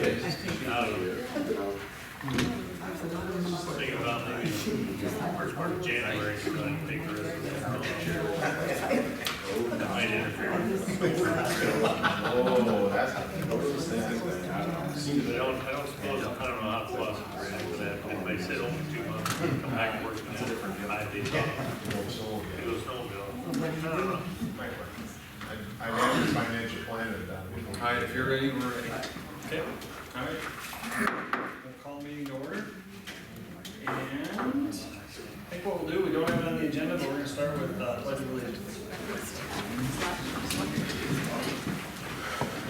Okay. Out of here. Thinking about maybe first part of January, so I can take the rest of that. That might interfere. Oh, that's how I was thinking. I don't suppose, I don't know how close we're in for that. If they said only 2 months, come back and work in a different 5 days. Do a snowmobile. I don't know. I have the financial plan done. All right, if you're ready, we're ready. Okay. All right. We'll call meeting to order. And I think what we'll do, we don't have it on the agenda, but we're going to start with Pledge of Allegiance.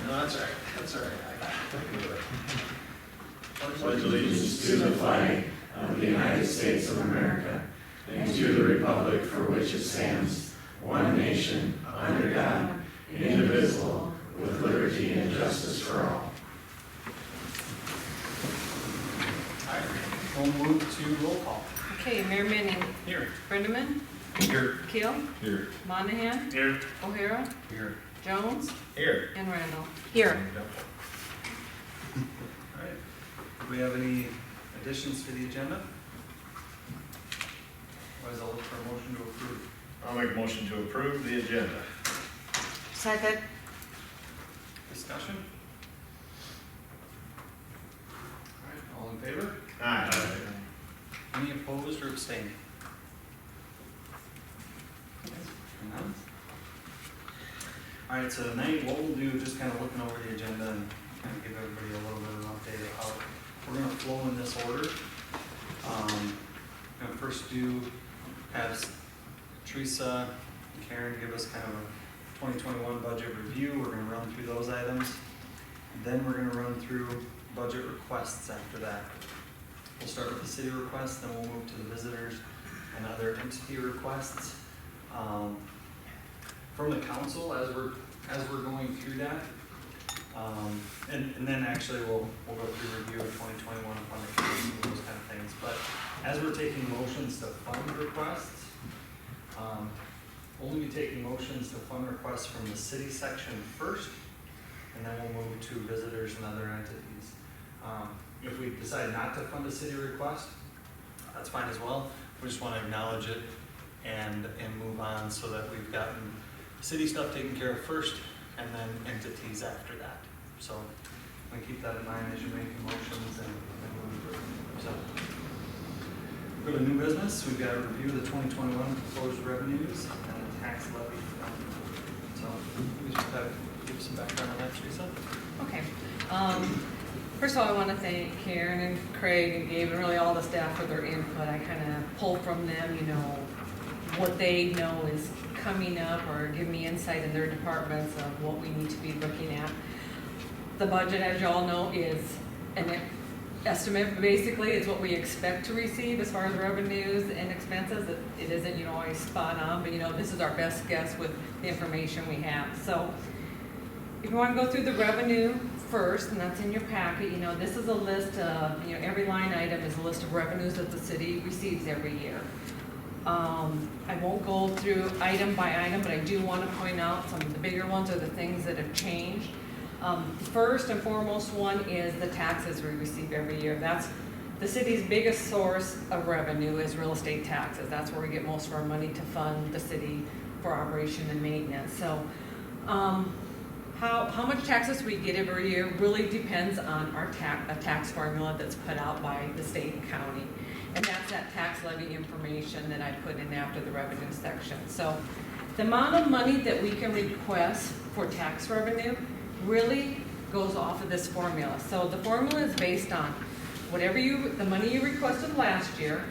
No, that's all right. That's all right. Pledge allegiance to the flag of the United States of America and to the republic for which it stands, one nation, under God, indivisible, with liberty and justice for all. All right. We'll move to roll call. Okay, Mayor Manning, Here. Brenneman, Here. Keel, Here. Monahan, Here. O'Hara, Here. Jones, Here. and Randall. Here. All right. Do we have any additions to the agenda? Otherwise, I'll look for a motion to approve. I'll make a motion to approve the agenda. Second. Discussion? All right, all in favor? Aye. Any opposed or abstained? None? All right, so tonight what we'll do, just kind of looking over the agenda and kind of give everybody a little bit of an update of how we're gonna flow in this order. Gonna first have Teresa and Karen give us kind of a 2021 budget review. We're gonna run through those items. Then we're gonna run through budget requests after that. We'll start with the city requests, then we'll move to the visitors and other entity requests. From the council, as we're going through that, and then actually we'll go through review of 2021 funding and those kind of things. But as we're taking motions to fund requests, we'll only be taking motions to fund requests from the city section first, and then we'll move to visitors and other entities. If we decide not to fund a city request, that's fine as well. We just want to acknowledge it and move on so that we've gotten city stuff taken care of first and then entities after that. So I'm gonna keep that in mind as you're making motions and move through. So go to new business. We've got a review of the 2021 proposed revenues and the tax levy. So we just have give some background on that, Teresa. Okay. First of all, I want to thank Karen and Craig and Gabe and really all the staff for their input. I kind of pull from them, you know, what they know is coming up or give me insight in their departments of what we need to be looking at. The budget, as you all know, is an estimate. Basically, it's what we expect to receive as far as revenues and expenses. It isn't, you know, always spot on, but you know, this is our best guess with the information we have. So if you want to go through the revenue first, and that's in your packet, you know, this is a list of, you know, every line item is a list of revenues that the city receives every year. I won't go through item by item, but I do want to point out some of the bigger ones are the things that have changed. First and foremost one is the taxes we receive every year. That's the city's biggest source of revenue is real estate taxes. That's where we get most of our money to fund the city for operation and maintenance. So how much taxes we get every year really depends on our tax formula that's put out by the state and county. And that's that tax levy information that I put in after the revenue section. So the amount of money that we can request for tax revenue really goes off of this formula. So the formula is based on whatever the money you requested last year,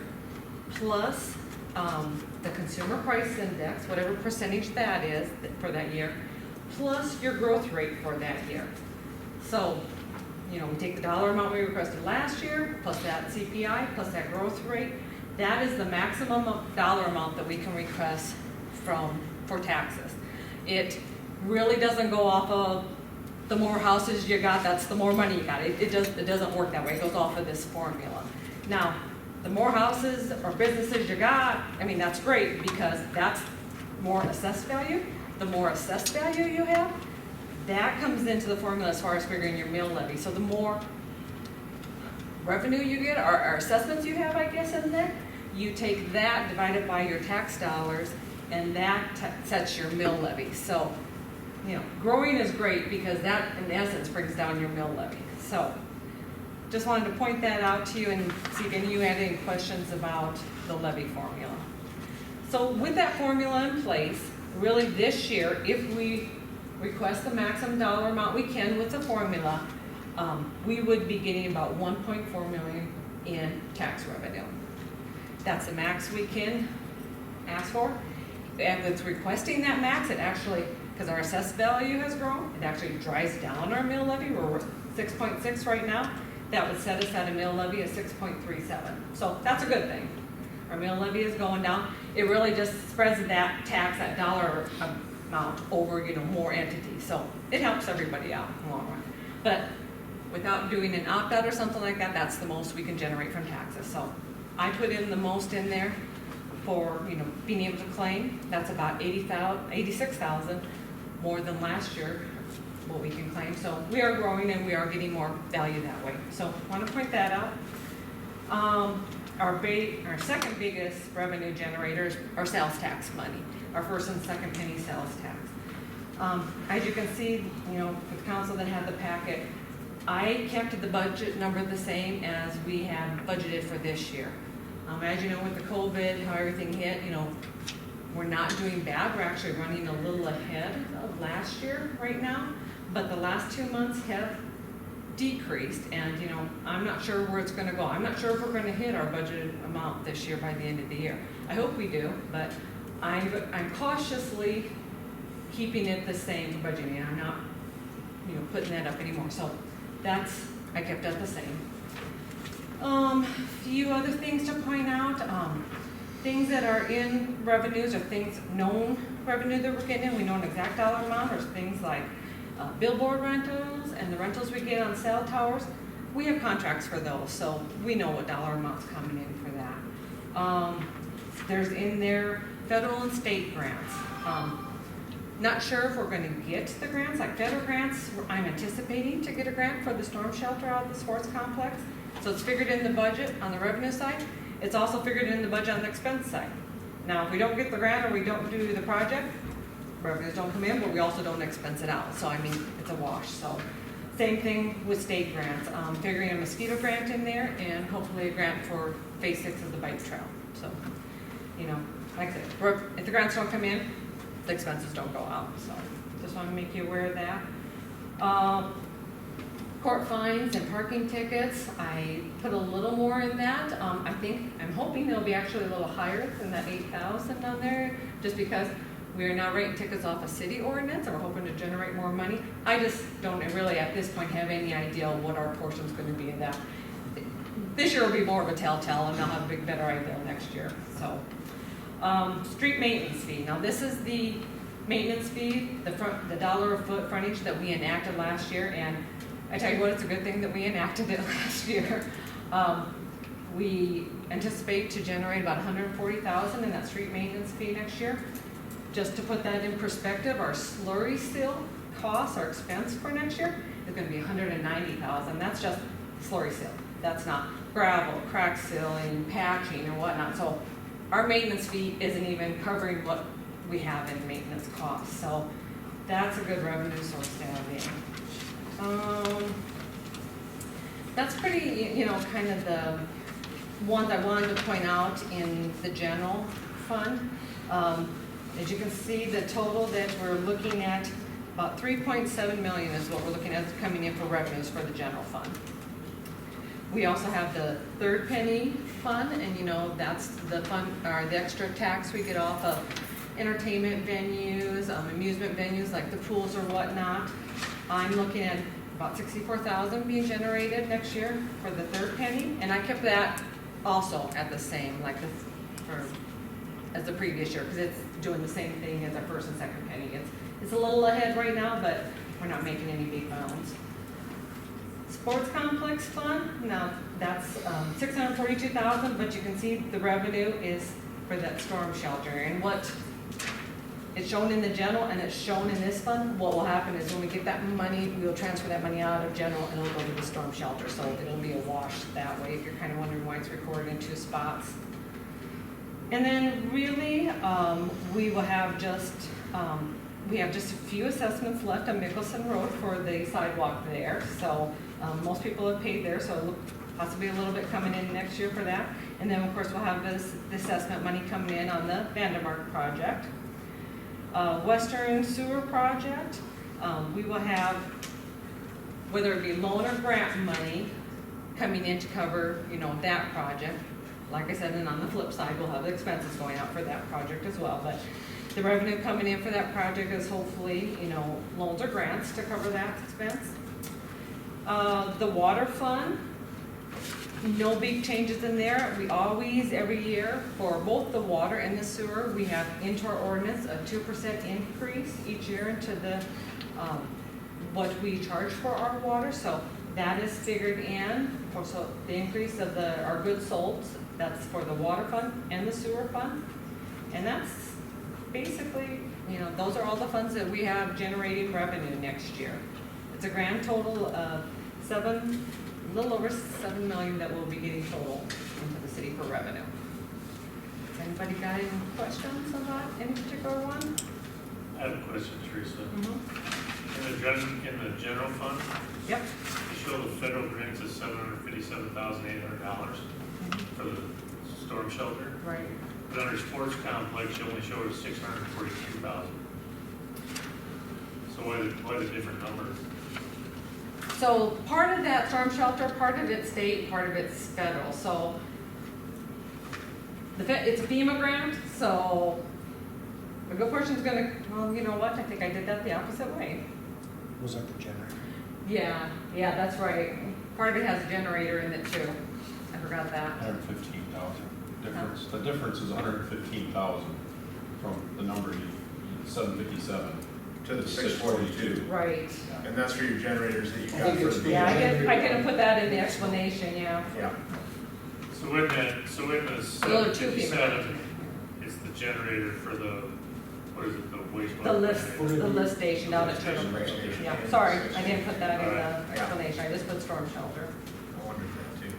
plus the consumer price index, whatever percentage that is for that year, plus your growth rate for that year. So, you know, we take the dollar amount we requested last year, plus that CPI, plus that growth rate. That is the maximum dollar amount that we can request for taxes. It really doesn't go off of the more houses you got, that's the more money you got. It doesn't work that way. It goes off of this formula. Now, the more houses or businesses you got, I mean, that's great because that's more assessed value. The more assessed value you have, that comes into the formula as far as figuring your mill levy. So the more revenue you get, or assessments you have, I guess, in there, you take that divided by your tax dollars, and that sets your mill levy. So, you know, growing is great because that, in essence, brings down your mill levy. So, just wanted to point that out to you and see if any of you had any questions about the levy formula. So with that formula in place, really this year, if we request the maximum dollar amount we can with the formula, we would be getting about 1.4 million in tax revenue. That's the max we can ask for. And with requesting that max, it actually, because our assessed value has grown, it actually drives down our mill levy. We're 6.6 right now. That would set us at a mill levy of 6.37. So that's a good thing. Our mill levy is going down. It really just spreads that tax, that dollar amount over, you know, more entities. So it helps everybody out in the long run. But without doing an opt-out or something like that, that's the most we can generate from taxes. So I put in the most in there for, you know, being able to claim. That's about 86,000 more than last year, what we can claim. So we are growing and we are getting more value that way. So I want to point that out. Our second biggest revenue generators are sales tax money, our first and second penny sales tax. As you can see, you know, for the council that had the packet, I kept the budget number the same as we had budgeted for this year. As you know, with the COVID, how everything hit, you know, we're not doing bad. We're actually running a little ahead of last year right now, but the last 2 months have decreased, and you know, I'm not sure where it's going to go. I'm not sure if we're going to hit our budgeted amount this year by the end of the year. I hope we do, but I'm cautiously keeping it the same for budgeting. I'm not, you know, putting that up anymore. So I kept that the same. Few other things to point out. Things that are in revenues or things known revenue that we're getting in. We know an exact dollar amount. There's things like billboard rentals and the rentals we get on cell towers. We have contracts for those, so we know what dollar amounts coming in for that. There's in there federal and state grants. Not sure if we're going to get the grants, like federal grants. I'm anticipating to get a grant for the storm shelter out of the sports complex. So it's figured in the budget on the revenue side. It's also figured in the budget on the expense side. Now, if we don't get the grant or we don't do the project, revenues don't come in, but we also don't expense it out. So, I mean, it's a wash. So, same thing with state grants. Figuring a mosquito grant in there and hopefully a grant for phase 6 of the bike trail. So, you know, like I said, if the grants don't come in, the expenses don't go out. So, just want to make you aware of that. Court fines and parking tickets, I put a little more in that. I'm hoping it'll be actually a little higher than that 8,000 down there, just because we are now rating tickets off a city ordinance, and we're hoping to generate more money. I just don't really, at this point, have any idea what our portion's going to be in that. This year will be more of a telltale, and I'll have a better idea next year. So, street maintenance fee. Now, this is the maintenance fee, the $1 a foot frontage that we enacted last year, and I tell you what, it's a good thing that we enacted it last year. We anticipate to generate about $140,000 in that street maintenance fee next year. Just to put that in perspective, our slurry seal costs, our expense for next year, is going to be $190,000. That's just slurry seal. That's not gravel, crack sealing, patching, or whatnot. So our maintenance fee isn't even covering what we have in maintenance costs. So that's a good revenue source to have in. That's pretty, you know, kind of the ones I wanted to point out in the general fund. As you can see, the total that we're looking at, about 3.7 million is what we're looking at coming in for revenues for the general fund. We also have the third penny fund, and you know, that's the fund, or the extra tax we get off of entertainment venues, amusement venues like the pools or whatnot. I'm looking at about 64,000 being generated next year for the third penny, and I kept that also at the same, like as the previous year, because it's doing the same thing as our first and second penny. It's a little ahead right now, but we're not making any big bounds. Sports complex fund, now that's 642,000, but you can see the revenue is for that storm shelter, and what it's shown in the general and it's shown in this fund. What will happen is when we get that money, we'll transfer that money out of general and it'll go to the storm shelter, so it'll be a wash that way, if you're kind of wondering why it's recorded in two spots. And then really, we will have just, we have just a few assessments left on Mickelson Road for the sidewalk there. So most people have paid there, so possibly a little bit coming in next year for that. And then of course we'll have this assessment money coming in on the Vandermark project. Western Sewer Project, we will have, whether it be loan or grant money coming in to cover, you know, that project. Like I said, and on the flip side, we'll have the expenses going out for that project as well. But the revenue coming in for that project is hopefully, you know, loans or grants to cover that expense. The water fund, no big changes in there. We always, every year, for both the water and the sewer, we have into our ordinance a 2% increase each year into the, what we charge for our water. So that is figured in, for so the increase of our goods sold, that's for the water fund and the sewer fund. And that's basically, you know, those are all the funds that we have generating revenue next year. It's a grand total of a little over 7 million that we'll be getting total into the city for revenue. Has anybody got any questions on that, any particular one? I have a question, Teresa. Mm-hmm. In the general fund, Yep. you show the federal grants is $757,800 for the storm shelter. Right. But under sports complex, you only show it $642,000. So why the different number? So part of that storm shelter, part of it's state, part of it's federal. So it's a FEMA grant, so a good portion's gonna, well, you know what, I think I did that the opposite way. Was that the generator? Yeah, that's right. Part of it has a generator in it too. I forgot that. 115,000 difference. The difference is 115,000 from the number 757 to the 642. Right. And that's for your generators that you I got think for it's the. Yeah, I didn't put that in the explanation, yeah. Yeah. So in the Those are two people. 757, it's the generator for the, what is it, the wastewater? The lift station down at Turtle Creek. Lift station. Yeah, sorry, I didn't put that in the Yeah. explanation, I just put storm shelter. I wondered that too.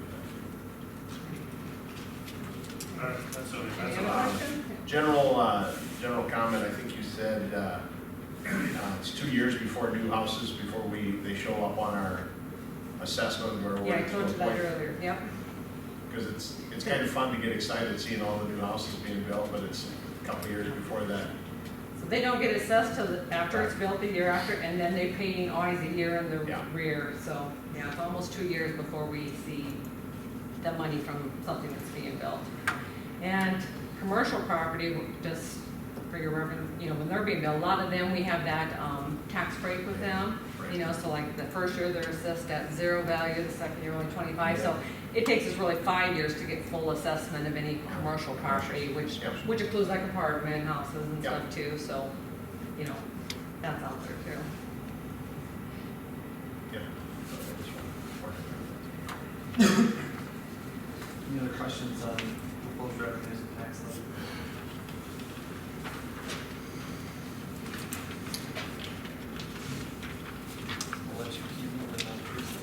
All right, that's all. Any That's other all. question? General comment, I think you said, it's 2 years before new houses, before they show up on our assessment where we're. Yeah, I told you that earlier, yep. Because it's kind of fun to get excited seeing all the new houses being built, but it's a couple of years before that. So they don't get assessed till after it's built, the year after, and then they pay always a year in the Yeah. rear. So, yeah, it's almost 2 years before we see the money from something that's being built. And commercial property, just for your revenue, you know, when they're being built, a lot of them, we have that tax break with them. You know, so like the first year they're assessed at 0 value, the second year only 25. So it takes us really 5 years to get full assessment of any commercial property, which includes like apartment houses and stuff too. So, you know, that's out there too. Any other questions on proposed revenues and tax levy? I'll let you keep moving on, Teresa.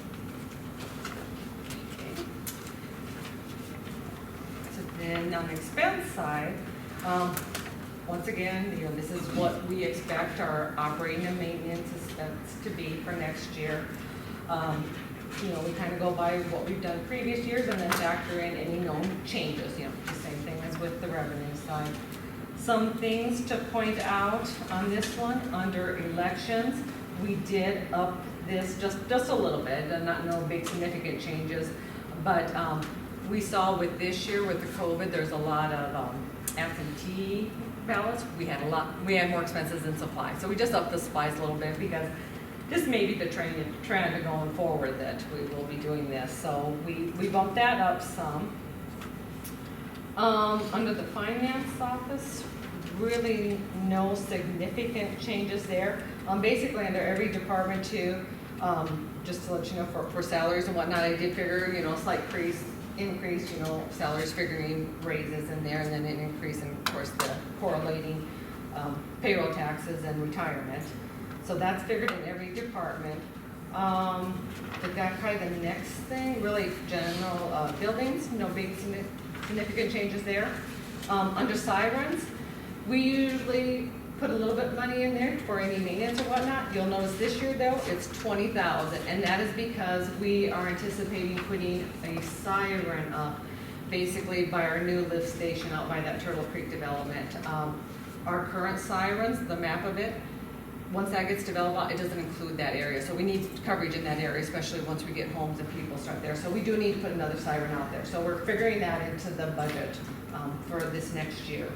So then on the expense side, once again, you know, this is what we expect our operating and maintenance expense to be for next year. You know, we kind of go by what we've done previous years and then factor in any known changes, you know, the same thing as with the revenue side. Some things to point out on this one, under elections, we did up this just a little bit, and not no big significant changes, but we saw with this year, with the COVID, there's a lot of absentee ballots. We had more expenses in supply, so we just upped the supplies a little bit because this may be the trend going forward that we will be doing this. So we bumped that up some. Under the finance office, really no significant changes there. Basically under every department too, just to let you know for salaries and whatnot, I did figure, you know, slight increase, you know, salaries figuring raises in there, and then an increase in, of course, the correlating payroll taxes and retirement. So that's figured in every department. The guy, probably the next thing, really general buildings, no big significant changes there. Under sirens, we usually put a little bit of money in there for any maintenance or whatnot. You'll notice this year though, it's 20,000, and that is because we are anticipating putting a siren up basically by our new lift station out by that Turtle Creek development. Our current sirens, the map of it, once that gets developed, it doesn't include that area. So we need coverage in that area, especially once we get homes and people start there. So we do need to put another siren out there. So we're figuring that into the budget for this next year.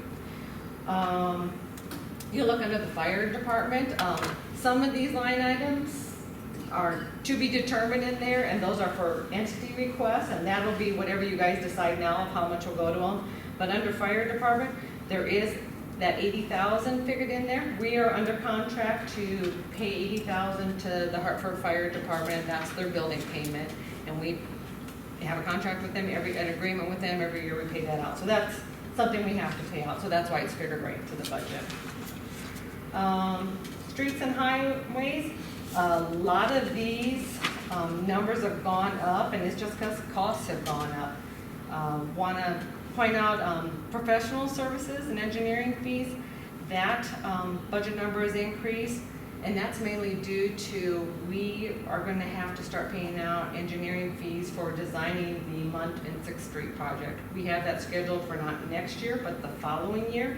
You look under the fire department, some of these line items are to be determined in there, and those are for entity requests, and that'll be whatever you guys decide now of how much will go to them. But under fire department, there is that 80,000 figured in there. We are under contract to pay 80,000 to the Hartford Fire Department, and that's their building payment. And we have a contract with them, an agreement with them, every year we pay that out. So that's something we have to pay out, so that's why it's figured right into the budget. Streets and highways, a lot of these numbers have gone up, and it's just because costs have gone up. Want to point out professional services and engineering fees. That budget number is increased, and that's mainly due to we are going to have to start paying out engineering fees for designing the Munt and 6th Street project. We have that scheduled for not next year, but the following year.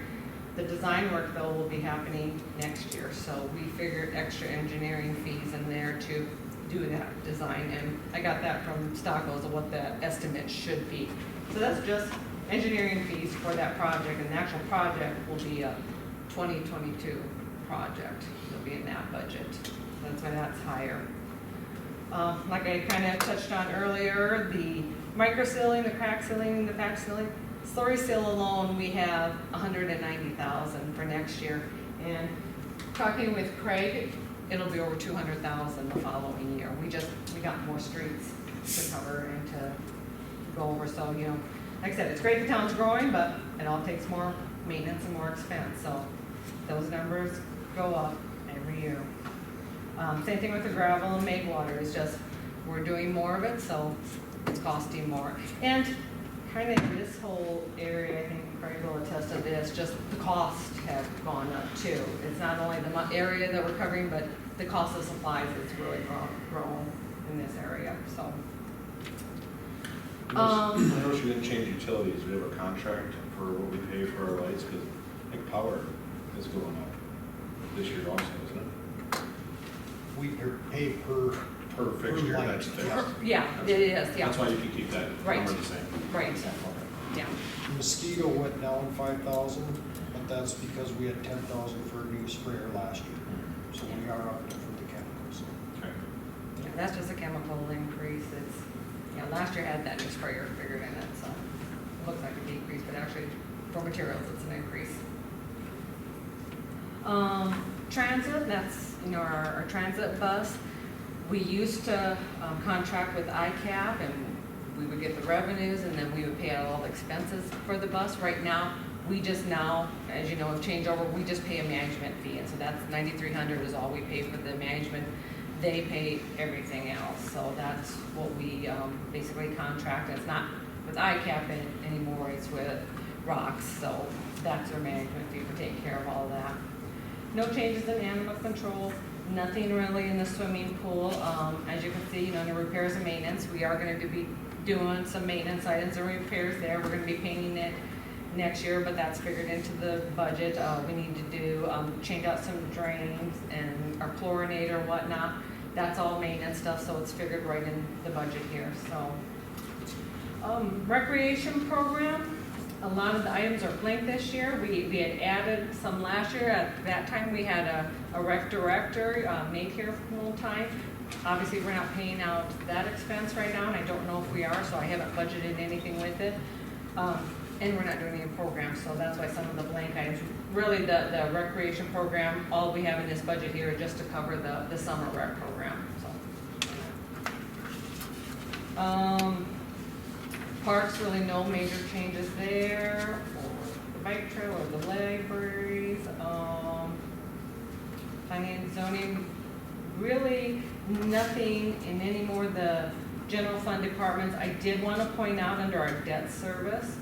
The design work though will be happening next year, so we figured extra engineering fees in there to do that design, and I got that from Stockholz of what the estimate should be. So that's just engineering fees for that project, and the actual project will be a 2022 project. It'll be in that budget. That's why that's higher. Like I kind of touched on earlier, the micro sealing, the crack sealing, the patch sealing, slurry seal alone, we have 190,000 for next year. And talking with Craig, it'll be over 200,000 the following year. We got more streets to cover and to go over. So, you know, like I said, it's great the town's growing, but it all takes more maintenance and more expense. So those numbers go up every year. Same thing with the gravel and make water. It's just we're doing more of it, so it's costing more. And kind of this whole area, I think Craig will attest to this, just the costs have gone up too. It's not only the area that we're covering, but the cost of supplies has really grown in this area, so. I noticed you didn't change utilities. We have a contract for what we pay for our lights, because I think power is going up this year also, isn't it? We pay per Fixture, light. that's fixed. Yeah, it is, yeah. That's why you can keep that Right. number the same. Right, Okay. yeah. Mosquito went down 5,000, but that's because we had 10,000 for a new sprayer last year. So we are up for the chemicals. Okay. Yeah, that's just a chemical increase. It's, yeah, last year had that new sprayer figured in it, so it looks like a decrease, but actually for materials, it's an increase. Transit, that's, you know, our transit bus. We used to contract with ICAP, and we would get the revenues, and then we would pay out all the expenses for the bus. Right now, we just now, as you know, have changed over, we just pay a management fee, and so that's $9,300 is all we pay for the management. They pay everything else, so that's what we basically contract. It's not with ICAP anymore, it's with ROCKS, so that's our management fee for taking care of all that. No changes in animal control. Nothing really in the swimming pool. As you can see, you know, in the repairs and maintenance, we are going to be doing some maintenance items and repairs there. We're going to be painting it next year, but that's figured into the budget. We need to do, change out some drains and our chlorinator and whatnot. That's all maintenance stuff, so it's figured right in the budget here. So, recreation program. A lot of the items are blank this year. We had added some last year. At that time, we had a rec director, Nate here full time. Obviously, we're not paying out that expense right now, and I don't know if we are, so I haven't budgeted anything with it. And we're not doing any programs, so that's why some of the blank items. Really, the recreation program, all we have in this budget here is just to cover the summer rec program. So. Parks, really no major changes there, or the bike trail or the libraries. planning and zoning, really nothing in any more of the general fund departments. I did want to point out under our debt service,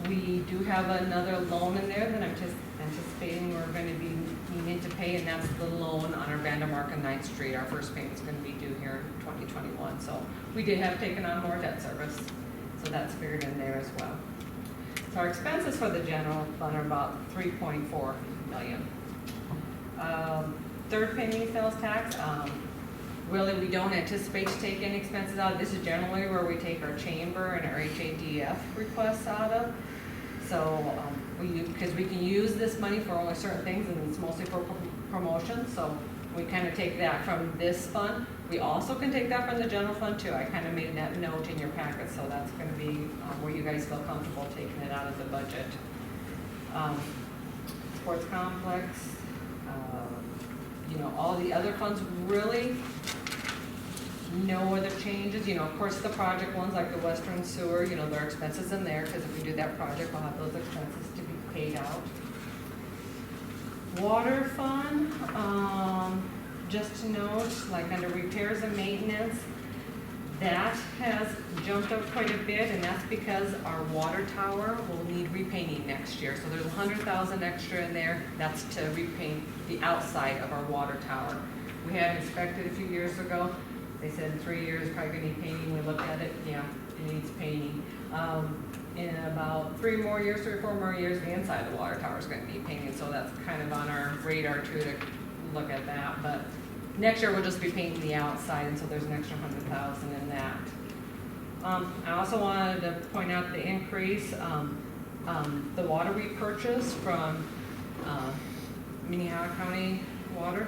we do have another loan in there that I'm just anticipating we're going to be needing to pay, and that's the loan on our Vandermark and 9th Street. Our first payment's going to be due here in 2021. So we did have taken on more debt service, so that's figured in there as well. So our expenses for the general fund are about 3.4 million. Third penny sales tax, really we don't anticipate to take any expenses out. This is generally where we take our chamber and our HADF requests out of. So because we can use this money for only certain things, and it's mostly for promotions, so we kind of take that from this fund. We also can take that from the general fund too. I kind of made that note in your packet, so that's going to be where you guys feel comfortable taking it out of the budget. Sports complex, all the other funds, really no other changes. Of course, the project ones like the Western Sewer, there are expenses in there, because if we do that project, we'll have those expenses to be paid out. Water fund, just to note, like under repairs and maintenance, that has jumped up quite a bit, and that's because our water tower will need repainting next year. So there's $100,000 extra in there. That's to repaint the outside of our water tower. We had it inspected a few years ago. They said in 3 years, probably gonna need painting. We looked at it, yeah, it needs painting. In about 3 or 4 more years, the inside of the water tower is gonna need painting. So that's kind of on our radar too, to look at that. But next year we'll just be painting the outside, and so there's an extra $100,000 in that. I also wanted to point out the increase, the water we purchased from Minnehaha County Water.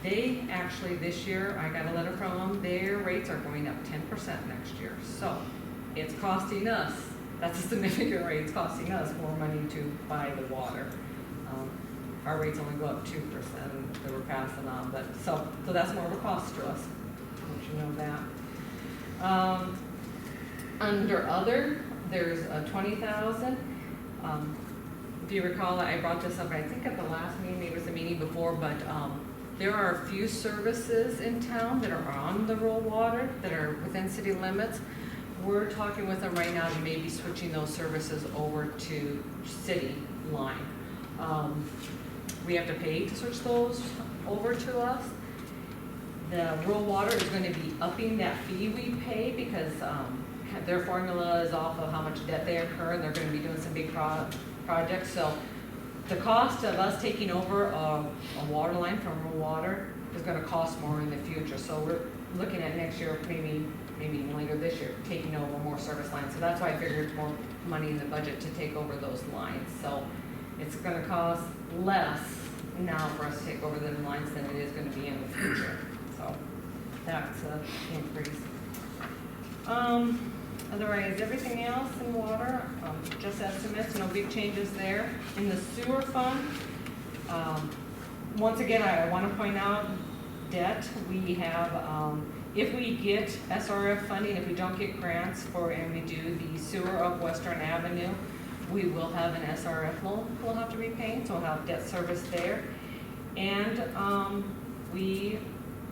They actually, this year, I got a letter from them, their rates are going up 10% next year. So it's costing us, that's a significant rate, it's costing us more money to buy the water. Our rates only go up 2% that we're passing on, but so that's more of a cost to us. Don't you know that? Under other, there's a $20,000. If you recall, I brought this up, I think at the last meeting, maybe it was the meeting before, but there are a few services in town that are on the rural water that are within city limits. We're talking with them right now to maybe switching those services over to city line. We have to pay to switch those over to us. The rural water is going to be upping that fee we pay because their formula is off of how much debt they incur, and they're going to be doing some big projects. So the cost of us taking over a water line from rural water is going to cost more in the future. So we're looking at next year, maybe even later this year, taking over more service lines. So that's why I figured more money in the budget to take over those lines. So it's going to cost less now for us to take over them lines than it is going to be in the future. So that's an increase. Otherwise, everything else in water, just estimates, no big changes there. In the sewer fund, once again, I want to point out debt. We have, if we get SRF funding, if we don't get grants for, and we do the sewer of Western Avenue, we will have an SRF loan we'll have to repay, so we'll have debt service there. And we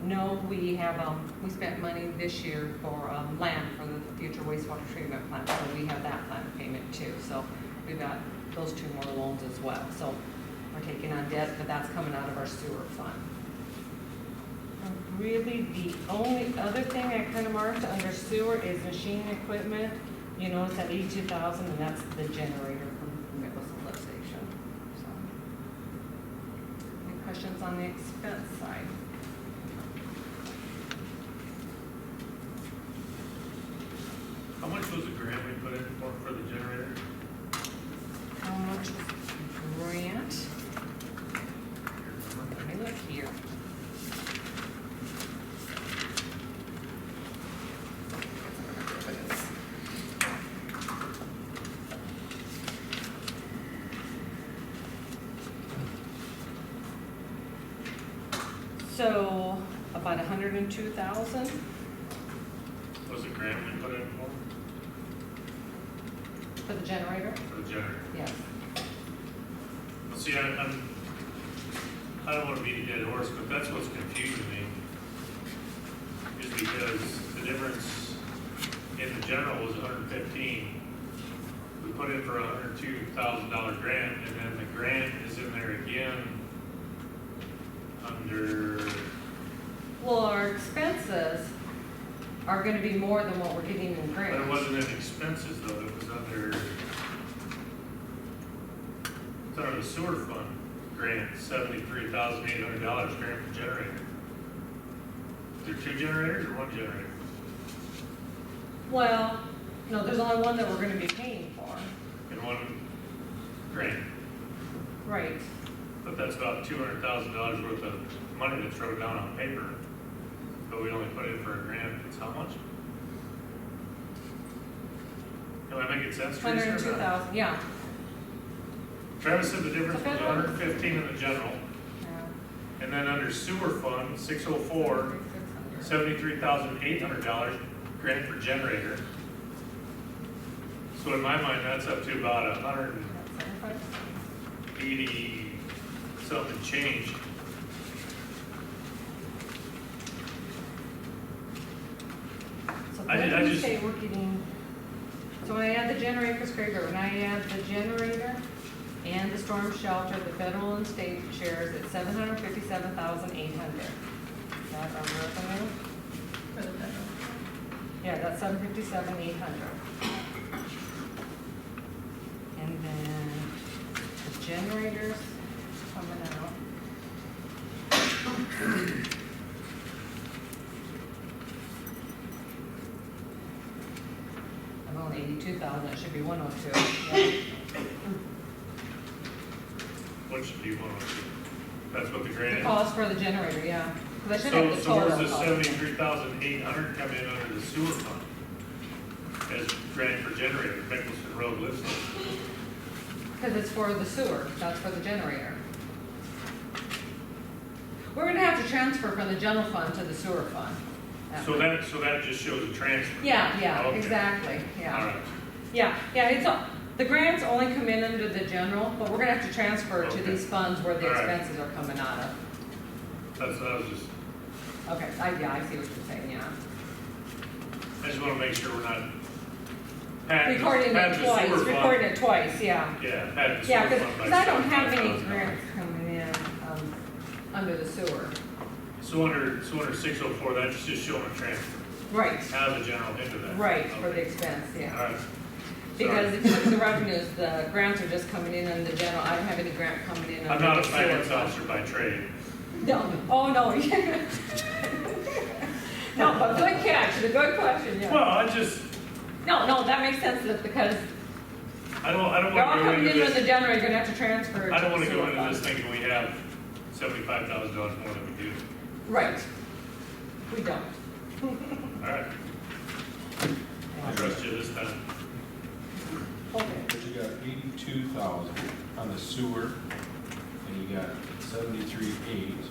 know we have, we spent money this year for land for the future wastewater treatment plant, so we have that plan payment too. So we've got those 2 more loans as well. So we're taking on debt, but that's coming out of our sewer fund. Really, the only other thing I kind of marked under sewer is machine equipment. You notice that 82,000, and that's the generator from Nicholson Lift Station. So, any questions on the expense side? How much was the grant we put in for the generator? How much grant? Let me look here. So about 102,000. Was the grant we put in For the generator? for the generator? Yes. See, I don't wanna beat a dead horse, but that's what's confusing me. Is because the difference in the general was 115. We put in for a $102,000 grant, and then the grant is in there again under, Well, our expenses are gonna be more than what we're getting in but it grants. wasn't in expenses though, it was under, it's under the sewer fund grant, $73,800 grant for generator. Is there 2 generators or 1 generator? Well, no, there's only one that we're gonna be paying for. In 1 grant, Right. but that's about $200,000 worth of money that's wrote down on paper. But we only put in for a grant, it's how much? Am I making sense, Teresa? or not? 102,000, yeah. Travis said the difference It's a was federal- 115 in the general, Yeah. and then under sewer fund, 604, $73,800 grant for generator. So in my mind, that's up to about 180 something change. So I what did we just- say we're getting, so when I add the generator, Chris Krager, when I add the generator and the storm shelter, the federal and state shares, it's $757,800. Is that our revenue? For the federal. Yeah, that's $757,800. And then the generators coming out. I'm only 82,000, it should be 102. Yeah. What should be 102? That's what the grant The is? cost for the generator, yeah. 'Cause I should have the So where's total the cost. 73,800 come in under the sewer fund? As grant for generator, Mickelson Road listed. Because it's for the sewer, that's for the generator. We're gonna have to transfer from the general fund to the sewer fund. So that just shows a transfer? Yeah, Okay. exactly, All yeah. right, Yeah, it's, the grants only come in under the general, but we're gonna have to transfer to Okay. these funds where the All right. expenses are coming out of. that's what I was just, Okay, I see what you're saying, yeah. I just wanna make sure we're not patting Recording patting it the twice, sewer fund. recording it twice, yeah. Yeah, patting the Yeah, sewer because fund by I don't have any $75,000. grants coming in, under the sewer. So under 604, that's just showing a transfer Right, out of the general into that? right, for the Okay. expense, All yeah. right. Because if you look at the revenues, the grants are just coming in under the general, I don't have any grant coming in I'm under not the a sewer. finance officer by trade. No, oh, no. No, but good catch, the good question, yeah. Well, I just, No, that makes sense, that because I don't they're all wanna go coming into in with the this, generator, you're gonna have to transfer it to I don't the wanna go sewer into fund. this thinking we have $75,000 more than we do. Right. We don't. All right, I trust you this time. Okay. But you got 82,000 on the sewer, and you got 73,800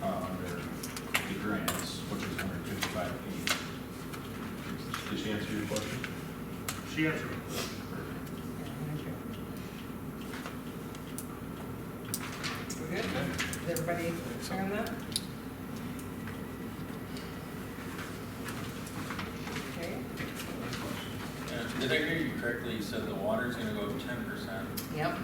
under the grants, which is 155,800. Did she answer your question? She answered it. We're good? Is everybody clear on that? Okay, Did I hear you correctly? You said the water's gonna go up 10%, yep.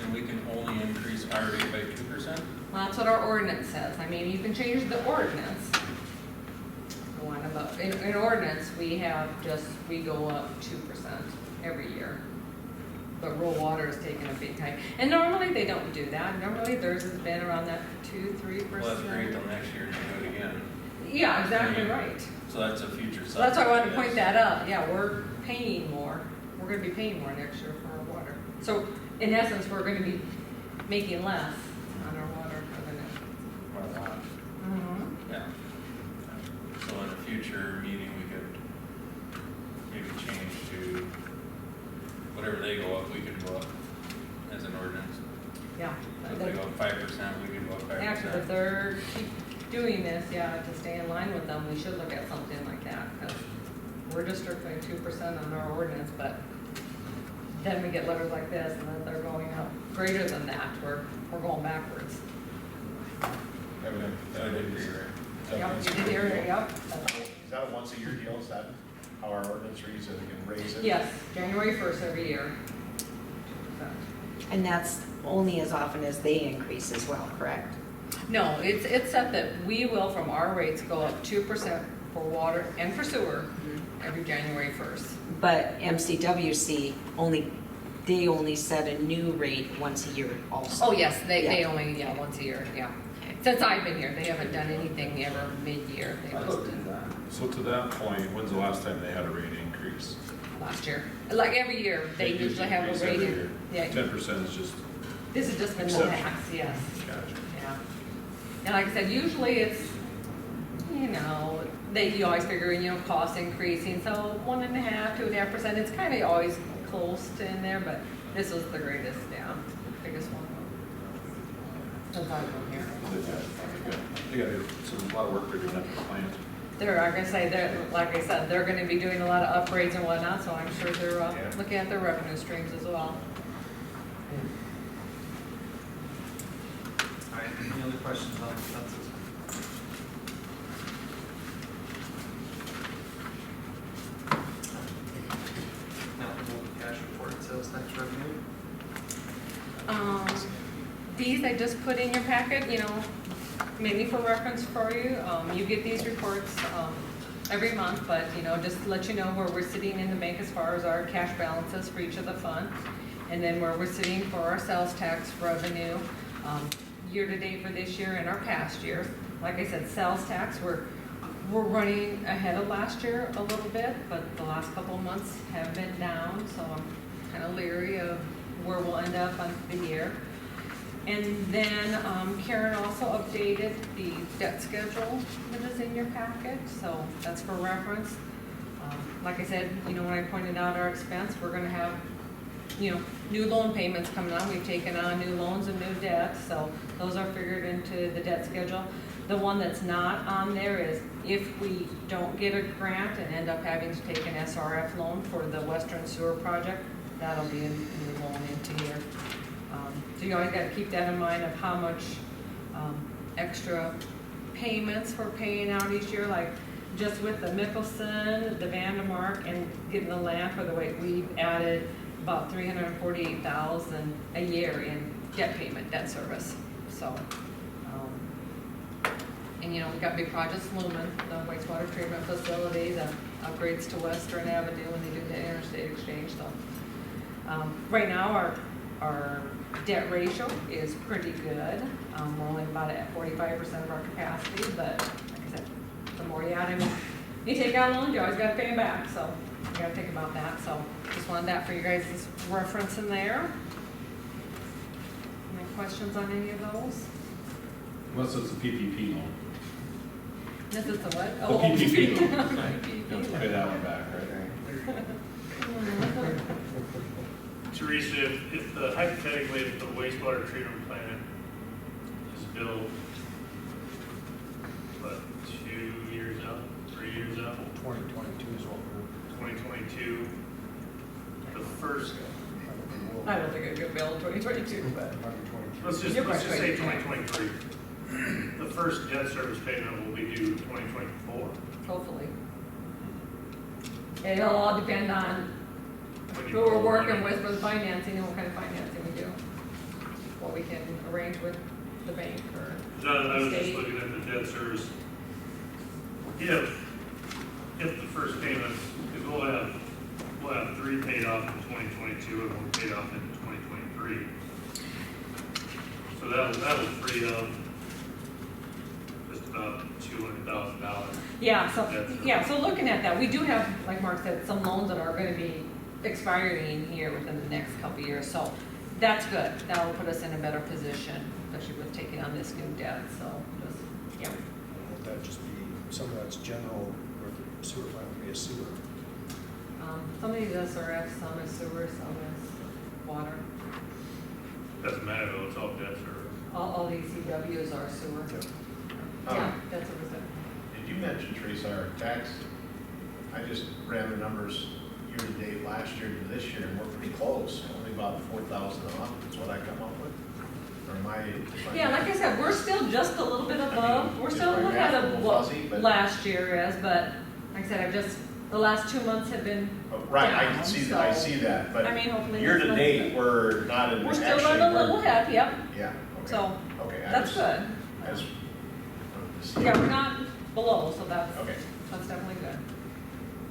and we can only increase our rate by 2%? Well, that's what our ordinance says. I mean, you can change the ordinance. In ordinance, we go up 2% every year. But rural water is taking a big hike. And normally they don't do that. Normally theirs has been around that 2-3%. Well, that's great till next year to do it again. Yeah, exactly right. So that's a future subject. So that's why I wanted to I point guess. that out. Yeah, we're paying more. We're gonna be paying more next year for our water. So in essence, we're gonna be making less on our water revenue. By a lot. Mhm. Yeah. So in a future meeting, we could maybe change to whatever they go up, we could go up as an ordinance. Yeah. So if they go up 5%, we could go up 5%. Actually, if they're keep doing this, yeah, to stay in line with them, we should look at something like that, because we're just strictly 2% on our ordinance, but then we get letters like this, and then they're going up greater than that, we're going backwards. Yep, you did hear it, yep. That's it. Is that a once a year deal? Is that how our ordinance reads, that we can raise it? Yes, January 1st every year. And that's only as often as they increase as well, correct? No, it's set that we will, from our rates, go up 2% for water and for sewer every January 1st. But MCWC they only set a new rate once a year also. Oh, yes, they Yeah. only, once a year, yeah. Okay. Since I've been here, they haven't done anything ever mid-year. They I just looked did at that. So to that point, when's the last time they had a rate increase? last year. Like every year, they usually have a increase every rate. year. Yeah, 10% is just, this has just been the Exception. max, yes, gotcha. yeah. And like I said, usually it's, you always figure in, cost increasing, so 1.5%, 2.5%, it's kind of always close to in there, but this was the greatest, biggest one. Since I've been here. They got a lot of work they're doing at the plant. Like I said, they're gonna be doing a lot of upgrades and whatnot, so I'm sure they're Yeah. looking at their revenue streams as well. All right, any other questions on expenses? Now we'll move to cash report, sales tax revenue. These I just put in your packet, mainly for reference for you. You get these reports, every month, but, just to let you know where we're sitting in the bank as far as our cash balances for each of the funds. And then where we're sitting for our sales tax revenue, year-to-date for this year and our past years. Like I said, sales tax, we're running ahead of last year a little bit, but the last couple of months have been down, so I'm kind of leery of where we'll end up on the year. And then Karen also updated the debt schedule that is in your packet, so that's for reference. Like I said, when I pointed out our expense, we're gonna have, new loan payments coming on. We've taken on new loans and new debts, so those are figured into the debt schedule. The one that's not on there is if we don't get a grant and end up having to take an SRF loan for the Western Sewer Project, that'll be a new loan into here. So you always gotta keep that in mind of how much extra payments we're paying out each year, like just with the Mickelson, the Vandemark, and getting the land for the way, we've added about $348,000 a year in debt service, so. And we've got big projects looming, the wastewater treatment facility, the upgrades to Western Avenue when they do the interstate exchange, so. Right now, our debt ratio is pretty good. We're only about at 45% of our capacity, but like I said, the more you add in, you take out loans, you always gotta pay them back, so you gotta think about that. So just wanted that for you guys' reference in there. Any questions on any of those? Unless it's a PPP loan. This is the what? The PPP loan. PPP You have to pay that one back, right? Teresa, if hypothetically, if the wastewater treatment plant is built, what, 2 years out, 3 years out, 2022 is what we're. 2022, the first, I don't think it could build 2022, but. let's just You're say right. 2023. The first debt service payment will be due 2024. Hopefully. It'll all depend on When you who we're borrow working money. with for the financing and what kind of financing we do. What we can arrange with the bank or. So I was just State. looking at the debt service. If the first payment, because we'll have 3 paid off in 2022 and 1 paid off in 2023. So that'll free up just about $200,000. Yeah, so looking at that, we do have, like Mark said, some loans that are gonna be expiring here within the next couple of years, so that's good. That'll put us in a better position, especially with taking on this new debt, so just, yeah. Would that just be, some of that's general, or the sewer plant would be a sewer? Some of these SRF, some is sewer, some is water. Doesn't matter though, it's all debt service. All these CWs are sewer. Yep. Yeah, that's what we said. Did you mention, Teresa, our tax? I just ran the numbers year-to-date last year to this year, and we're pretty close, only about 4,000 off, is what I come up with. Or Yeah, like I said, we're still just a little bit above, we're is still my ahead math a of little what fuzzy, but- last year is, but like I said, the last 2 months have been Right, I down, can see that, I so, see that, but I mean, hopefully. year-to-date, we're not in, We're actually, still running a little we're, ahead, yep, yeah, okay. so, Okay, that's good. I just, Yeah, we're not below, so that's okay, definitely good.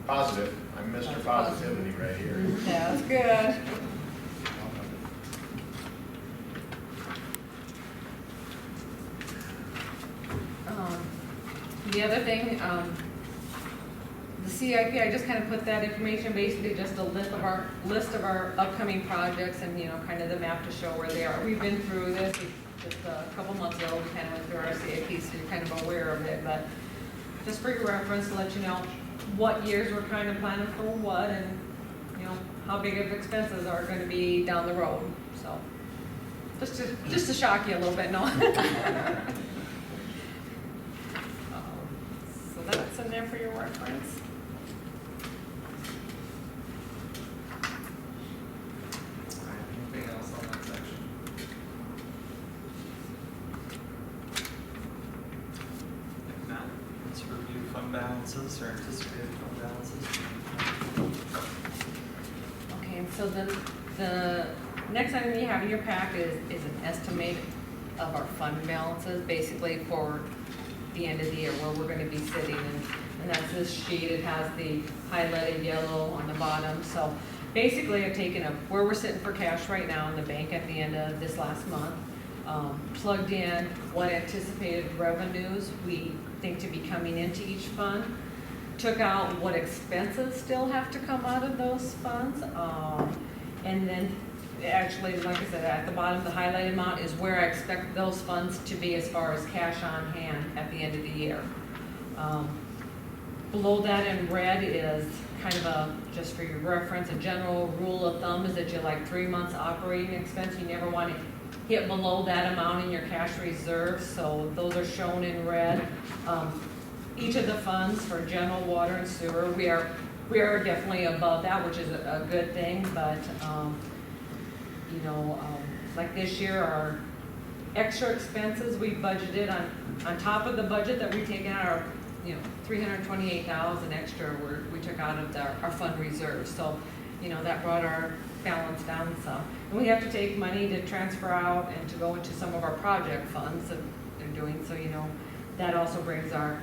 positive, I'm Mr. That's Positivity right here. Yeah, that's good. The other thing, the CIP, I just kind of put that information, basically just a list of our upcoming projects and, you know, kind of the map to show where they are. We've been through this just a couple months ago, we kind of went through our CIP, so you're kind of aware of it, but just for your reference, to let you know what years we're kind of planning for what and, you know, how big of expenses are gonna be down the road, so. Just to shock you a little bit, no? So that's in there for your reference. Alright, anything else on that section? If not, let's review fund balances or anticipated fund balances. Okay, and so then the next item you have in your pack is an estimate of our fund balances, basically for the end of the year, where we're gonna be sitting, and that's this sheet. It has the highlighted yellow on the bottom, so basically I've taken up where we're sitting for cash right now in the bank at the end of this last month, plugged in what anticipated revenues we think to be coming into each fund, took out what expenses still have to come out of those funds, and then actually, like I said, at the bottom, the highlighted amount is where I expect those funds to be as far as cash on hand at the end of the year. Below that in red is kind of a, just for your reference, a general rule of thumb is that you like 3 months operating expense. You never want to hit below that amount in your cash reserves, so those are shown in red. Each of the funds for general, water, and sewer, we are definitely above that, which is a good thing, but you know, like this year, our extra expenses we budgeted on top of the budget that we take out, our, you know, 328,000 extra we took out of our fund reserves. So, you know, that brought our balance down some. And we have to take money to transfer out and to go into some of our project funds that they're doing. So, you know, that also brings our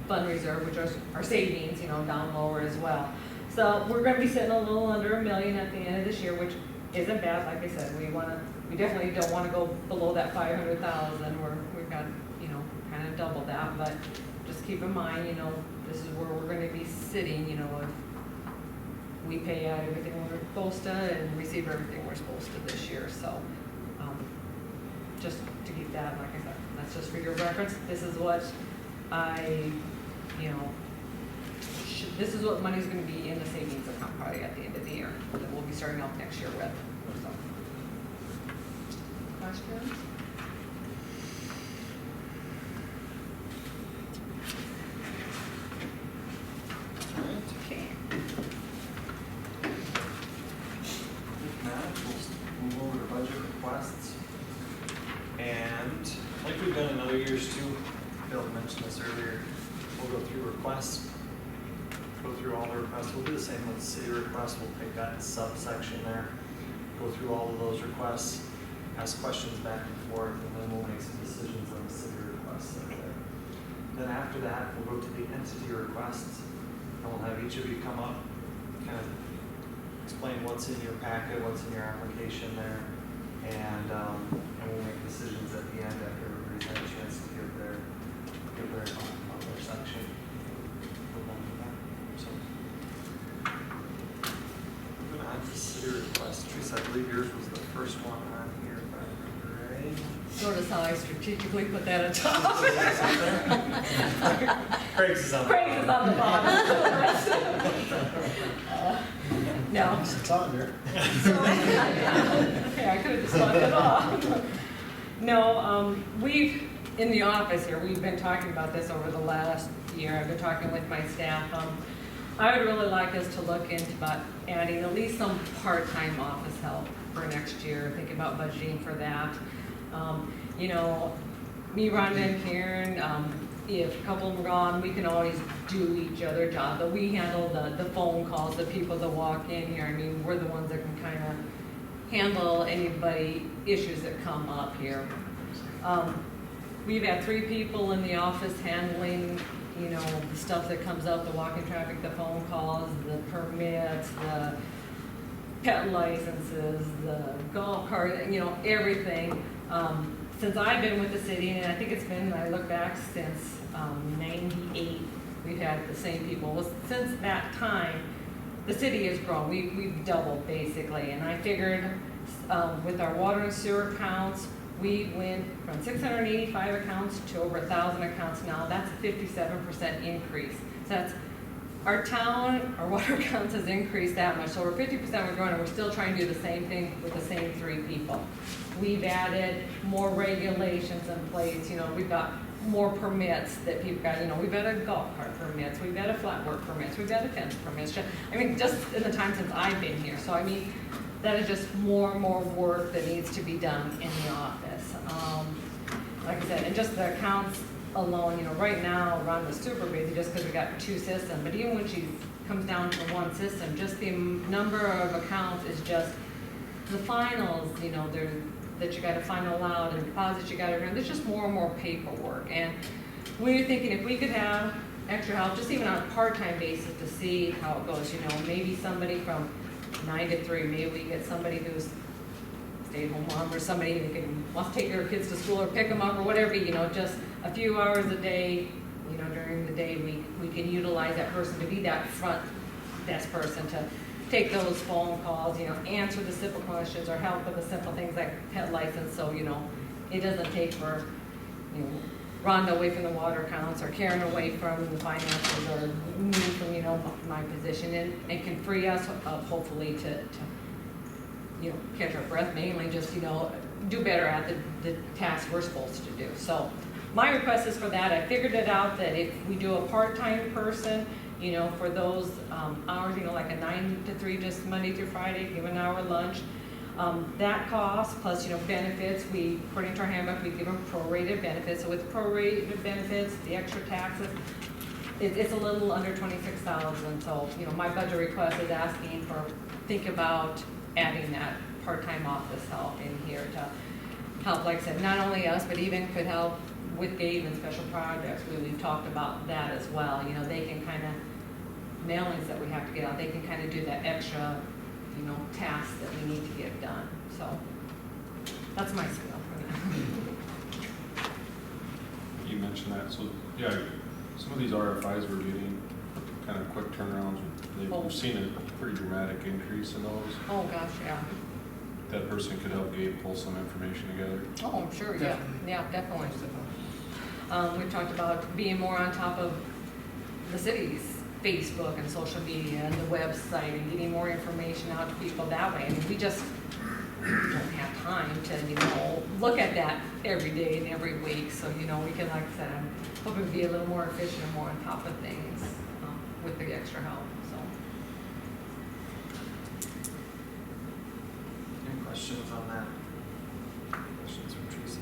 fund reserve, which is our savings, you know, down lower as well. So we're gonna be sitting a little under $1 million at the end of this year, which isn't bad. Like I said, we definitely don't wanna go below that 500,000. We've got, you know, kind of double that, but just keep in mind, you know, this is where we're gonna be sitting, you know, if we pay out everything we're supposed to and receive everything we're supposed to this year, so, just to keep that, like I said, that's just for your reference. This is what you know, this is what money's gonna be in the savings account probably at the end of the year, that we'll be starting off next year with, so. Questions? Okay. If not, we'll move over to budget requests. And like we've done in other years too, Bill mentioned this earlier, we'll go through requests, go through all the requests. We'll do the same with city requests. We'll pick that subsection there, go through all of those requests, ask questions back and forth, and then we'll make some decisions on the city requests that are there. Then after that, we'll go to the entity requests, and we'll have each of you come up, kind of explain what's in your packet, what's in your application there, and we'll make decisions at the end after everybody's had a chance to give their on their section. So, moving on to city requests. Teresa, I believe yours was the first one on here, if I remember right. Notice how I strategically put that on top. Craig's is on the Craig's is on the bottom. No. It's on there. Okay, I could have just left it off. No, we've, in the office here, we've been talking about this over the last year. I've been talking with my staff. I would really like us to look into about adding at least some part-time office help for next year, think about budgeting for that. You know, me, Rhonda, and Karen, if a couple of them are gone, we can always do each other job, but we handle the phone calls, the people that walk in here. I mean, we're the ones that can kind of handle anybody issues that come up here. We've had 3 people in the office handling, you know, the stuff that comes up, the walking traffic, the phone calls, the permits, the pet licenses, the golf cart, you know, everything. Since I've been with the city, and I think it's been, I look back since 98, we've had the same people. Well, since that time, the city has grown. We've doubled basically, and I figured with our water and sewer accounts, we went from 685 accounts to over 1,000 accounts now. That's a 57% increase. So that's our town, our water accounts has increased that much. So we're 50% we're growing, and we're still trying to do the same thing with the same 3 people. We've added more regulations in place. You know, we've got more permits that people got. You know, we've got a golf cart permits, we've got a flat work permits, we've got a fence permits. I mean, just in the time since I've been here. So I mean, that is just more and more work that needs to be done in the office. Like I said, and just the accounts alone, you know, right now Rhonda's super busy just because we got 2 systems. But even when she comes down to 1 system, just the number of accounts is just the finals, you know, that you got to final out and deposits you got to run. There's just more and more paperwork. And we were thinking if we could have extra help, just even on a part-time basis to see how it goes, you know, maybe somebody from 9 to 3, maybe we get somebody who's stay-at-home mom or somebody who wants to take their kids to school or pick them up or whatever, you know, just a few hours a day, you know, during the day, we can utilize that person to be that front desk person to take those phone calls, you know, answer the simple questions or help with the simple things like pet license, so, you know, it doesn't take for, you know, Rhonda away from the water accounts or Karen away from the finances or me from, you know, my position, and can free us up hopefully to you know, catch our breath, mainly just, you know, do better at the tasks we're supposed to do. So my request is for that. I figured it out that if we do a part-time person, you know, for those hours, you know, like a 9 to 3, just Monday through Friday, give an hour lunch, that cost plus, you know, benefits, we, according to our handbook, we give them prorated benefits. So with prorated benefits, the extra taxes, it's a little under 26,000. So, you know, my budget request is asking for, think about adding that part-time office help in here to help, like I said, not only us, but even could help with Gabe and special projects. We've talked about that as well. You know, they can kind of, mailings that we have to get out, they can kind of do that extra, you know, tasks that we need to get done. So that's my spiel for that. You mentioned that, so, yeah, some of these RFIs we're getting, kind of quick turnarounds, we've seen a pretty dramatic increase in those. Oh, gosh, yeah. That person could help Gabe pull some information together. Oh, I'm sure, yeah, yeah, definitely. We've talked about being more on top of the city's Facebook and social media and the website and getting more information out to people that way. I mean, we just don't have time to, you know, look at that every day and every week. So, you know, we can, like I said, I'm hoping to be a little more efficient and more on top of things with the extra help, so. Any questions on that? Questions from Tracy?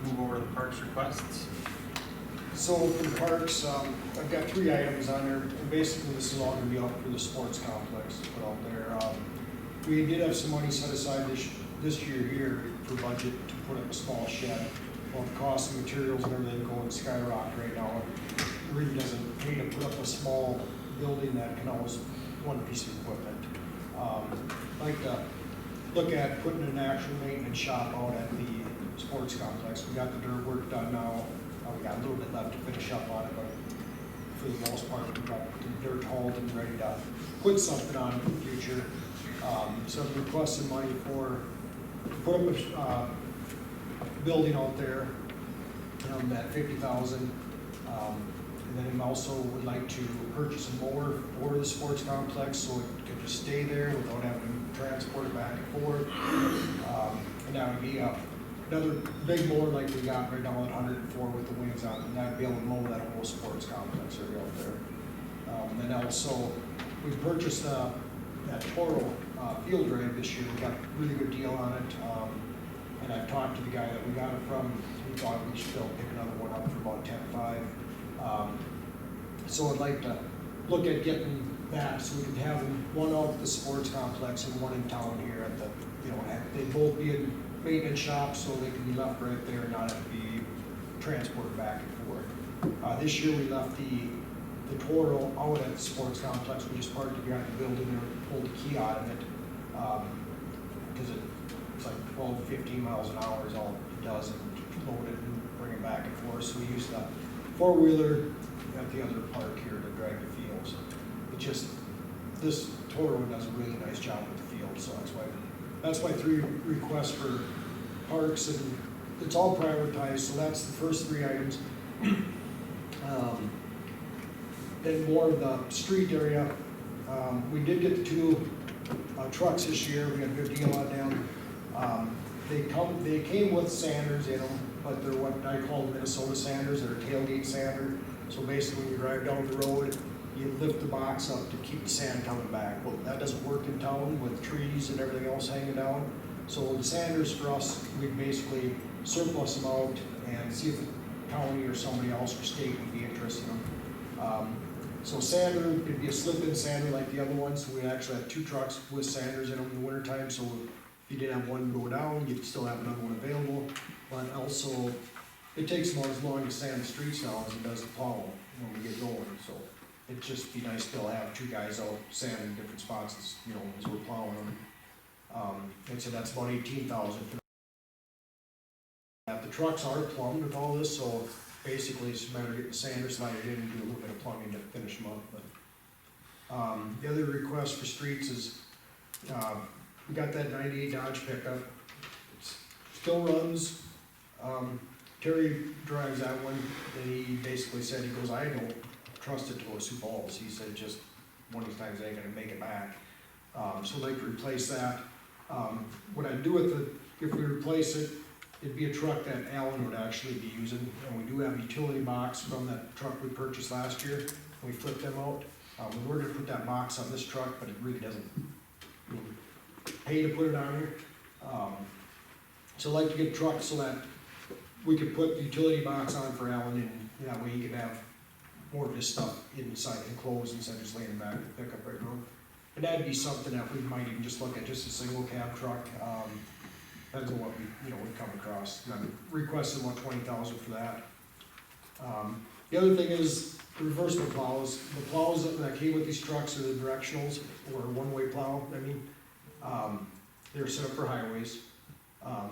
Move over to the parks requests. So for the parks, I've got 3 items on there, and basically this is all gonna be up for the sports complex to put out there. We did have some money set aside this year here for budget to put up a small shed. Well, the cost of materials and everything going skyrocket right now. It really doesn't pay to put up a small building that can house 1 piece of equipment. I'd like to look at putting an actual maintenance shop out at the sports complex. We got the dirt work done now. We got a little bit left to finish up on it, but for the most part, we got the dirt hauled and ready to put something on in the future. So I'm requesting money for, put up a building out there, that 50,000. And then we also would like to purchase a mower for the sports complex, so it could just stay there without having to transport it back and forth. And that would be another big mower like we got right now at 104 with the wings on, and that'd be able to mow that whole sports complex area out there. And also, we purchased that Toro field drive this year. We got a really good deal on it. And I've talked to the guy that we got it from. We thought we should still pick another one up for about $10,500. So I'd like to look at getting that so we can have one out at the sports complex and one in town here at the, they both be in maintenance shops so they can be left right there and not have to be transported back and forth. This year we left the Toro out at the sports complex. We just parked it behind the building and pulled the key out of it. Because it's like 12 to 15 miles an hour is all it does, and load it and bring it back and forth. So we use the four-wheeler at the other park here to drag the fields. It just, this Toro does a really nice job with the field, so that's my 3 requests for parks, and it's all prioritized, so that's the first 3 items. Then more of the street area. We did get the 2 trucks this year. We got a good deal on them. They came with sanders in them, but they're what I call Minnesota sanders. They're a tailgate sander. So basically, when you drive down the road, you lift the box up to keep the sand coming back. Well, that doesn't work in town with trees and everything else hanging down. So the sanders for us, we basically surplus them out and see if the county or somebody else or state would be interested in them. So sander, it'd be a slip-in sander like the other ones. So we actually have 2 trucks with sanders in them in the wintertime. So if you did have one go down, you'd still have another one available. But also, it takes about as long to sand the streets now as it does the plow when we get going. So it'd just be nice to have 2 guys out sanding different spots as we're plowing them. And so that's about $18,000 for that. The trucks are plumbed with all this, so basically it's a matter of getting the sander slided in and do a little bit of plumbing to finish them up. But the other request for streets is we got that 98 Dodge pickup. It still runs. Terry drives that one, and he basically said, he goes, I don't trust it to go Sioux Falls. He said just one of these times they ain't gonna make it back. So I'd like to replace that. What I'd do with it, if we replace it, it'd be a truck that Alan would actually be using, and we do have a utility box from that truck we purchased last year. We flipped them out. We were gonna put that box on this truck, but it really doesn't pay to put it on here. So I'd like to get a truck so that we could put the utility box on for Alan, and that way he could have more of his stuff inside enclosed instead of just laying in the back of the pickup right now. And that'd be something that we might even just look at, just a single cab truck. Depends on what we come across. And I'm requesting about $20,000 for that. The other thing is the reversible plows. The plows that came with these trucks are the directionals, or one-way plow. They're set up for highways.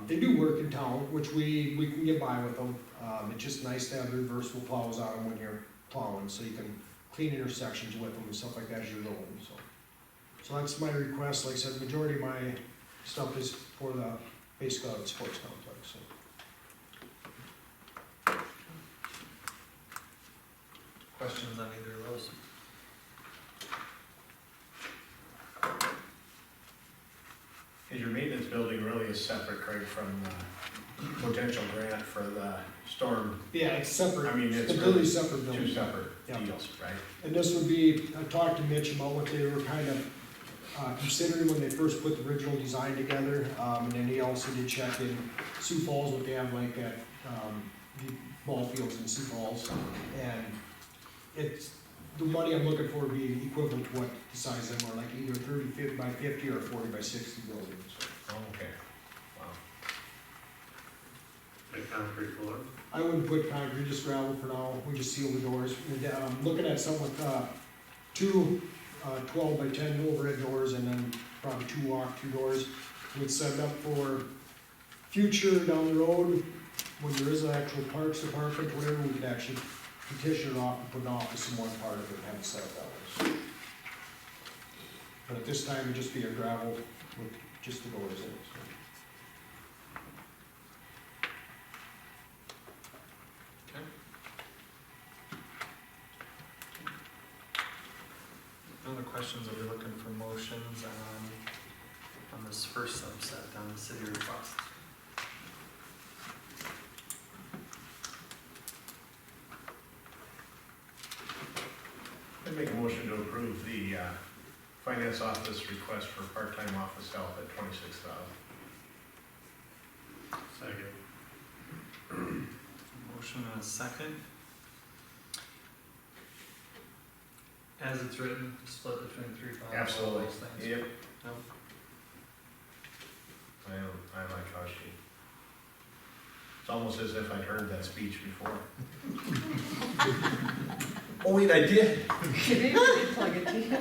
They do work in town, which we can get by with them. It's just nice to have the reversible plows on them when you're plowing, so you can clean intersections with them and stuff like that as you're going. So that's my request. Like I said, the majority of my stuff is for the basically the sports complex. So. Questions on either of those? Is your maintenance building really is separate, Craig, from the potential grant for the storm? Yeah, it's separate. I mean, it's completely really separate two buildings. separate Yeah. deals, right? And this would be, I talked to Mitch about what they were kind of considering when they first put the original design together, and then he also did check in Sioux Falls, what they have like at the ball fields in Sioux Falls, and it's, the money I'm looking for would be equivalent to what the size of them are, like either 30 by 50 or 40 by 60 buildings. Oh, okay, wow. Like concrete floor? I wouldn't put concrete, just gravel for now. We just seal the doors. And, looking at some with 2 12 by 10 overhead doors, and then probably 2 walk-through doors. We'd set it up for future down the road, when there is an actual parks department, whatever, we could actually petition it off and put an office in one part of it and have it set up that way. But at this time, it'd just be a gravel with just the doors in it. questions, I'll be looking for motions on this first subset, on the city request. I make a motion to approve the finance office request for part-time office help at $26,000. Second. Motion and a second. As it's written, split between 3 funds. all Absolutely. those things. Yep. No? I like how she, it's almost as if I'd heard that speech before. Oh, wait, I did. Maybe we did plug it to you.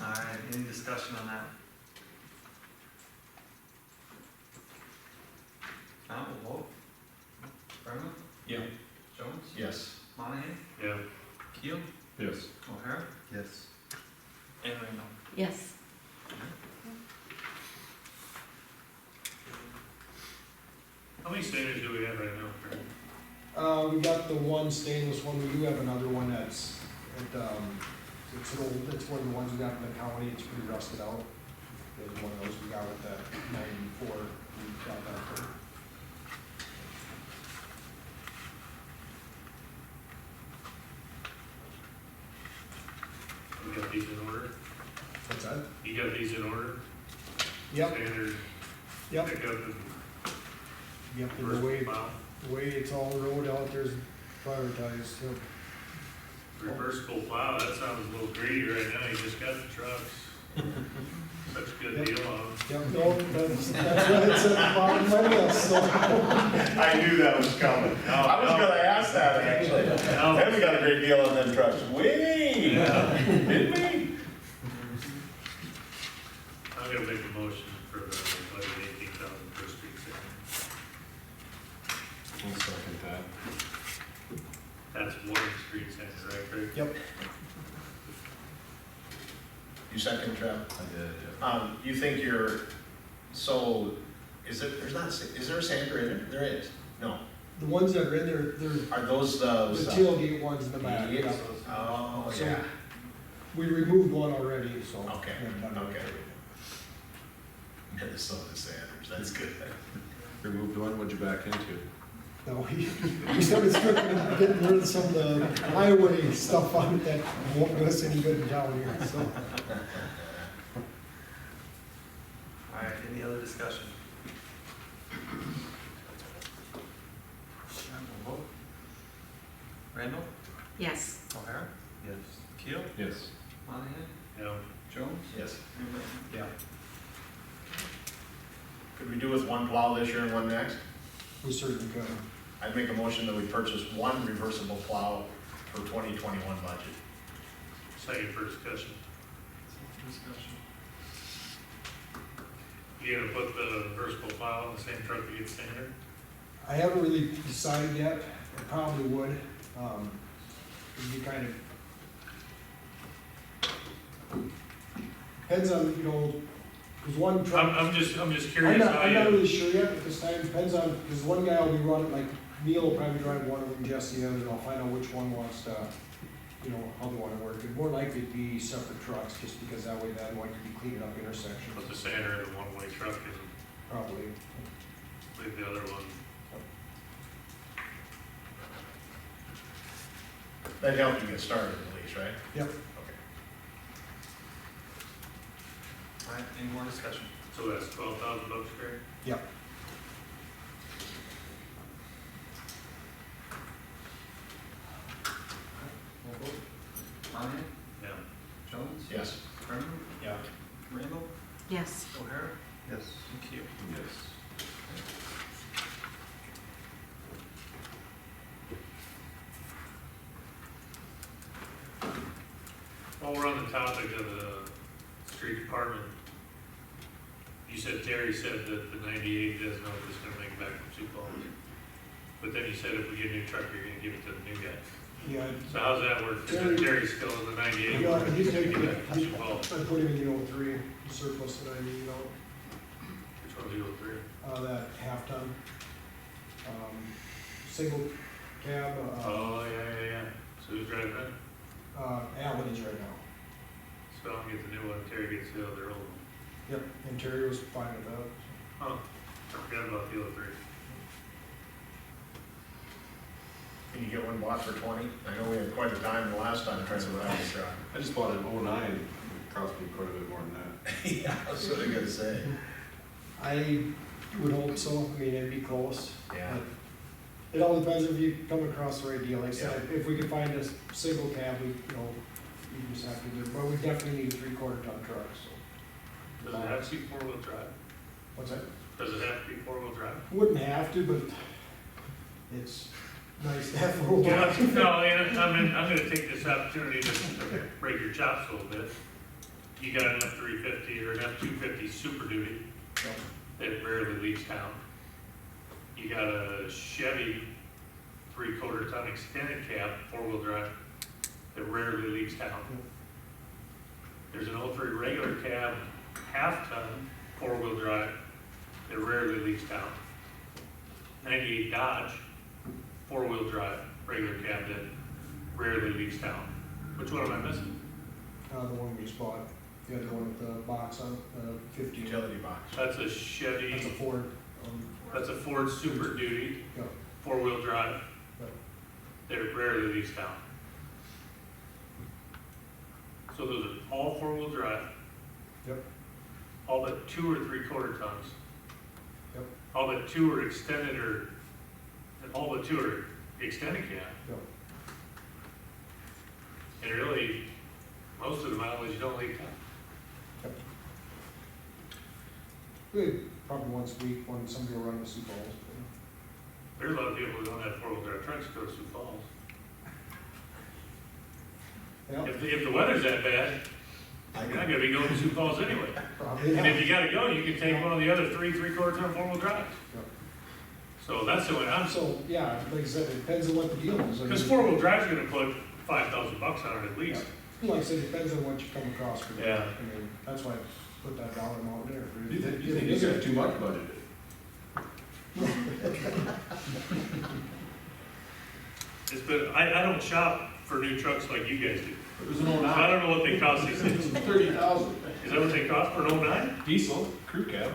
All right, any discussion on that? Now we'll vote. Brennan? Yeah. Jones? Yes. Monahan? Yeah. Keel? Yes. O'Hara? Yes. And Randall? Yes. How many standards do we have right now, Fred? We got the one stainless one, we do have another one that's, it's an old, it's one of the ones we got in the county, it's pretty rusted out. There's one of those we got with that 94, we got that for. You got these in order? What's that? You got these in order? Yep, Standard yep, pickup and yep, and reverse the way, plow? the way it's all rolled out, there's prioritized, yep. Reversible plow, that sounds a little greedy right now, you just got the trucks. Such a good Yep. deal on them. Yep, no, that's what it's at the bottom of my list, so. I knew that was coming. I was gonna ask that, actually. No. And we got a great deal on them trucks. Wait, did we? I'm gonna make a motion for the budget 18,000 per street center. I'll second that. That's one street center, right, Craig? Yep, You second, Trev? I did, You think you're, so, is there a sander in it? There is. No. the ones that are in there, they're Are those the those? tailgate ones in the back, Yes. yep. Oh, So- yeah. We removed one already, so. Okay, we haven't done okay. it. Minnesota Sanders, that's good. Removed one, what'd you back into? No, we started stripping and getting rid of some of the highway stuff on it that won't do us any good in town here, so. All right, any other discussion? And we'll vote. Randall? Yes. O'Hara? Yes. Keel? Yes. Monahan? Yeah. Jones? Yes. And Randall? Yeah. Could we do with one plow this year and one next? We certainly could. I'd make a motion that we purchase one reversible plow for 2021 budget. Second for discussion. Discussion. You gonna put the reversible plow in the same truck that gets standard? I haven't really decided yet, I probably would. It'd be kind of. Depends on, you know, there's one truck. I'm just I'm curious not, how I'm not you, really sure yet at this time, depends on, because one guy will be running, like, Neil will probably drive one of them, Jesse the other, and I'll find out which one wants to, you know, how they wanna work. It'd more likely be separate trucks, just because that way that one could be cleaning up intersections, put the sander in a one-way truck and probably. leave the other one. That'd help you get started at least, right? Yep. Okay. All right, any more discussion? So that's $12,000, Craig? Yep. We'll vote. Monahan? Yeah. Jones? Yes. Brennan? Yeah. Randall? Yes. O'Hara? Yes. And Keel? Yes. While we're on the topic of the street department, you said Terry said that the 98 doesn't know if it's gonna make it back from Sioux Falls. But then you said if we get a new truck, you're gonna give it to the new guy. Yeah, So how's that work? Terry- Is Terry's still in the 98? yeah, We're he's gonna taking give it, it to Sioux Falls. I put him in the 03, surplus that I need, you know, Which one's the 03? that half ton. Single cab, Oh, yeah. So who's driving that? Alan is right now. interior gets the other old. Yep, interior was fine with that. Huh, I forgot about the other three. Can you get one bought for 20? I know we had quite a time the last time trying to buy a truck. I just bought an '09, it cost me quite a bit more than that. Yeah, that's what I'm gonna say. I would hope so, I mean, it'd be close. Yeah. It all depends if you come across the right deal, like I said, if we could find a single cab, we, we just have to do, but we definitely need a 3/4 ton truck, so. Does it have to be four-wheel drive? What's that? Does it have to be four-wheel drive? Wouldn't have to, but it's nice to have for a Yeah, while. no, and I'm gonna take this opportunity to break your chops a little bit. You got an F-350 or an F-250 Super Duty that rarely leaves town. You got a Chevy 3/4 ton extended cab, four-wheel drive, that rarely leaves town. There's an 03 regular cab, half-ton, four-wheel drive, that rarely leaves town. 98 Dodge, four-wheel drive, regular cab that rarely leaves town. Which one am I missing? The one we just bought, the other one with the box on, 50. Utility box. That's a Chevy, That's a Ford. that's a Ford Super Duty, Yeah, four-wheel drive, yeah. that rarely leaves town. So those are all four-wheel drive, Yep, all but 2 or 3/4 tons. yep, All but 2 are extended all but 2 are extended cab. yep. And really, most of the mileage you don't leave town. Good, probably once a week when somebody will run the Sioux Falls. There's a lot of people who don't have four-wheel drive trucks go to Sioux Falls. Yeah, If the weather's that bad, you're not gonna be going to Sioux Falls anyway. probably, And if yeah. you gotta go, you can take one of the other 3/4 ton four-wheel drives. Yep. So that's the way So, yeah, like I said, it depends on what the deal is. I because mean, four-wheel drive's gonna put $5,000 on it at least. Like I said, it depends on what you come across for. Yeah. I mean, that's why I put that dollar amount there. for You think you got too much budgeted? It's been, I don't shop for new trucks like you guys do. It was an I '09. don't know what they cost these days. 30,000. Is that what they cost for an 09? Diesel, crew cab.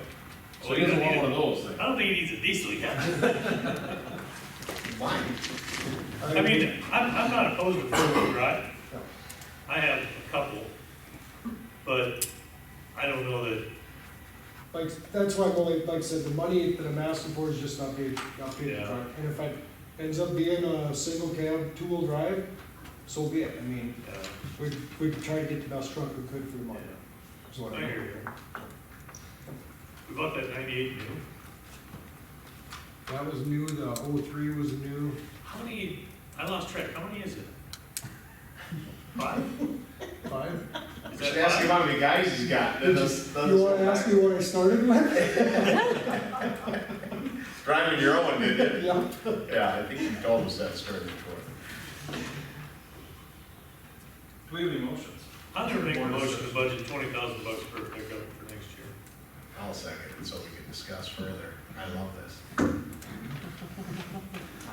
So Well, he you doesn't don't want one need of those things. I don't think he needs a diesel yet. Mine. I mean, I'm not opposed to four-wheel drive. No. I have a couple, but I don't know that, Like, that's why, like I said, the money that I'm asking for is just not paid the Yeah. truck. And if it ends up being a single cab, 2-wheel drive, so be it. I mean, we'd try to get the best truck we could for the money. Is what I I'm hear you. hearing. we bought that 98 new. That was new, the 03 was new. How many, I lost track, how many is it? 5? 5. Is Should that ask him 5? how many guys he's got. You wanna ask me what I started with? Driving your own, did you? Yeah. Yeah, I think you told us that story before. Do we have any motions? I'm gonna make a motion to budget $20,000 for a pickup for next year. I'll second it so we can discuss further. I love this. All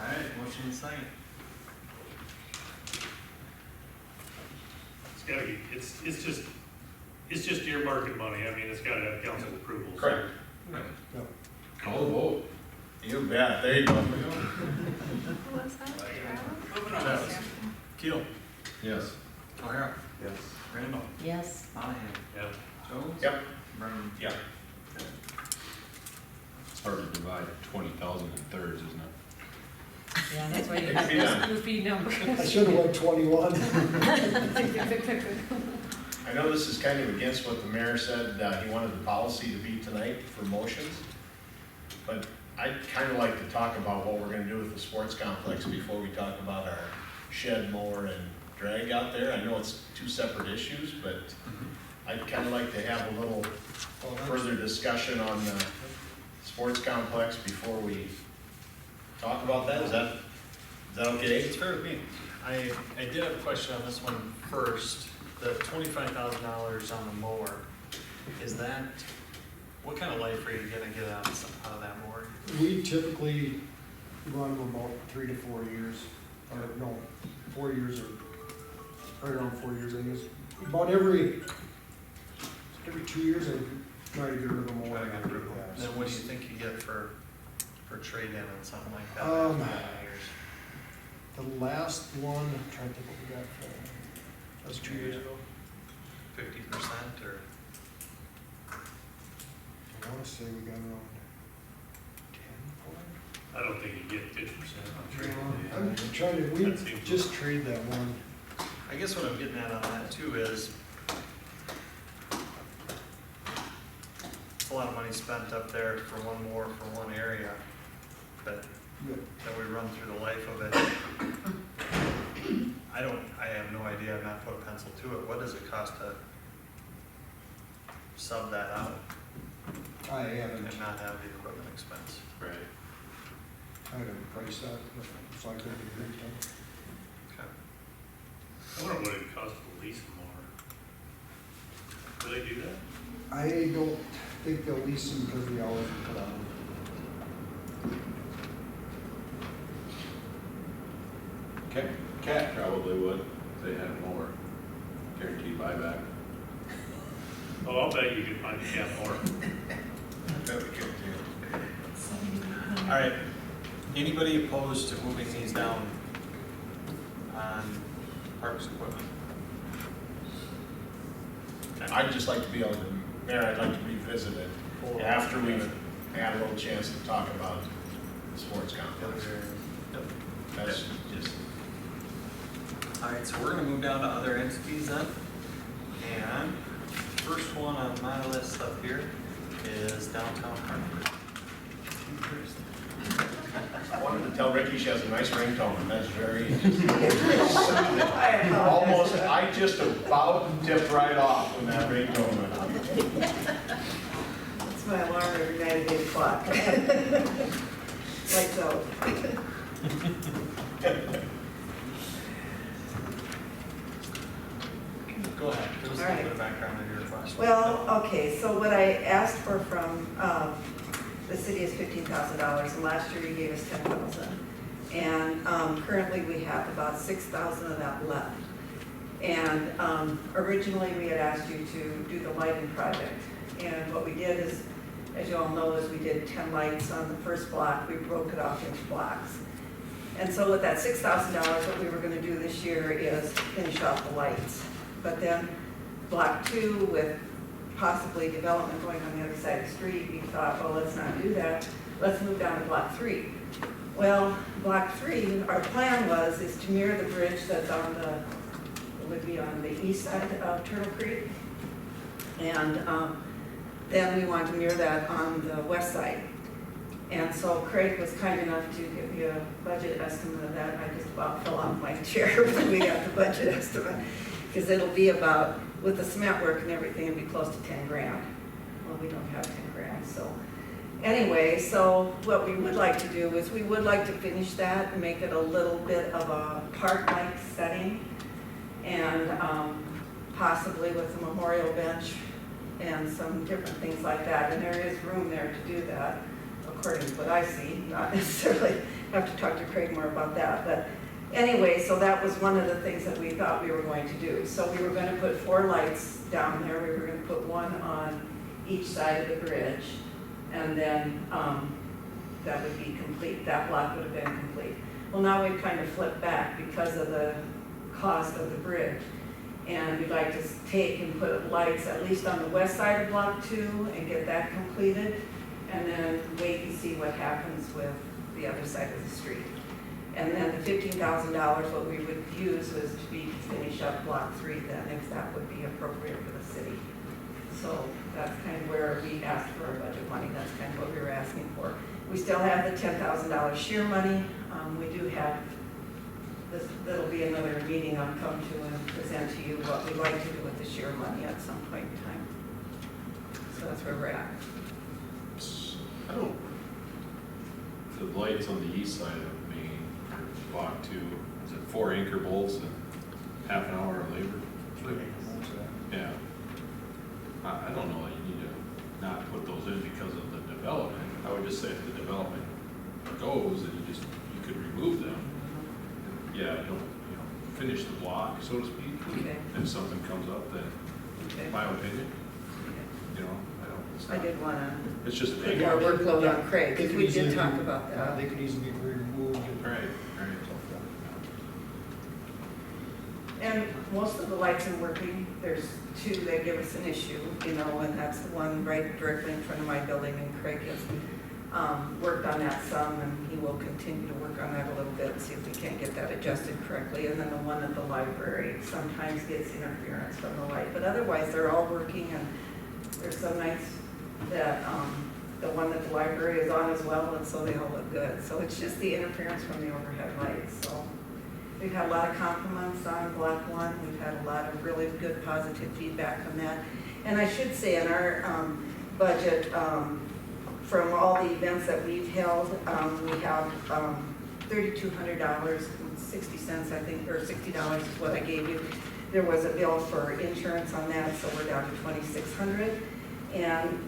right, motion and second. It's gotta be, it's just earmarking money, I mean, it's gotta have council approval. so- Correct. Call the vote. You bet, there you go. Who was that? Travis. Keel. Yes. O'Hara. Yes. Randall. Yes. Monahan. Yeah. Jones. Yep. Brennan. Yeah. It's hard to divide 20,000 in thirds, isn't it? Yeah, that's why you It have can be this done. goofy number. I should've went 21. I know this is kind of against what the mayor said, he wanted the policy to be tonight for motions, but I'd kind of like to talk about what we're gonna do with the sports complex before we talk about our shed mower and drag out there. I know it's 2 separate issues, but I'd kind of like to have a little further discussion on the sports complex before we talk about that. Is that okay? It's fair with me. I did have a question on this one first. The $25,000 on the mower, is that, what kind of life are you gonna get out of that mower? We typically run them about 3 to 4 years, or no, 4 years or right around 4 years, I guess. About every every 2 years, I try to get rid of them all. Try to get rid of them. Yeah, Then so what do you think you get for trade-in and something like that? Um, after 20 years? The last one, I'm trying to think what we got for, that was 2 years ago. 50% or? I wanna say we got around 10 for it. I don't think you get 50% on trade. I'm trying to, we That seems just trade that one. I guess what I'm getting at on that too is a lot of money spent up there for one area, but Yep. then we run through the life of it. I have no idea, I've not put a pencil to it. What does it cost to sub that out I haven't, and not have the equipment expense? Right. I haven't priced that, so I couldn't agree to it. Okay. I wonder what it costs to lease them over. Do they do that? I don't think they'll lease them because we always put on them. Cat probably would, if they had more, guaranteed buyback. Oh, I'll bet you could find a cat more. Bet we could too. All right, anybody opposed to moving these down on parks equipment? I'd just like to be able to, Mayor, I'd like to revisit it after we've had a little chance to talk about the sports complex. Yep. That's just, All right, so we're gonna move down to other entities then. And first one on my list up here is downtown Hartford. I wanted to tell Ricky she has a nice ringtone, and that's very, almost, I just about tipped right off when that ringtone went on. That's my alarm every night at 8 o'clock. Lights out. Go ahead, give us a All little right. bit of background on your request. Well, okay, so what I asked for from the city is $15,000, and last year you gave us $10,000. And currently we have about $6,000 of that left. And originally we had asked you to do the lighting project. And what we did is, as you all know, is we did 10 lights on the first block. We broke it off into blocks. And so with that $6,000, what we were gonna do this year is finish off the lights. But then block 2 with possibly development going on the other side of the street, we thought, well, let's not do that. Let's move down to block 3. Well, block 3, our plan is to mirror the bridge that's on would be on the east side of Turtle Creek. And then we wanted to mirror that on the west side. And so Craig was kind enough to give you a budget estimate of that, and I just about fell off my chair when we got the budget estimate. Because it'll be about, with the cement work and everything, it'll be close to 10 grand. Well, we don't have 10 grand, so. Anyway, so what we would like to do is we would like to finish that and make it a little bit of a park-like setting. And possibly with a memorial bench and some different things like that. And there is room there to do that, according to what I see. Not necessarily have to talk to Craig more about that. But anyway, so that was one of the things that we thought we were going to do. So we were going to put 4 lights down there. We were going to put one on each side of the bridge. And then that would be complete. That block would have been complete. Well, now we've kind of flipped back because of the cost of the bridge. And we'd like to take and put lights at least on the west side of block 2 and get that completed. And then wait and see what happens with the other side of the street. And then the $15,000, what we would use was to finish up block 3 then, if that would be appropriate for the city. So that's kind of where we asked for our budget money. That's kind of what we were asking for. We still have the $10,000 shear money. We do have this, that'll be another meeting I'll come to and present to you what we'd like to do with the shear money at some point in time. So that's where we're at. I don't, the lights on the east side of Main, block 2, is it 4 anchor bolts and half an hour of labor? Yeah. I don't know that you need to not put those in because of the development. I would just say if the development goes, then you could remove them. Yeah, finish the block, so to speak. Okay. If something comes up, then, Okay. my opinion. you know, it's I not- did wanna It's just put big. more workload on Craig, They because could we easily did talk be- about yeah, that. They could easily be removed. Right, right. And most of the lights are working. There's two that give us an issue, you know, and that's the one right directly in front of my building, and Craig has worked on that some, and he will continue to work on that a little bit, see if we can't get that adjusted correctly. And then the one at the library sometimes gets interference from the light, but otherwise they're all working, and there's some nights that the one at the library is on as well, and so they all look good. So it's just the interference from the overhead lights, so. We've had a lot of compliments on Block 1. We've had a lot of really good positive feedback from that. And I should say in our budget, from all the events that we've held, we have $3,200, 60 cents, I think, or $60 is what I gave you. There was a bill for insurance on that, so we're down to $2,600. And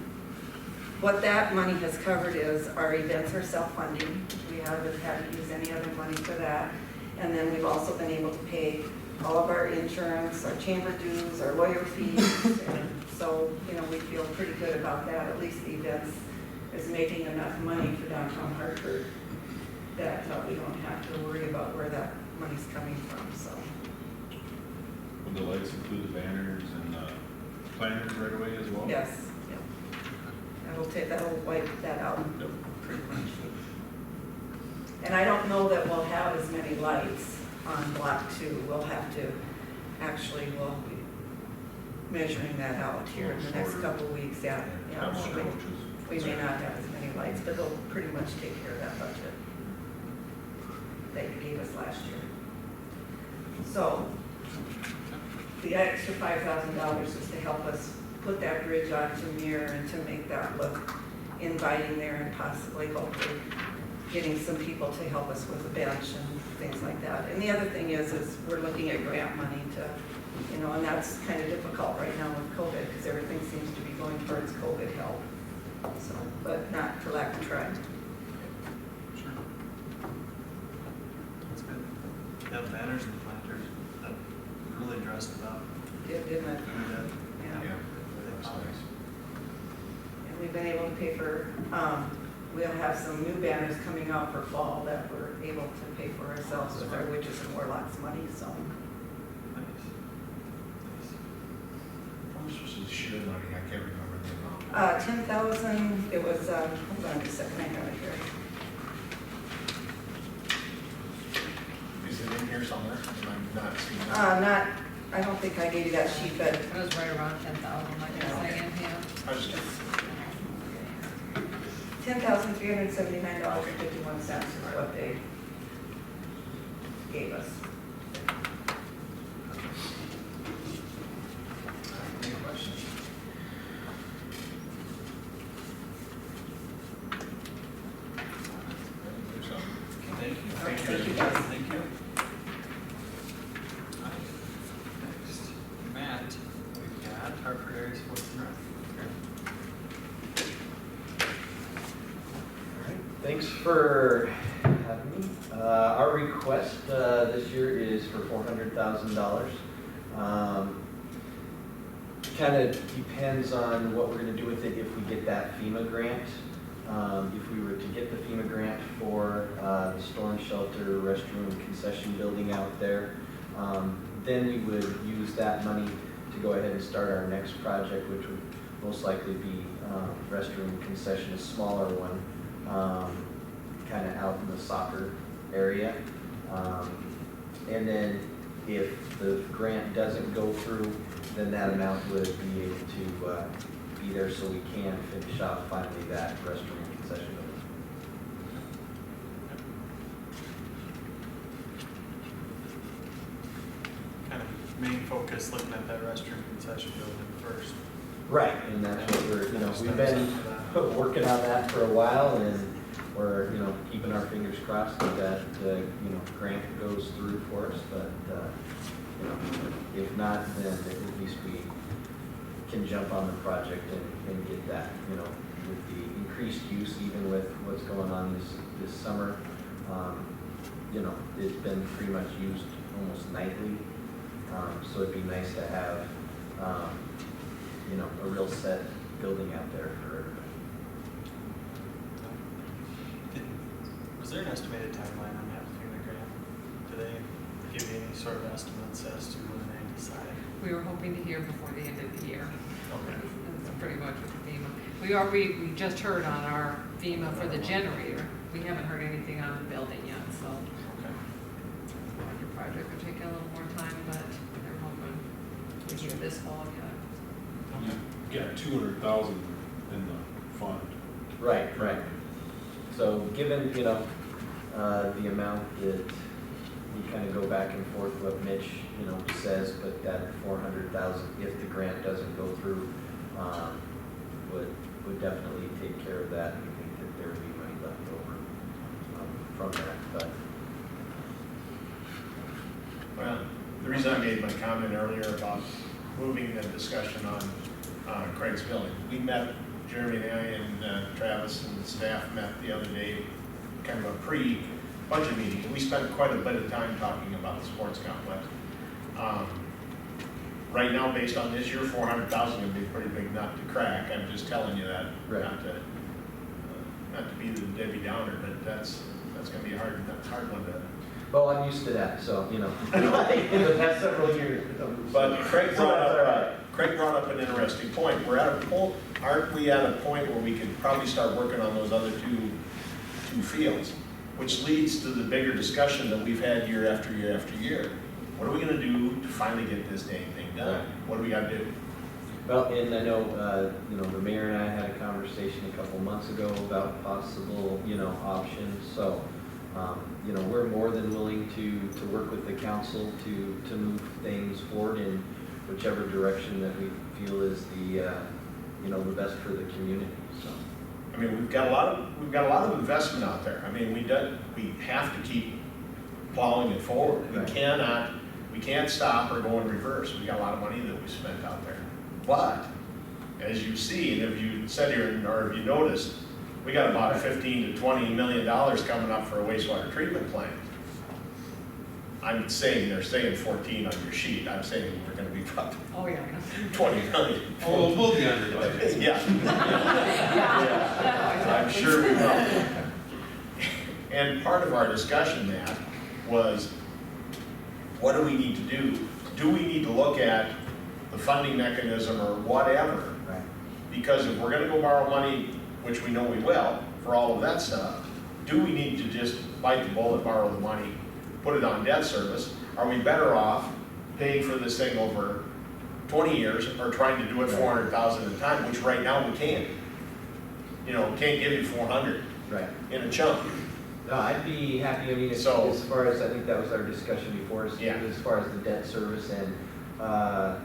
what that money has covered is our events are self-funding. We haven't had to use any other money for that. And then we've also been able to pay all of our insurance, our chamber dues, our lawyer fees. And so, you know, we feel pretty good about that. At least the events is making enough money for downtown Hartford that we don't have to worry about where that money's coming from, so. Would the lights include the banners and the planners right away as well? Yes, yep. That'll wipe that out pretty much. And I don't know that we'll have as many lights on Block 2. We'll have to, actually, we'll be measuring that out here in the next couple of weeks, yeah. Have more So coaches. we may not have as many lights, but they'll pretty much take care of that budget that you gave us last year. So, the extra $5,000 is to help us put that bridge onto Mirror and to make that look inviting there, and possibly, hopefully, getting some people to help us with the bench and things like that. And the other thing is we're looking at grant money to, you know, and that's kind of difficult right now with COVID, because everything seems to be going towards COVID help. So, but not for lack of trying. Sure. That's good. Yeah, the banners and the planters, that really dressed it up. Didn't it? Yeah. Yeah. That's nice. And we've been able to pay for, we'll have some new banners coming out for fall that we're able to pay for ourselves with our witches and warlocks money, so. Nice. Nice. How much was the sheer money? I can't remember the amount. 10,000, it was, hold on just a second, I have it here. Is it in here somewhere? I'm not seeing that. I don't think I gave you that sheet, but It was right around 10,000, like you're saying, yeah. I was just, $10,379.51 is what they gave us. any questions? There's some. Thank you. Thank you, guys. Thank you. Next, Matt, we've got Hartford Area Sports and Rec. Thanks for having me. Our request this year is for $400,000. Kind of depends on what we're going to do with it if we get that FEMA grant. If we were to get the FEMA grant for the storm shelter, restroom, concession building out there, then we would use that money to go ahead and start our next project, which would most likely be restroom concession, a smaller one. Kind of out in the soccer area. And then if the grant doesn't go through, then that amount would be able to be there so we can finish off finally that restroom and concession building. Kind of main focus, looking at that restroom concession building first. Right, and that's what we're, we've been working on that for a while, and we're, keeping our fingers crossed that, grant goes through for us, but, if not, then at least we can jump on the project and get that, with the increased use, even with what's going on this summer. It's been pretty much used almost nightly, so it'd be nice to have, a real set building out there for everybody. Was there an estimated timeline on that FEMA grant? Do they give you any sort of estimates as to when they decide? We were hoping to hear before the end of the year. Okay. That's pretty much with the FEMA. We just heard on our FEMA for the generator. We haven't heard anything on the building yet, so Okay. the project could take a little more time, but they're hoping to hear this fall yet. You got 200,000 in the fund. Right. So given, you know, the amount that we kind of go back and forth what Mitch, you know, says, but that 400,000, if the grant doesn't go through, would definitely take care of that. We think that there would be money left over from that, but. Well, the reason I made my comment earlier about moving the discussion on Craig's building, we met, Jeremy and I and Travis and the staff met the other day, kind of a pre-budget meeting, and we spent quite a bit of time talking about the sports complex. Right now, based on this year, 400,000 would be a pretty big nut to crack. I'm just telling you that, Right. not to be the Debbie Downer, but that's going to be a hard one to. Well, I'm used to that, so, you know, in the past several years. But Craig brought up an interesting point. Aren't we at a point where we could probably start working on those other two fields? Which leads to the bigger discussion that we've had year after year after year. What are we gonna do to finally get this dang thing done? What do we gotta do? Well, and I know, you know, the mayor and I had a conversation a couple months ago about possible, you know, options. So, you know, we're more than willing to work with the council to move things forward in whichever direction that we feel is the, you know, the best for the community, so. I mean, we've got a lot of investment out there. I mean, we have to keep plowing it forward. Right. We can't stop or go in reverse. We got a lot of money that we spent out there. But, as you see, and if you said here, or if you noticed, we got about $15 to $20 million coming up for a wastewater treatment plant. I'm saying, they're saying 14 on your sheet. I'm saying we're gonna be about Oh, yeah. 20 million. Oh, we'll be under budget. Yeah. I'm sure we will. And part of our discussion, Matt, was what do we need to do? Do we need to look at the funding mechanism or whatever? Right. Because if we're gonna go borrow money, which we know we will, for all of that stuff, do we need to just bite the bullet, borrow the money, put it on debt service? Are we better off paying for this thing over 20 years or trying to do it 400,000 at a time, which right now we can't. You know, can't give you 400 Right. in a chunk. No, I'd be happy, I mean, as far as, I think that was our discussion before, as far as the debt service and,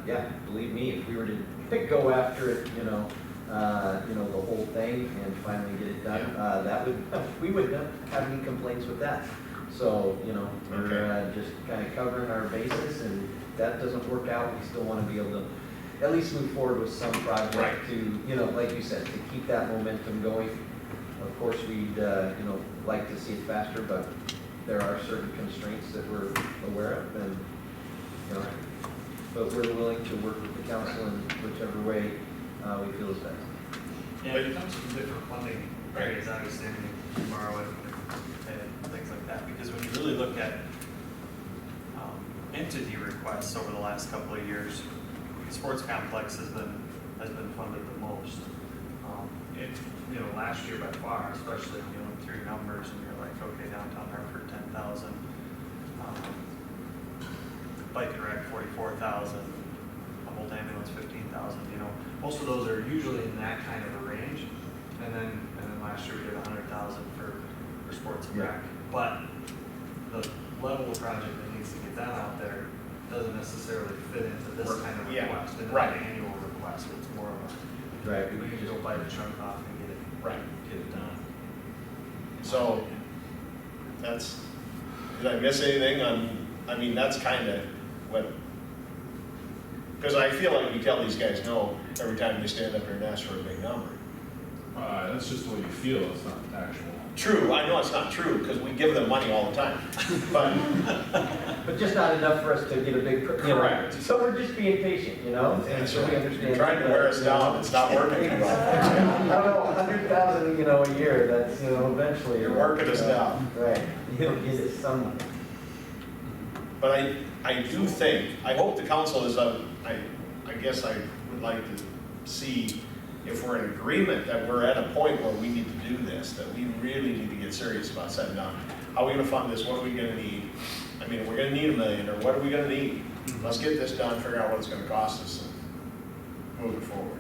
yeah, believe me, if we were to go after it, you know, the whole thing and finally get it done, that would, we wouldn't have any complaints with that. So, you know, we're just kind of covering our bases, and if that doesn't work out, we still want to be able to at least move forward with some project to, you know, like you said, to keep that momentum going. Of course, we'd, you know, like to see it faster, but there are certain constraints that we're aware of, and, you know, but we're willing to work with the council in whichever way we feel is best. Yeah, it comes from different funding areas, obviously, tomorrow and things like that, because when you really look at entity requests over the last couple of years, the sports complex has been funded the most. You know, last year by far, especially when you look through numbers and you're like, okay, downtown Hartford 10,000, bike and rec 44,000, Humboldt ambulance 15,000. You know, most of those are usually in that kind of a range. And then last year we did 100,000 for sports and rec. But the level of project that needs to get done out there doesn't necessarily fit into this kind of request, into an annual request. It's more of a we can just go bite the chunk off and get it done. So that's, did I miss anything on? I mean, that's kind of what, because I feel like we tell these guys no every time they stand up here and ask for a big number. That's just the way you feel, it's not actual. True, I know it's not true, because we give them money all the time, but, But just not enough for us to get a big, you know. Correct. So we're just being patient, you know, and so we understand. you're trying to wear us down, it's not working. I don't know, 100,000, you know, a year, that's, you know, eventually. You're working us down. Right, you'll get it somewhere. But I do think, I hope the council is, I guess I would like to see if we're in agreement that we're at a point where we need to do this, that we really need to get serious about setting down. How are we gonna fund this? What are we gonna need? I mean, we're gonna need $1 million, or what are we gonna need? Let's get this done, figure out what it's gonna cost us, and move it forward.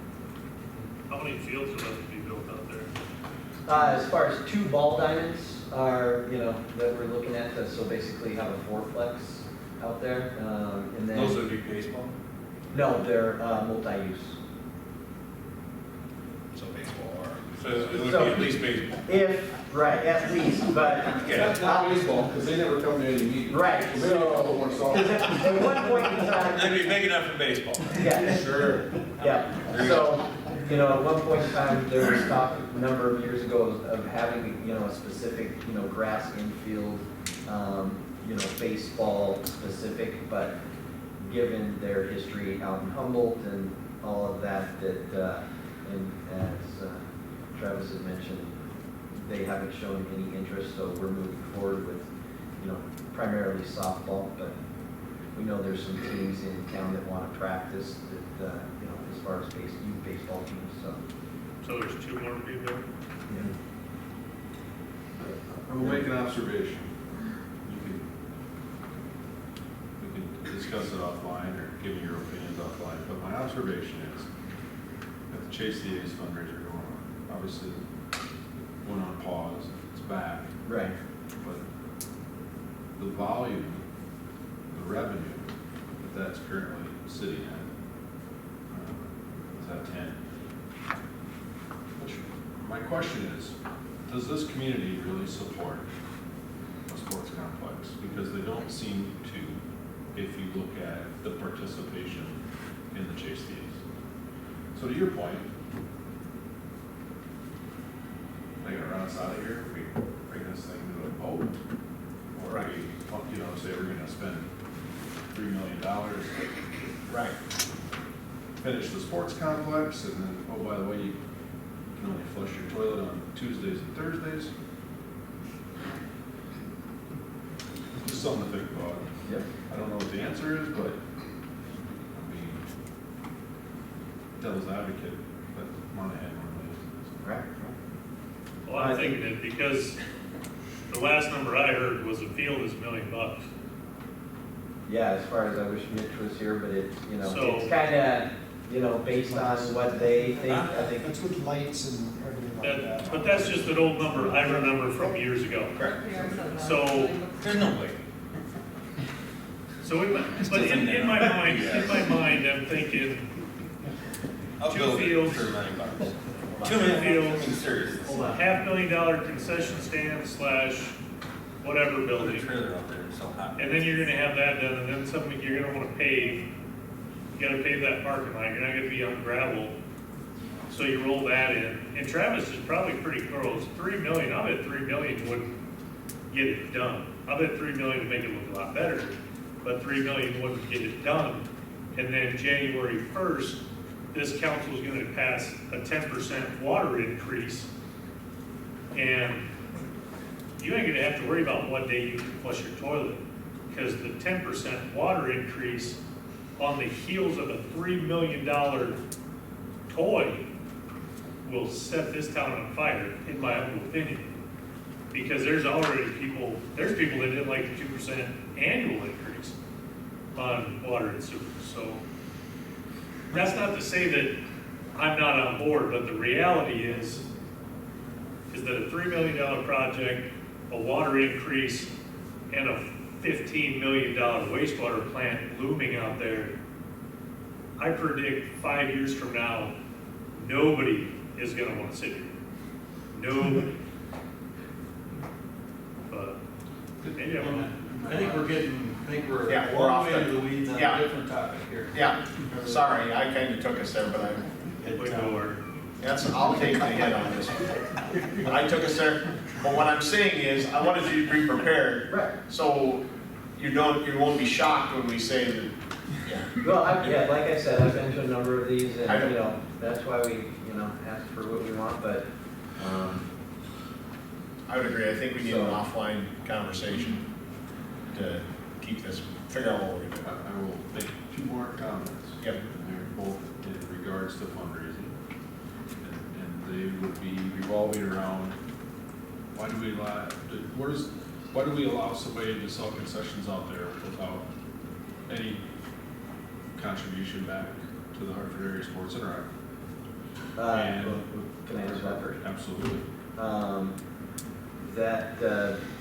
How many fields are left to be built out there? As far as 2 ball diamonds are, you know, that we're looking at, so basically you have a 4-plex out there, and then. Those would be baseball? No, they're multi-use. So baseball or. So it would be So- at least baseball. Right, at least, but. Yeah. Not baseball, because they never come to any meetings. Right, So maybe a couple more so, songs. at one point in time. That'd be big enough for baseball. Yeah. Sure. Yeah, so, you know, at one point in time, there was talk a number of years ago of having, you know, a specific, you know, grass infield, you know, baseball specific, but given their history out in Humboldt and all of that, and as Travis had mentioned, they haven't shown any interest, so we're moving forward with, you know, primarily softball, but we know there's some teams in town that want to practice that, you know, as far as youth baseball teams, so. So there's 2 more to be built? I will make an observation. We can discuss it offline or give me your opinions offline, but my observation is that the Chase the A's fundraiser going on, obviously went on pause, it's back, Right. but the volume, the revenue that that's currently sitting at, is at 10. My question is, does this community really support a sports complex? Because they don't seem to, if you look at the participation in the Chase the A's. So to your point, they're gonna run us out of here if we bring this thing to a vote? Or Right. we, you know, say we're gonna spend $3 million, Right. finish the sports complex, and then, oh, by the way, you can only flush your toilet on Tuesdays and Thursdays. Just something to think about. Yep. I don't know what the answer is, but, I mean, devil's advocate, but Monahan normally is. Right. Well, I'm thinking that because the last number I heard was a field is $1 million. Yeah, as far as I wish Mitch was here, but it's, you know, So- it's kinda, you know, based on what they think, I think. That's with lights and everything like that. But that's just an old number I remember from years ago. So, There's no way. so but in my mind, I'm thinking I'll Two build it fields. for $1 million. Two fields. I mean, seriously. $500,000 concession stand / whatever Build a building. trailer out there and sell hot. And then you're gonna have that done, and then something you're gonna wanna pave. You gotta pave that parking lot, you're not gonna be on gravel. So you roll that in, and Travis is probably pretty close, 3 million, I bet 3 million wouldn't get it done. I bet 3 million would make it look a lot better, but 3 million wouldn't get it done. And then January 1st, this council is gonna pass a 10% water increase. And you ain't gonna have to worry about what day you can flush your toilet, because the 10% water increase on the heels of a $3 million toy will set this town on fire, in my humble opinion. Because there's people that didn't like the 2% annual increase on water and sewer. So that's not to say that I'm not on board, but the reality is that a $3 million project, a water increase, and a $15 million wastewater plant looming out there, I predict 5 years from now, nobody is gonna wanna sit here. Nobody. But maybe I'm wrong. I think we're Yeah, we're one off way the- into the weeds on yeah. a different topic here. Yeah, sorry, I kinda took us there, but I, We go over. I'll take the hit on this one. I took us there, but what I'm saying is, I wanted you to be prepared, Right. so you won't be shocked when we say that, yeah. Well, yeah, like I said, I've been to a number of these, I know. and, you know, that's why we, ask for what we want, but, I would agree, I think we need an offline conversation to keep this, figure out what we're gonna do. I will make two more comments. Yep. And they're both in regards to fundraising. And they would be revolving around, why do we allow somebody to sell concessions out there without any contribution back to the Hartford area sports and rec? And- well, can I answer that first? Absolutely. That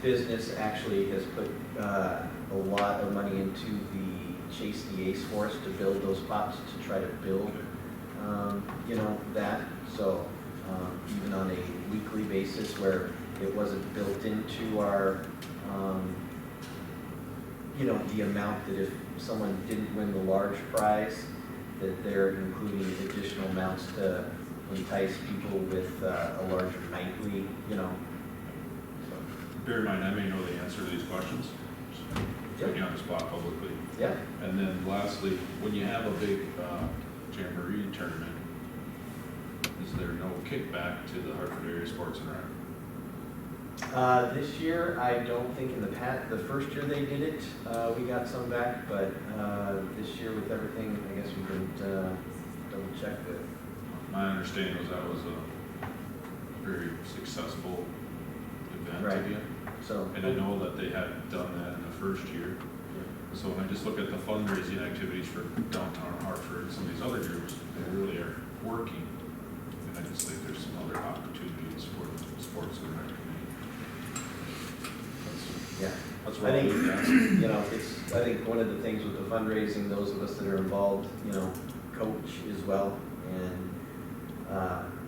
business actually has put a lot of money into the Chase the Ace for us to build those pops, to try to build, that. So even on a weekly basis where it wasn't built into our, the amount that if someone didn't win the large prize, that they're including additional amounts to entice people with a larger nightly, Bear in mind, I may know the answer to these questions, putting you on the spot publicly. Yeah. And then lastly, when you have a big jamboree tournament, is there no kickback to the Hartford area sports and rec? This year, I don't think in the first year they did it, we got some back, but this year with everything, I guess we didn't double check it. My understanding was that was a very successful event Right. again. So. And I know that they had done that in the first year. So when I just look at the fundraising activities for downtown Hartford and some of these other groups, they really are working. And I just think there's some other opportunities for the sports and rec committee. Yeah. That's I what I think, would ask. I think one of the things with the fundraising, those of us that are involved, coach as well, and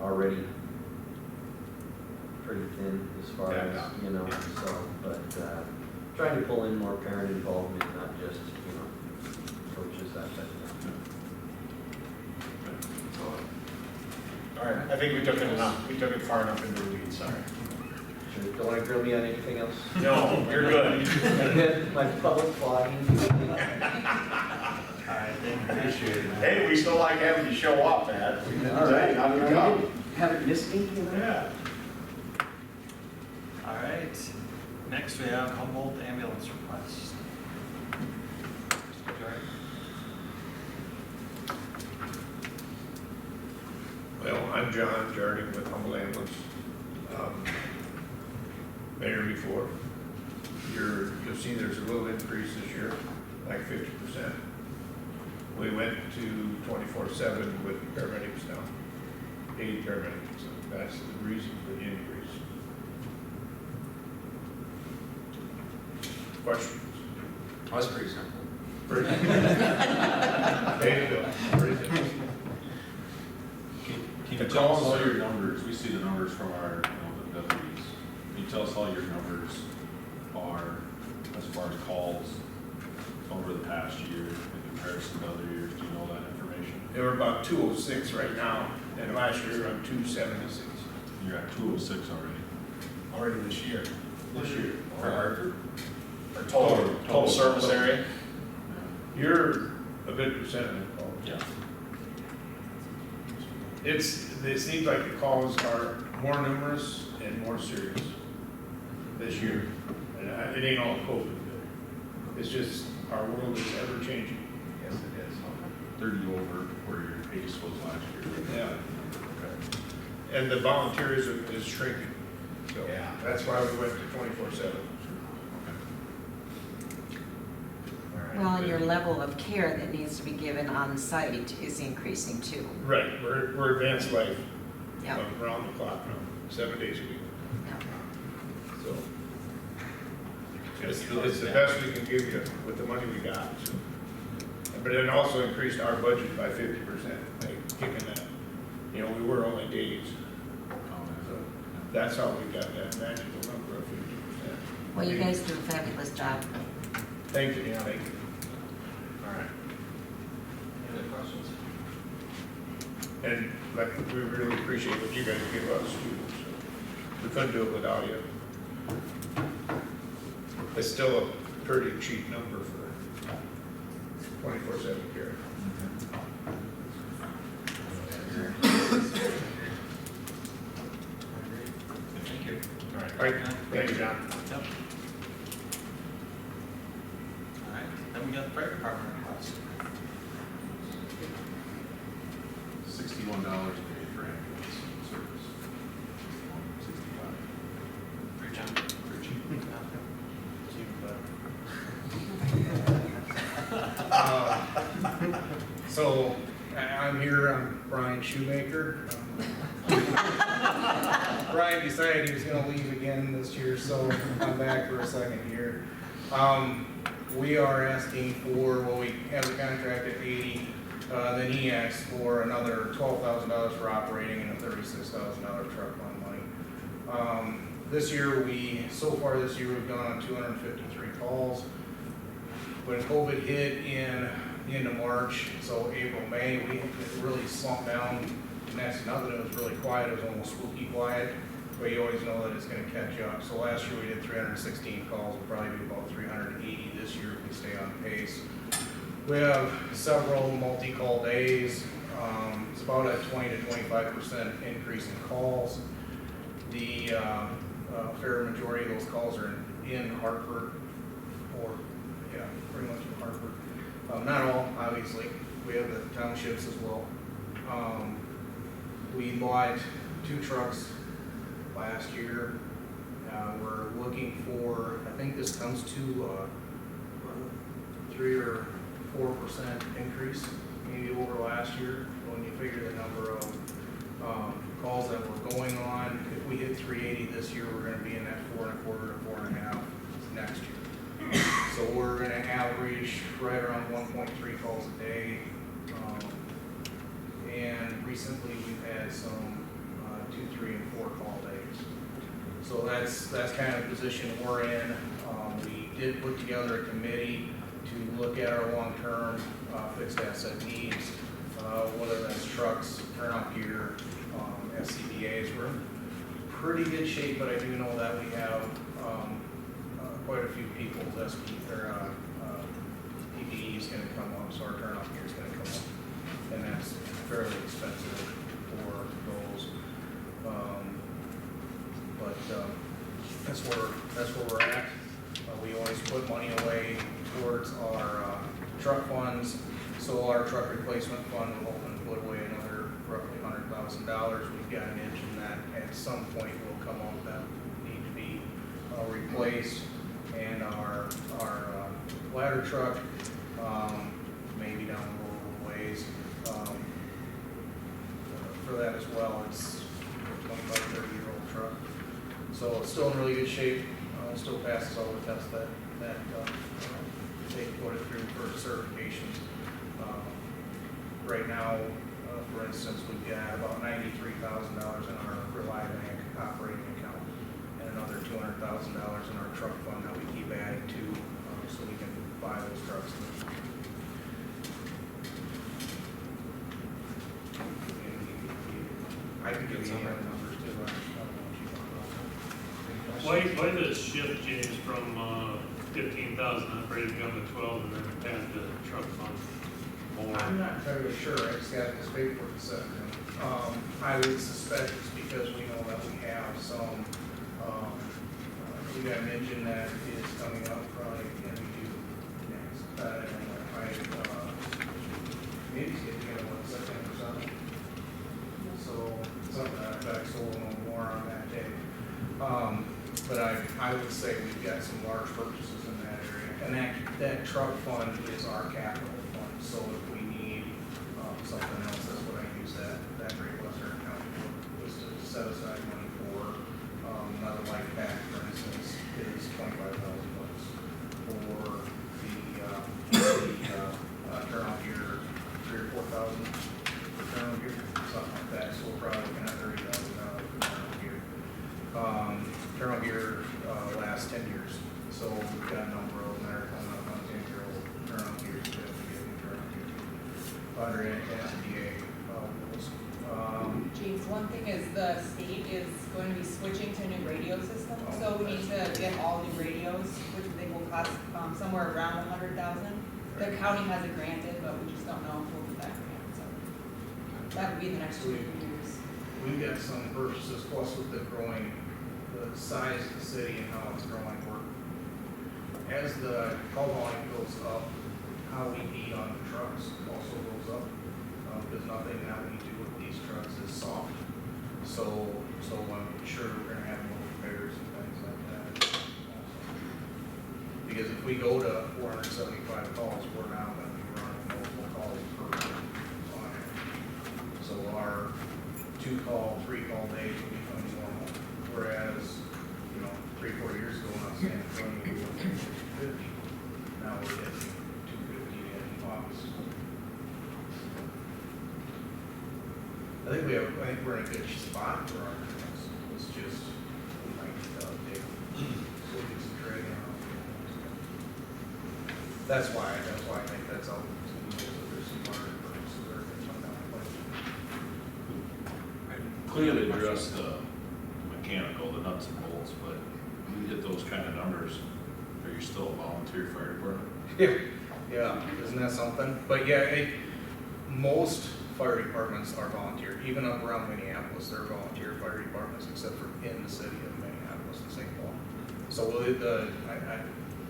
already pretty thin as far as, so, but trying to pull in more parent involvement, not just, coaches, that type of thing. All right, I think we took it enough, we took it far enough into the weeds, sorry. Sure, don't want to grill me on anything else? No, you're good. My public flogging. All right, thank you, appreciate it, man. Hey, we still like having you show up, man. All right. How'd it go? Haven't missed anything? Yeah. All right, next we have Humboldt ambulance request. Jerry? Well, I'm John Jarding with Humboldt Ambulance. Mayor before. You'll see there's a little increase this year, like 50%. We went to 24/7 with paramedics now, 80 paramedics. So that's the reason for the increase. Questions? That's pretty simple. Pretty Pay the bill. Pretty simple. Can you tell us all your numbers? We see the numbers from our, the deputies. Can you tell us all your numbers are as far as calls over the past year in comparison to other years? Do you know that information? They were about 206 right now, and last year I'm 276. You're at 206 already. Already this year. This year. For Hartford? Or total service area? You're a good percent of the calls. Yeah. It seems like the calls are more numerous and more serious this year. And it ain't all COVID. It's just our world is ever changing. Yes, it is. 30 over where your pace was last year. Yeah. Okay. And the volunteerism is shrinking. So Yeah. that's why we went to 24/7. Well, and your level of care that needs to be given on site is increasing too. Right, we're advanced life, Yep. around the clock now, 7 days a week. Yep. So it's the best we can give you with the money we got. So. But it also increased our budget by 50%, like kicking that. We were only days. So that's how we got that magical number of 50%. Well, you guys do a fabulous job. Thank you, thank you. All right. Any other questions? And like, we really appreciate what you guys give us too, so we couldn't do it without you. It's still a pretty cheap number for 24/7 care. Thank you. All right. All right, Thank you, John. Yep. All right, then we got the fire department request. $61 a day for ambulance service. 65. For John. For cheap. So, I'm here, I'm Brian Shoemaker. Brian decided he was gonna leave again this year, so I'm back for a second year. We are asking for, well, we have the contract at 80, then he asked for another $12,000 for operating and a $36,000 truck fund money. This year, so far this year, we've gone on 253 calls. When COVID hit in the end of March, so April, May, it really slumped down. Next to nothing, it was really quiet, it was almost spooky quiet, but you always know that it's gonna catch up. So last year we did 316 calls, we'll probably do about 380 this year if we stay on pace. We have several multi-call days, it's about a 20 to 25% increase in calls. The fair majority of those calls are in Hartford, or, yeah, pretty much in Hartford. Not all, obviously, we have the townships as well. We bought 2 trucks last year. We're looking for, I think this comes to 3 or 4% increase, maybe over last year, when you figure the number of calls that we're going on. If we hit 380 this year, we're gonna be in that 4.25 to 4.5 next year. So we're gonna average right around 1.3 calls a day. And recently we've had some 2, 3, and 4 call days. So that's kind of the position we're in. We did put together a committee to look at our long-term fixed asset needs, whether that's trucks, turnout gear, SCBA's. We're in pretty good shape, but I do know that we have quite a few people's PPE is gonna come up, so our turnout gear is gonna come up, and that's fairly expensive for those. But that's where we're at. We always put money away towards our truck funds, so our truck replacement fund will hoping to put away another roughly $100,000. We've got an engine that at some point will come up that need to be replaced, and our ladder truck, maybe down the road a ways, for that as well. It's a 25, 30-year-old truck. So it's still in really good shape, still passes all the tests that they put it through for certifications. Right now, for instance, we've got about $93,000 in our Relibank operating account, and another $200,000 in our truck fund that we keep adding to, so we can buy those trucks. I can give you some other numbers too. I don't know what you want. Why did the shift change from 15,000 operating down to 12 and then add the truck fund more? I'm not entirely sure, I just got this paperwork set. I would suspect it's because we know that we have some, we got an engine that is coming up probably in review next. Maybe it's getting together one second or something. So, something that I've sold a little more on that day. But I would say we've got some large purchases in that area. And that truck fund is our capital fund, so if we need something else, that's what I use that Great Western account for, was to set aside money for. Another life pack, for instance, is $25,000. For the turnout gear, 3,000 or 4,000 for turnout gear, something like that. So we're probably looking at $30,000 for turnout gear. Turnout gear lasts 10 years, so we've got a number of them that are coming up on 10-year-old turnout gear, so we have to get new turnout gear under SBA rules. James, one thing is the state is going to be switching to a new radio system, so we need to get all new radios, which they will cost, somewhere around $100,000. The county has it granted, but we just don't know if we'll get that grant, so that would be in the next 2 years. We've got some purchases, plus with the growing, the size of the city and how it's growing, as the call volume goes up, how we eat on the trucks also goes up, because nothing that we do with these trucks is soft. So I'm sure we're gonna have more repairs and things like that also. Because if we go to 475 calls, we're now gonna be running multiple calls per on it. So our 2-call, 3-call days will become normal, whereas, 3-4 years ago, when I was in San Antonio, we were getting 50. Now we're getting 250 in August. I think we're in a good spot for our trucks. It's just, we might take, so we get some trading on. That's why I think that's all. There's some larger purchases that are going to come down the pipe. Clearly address the mechanical, the nuts and bolts, but when you hit those kind of numbers, are you still a volunteer fire department? Yeah, isn't that something? But yeah, most fire departments are volunteer. Even up around Minneapolis, they're volunteer fire departments, except for in the city of Minneapolis and St. Paul. So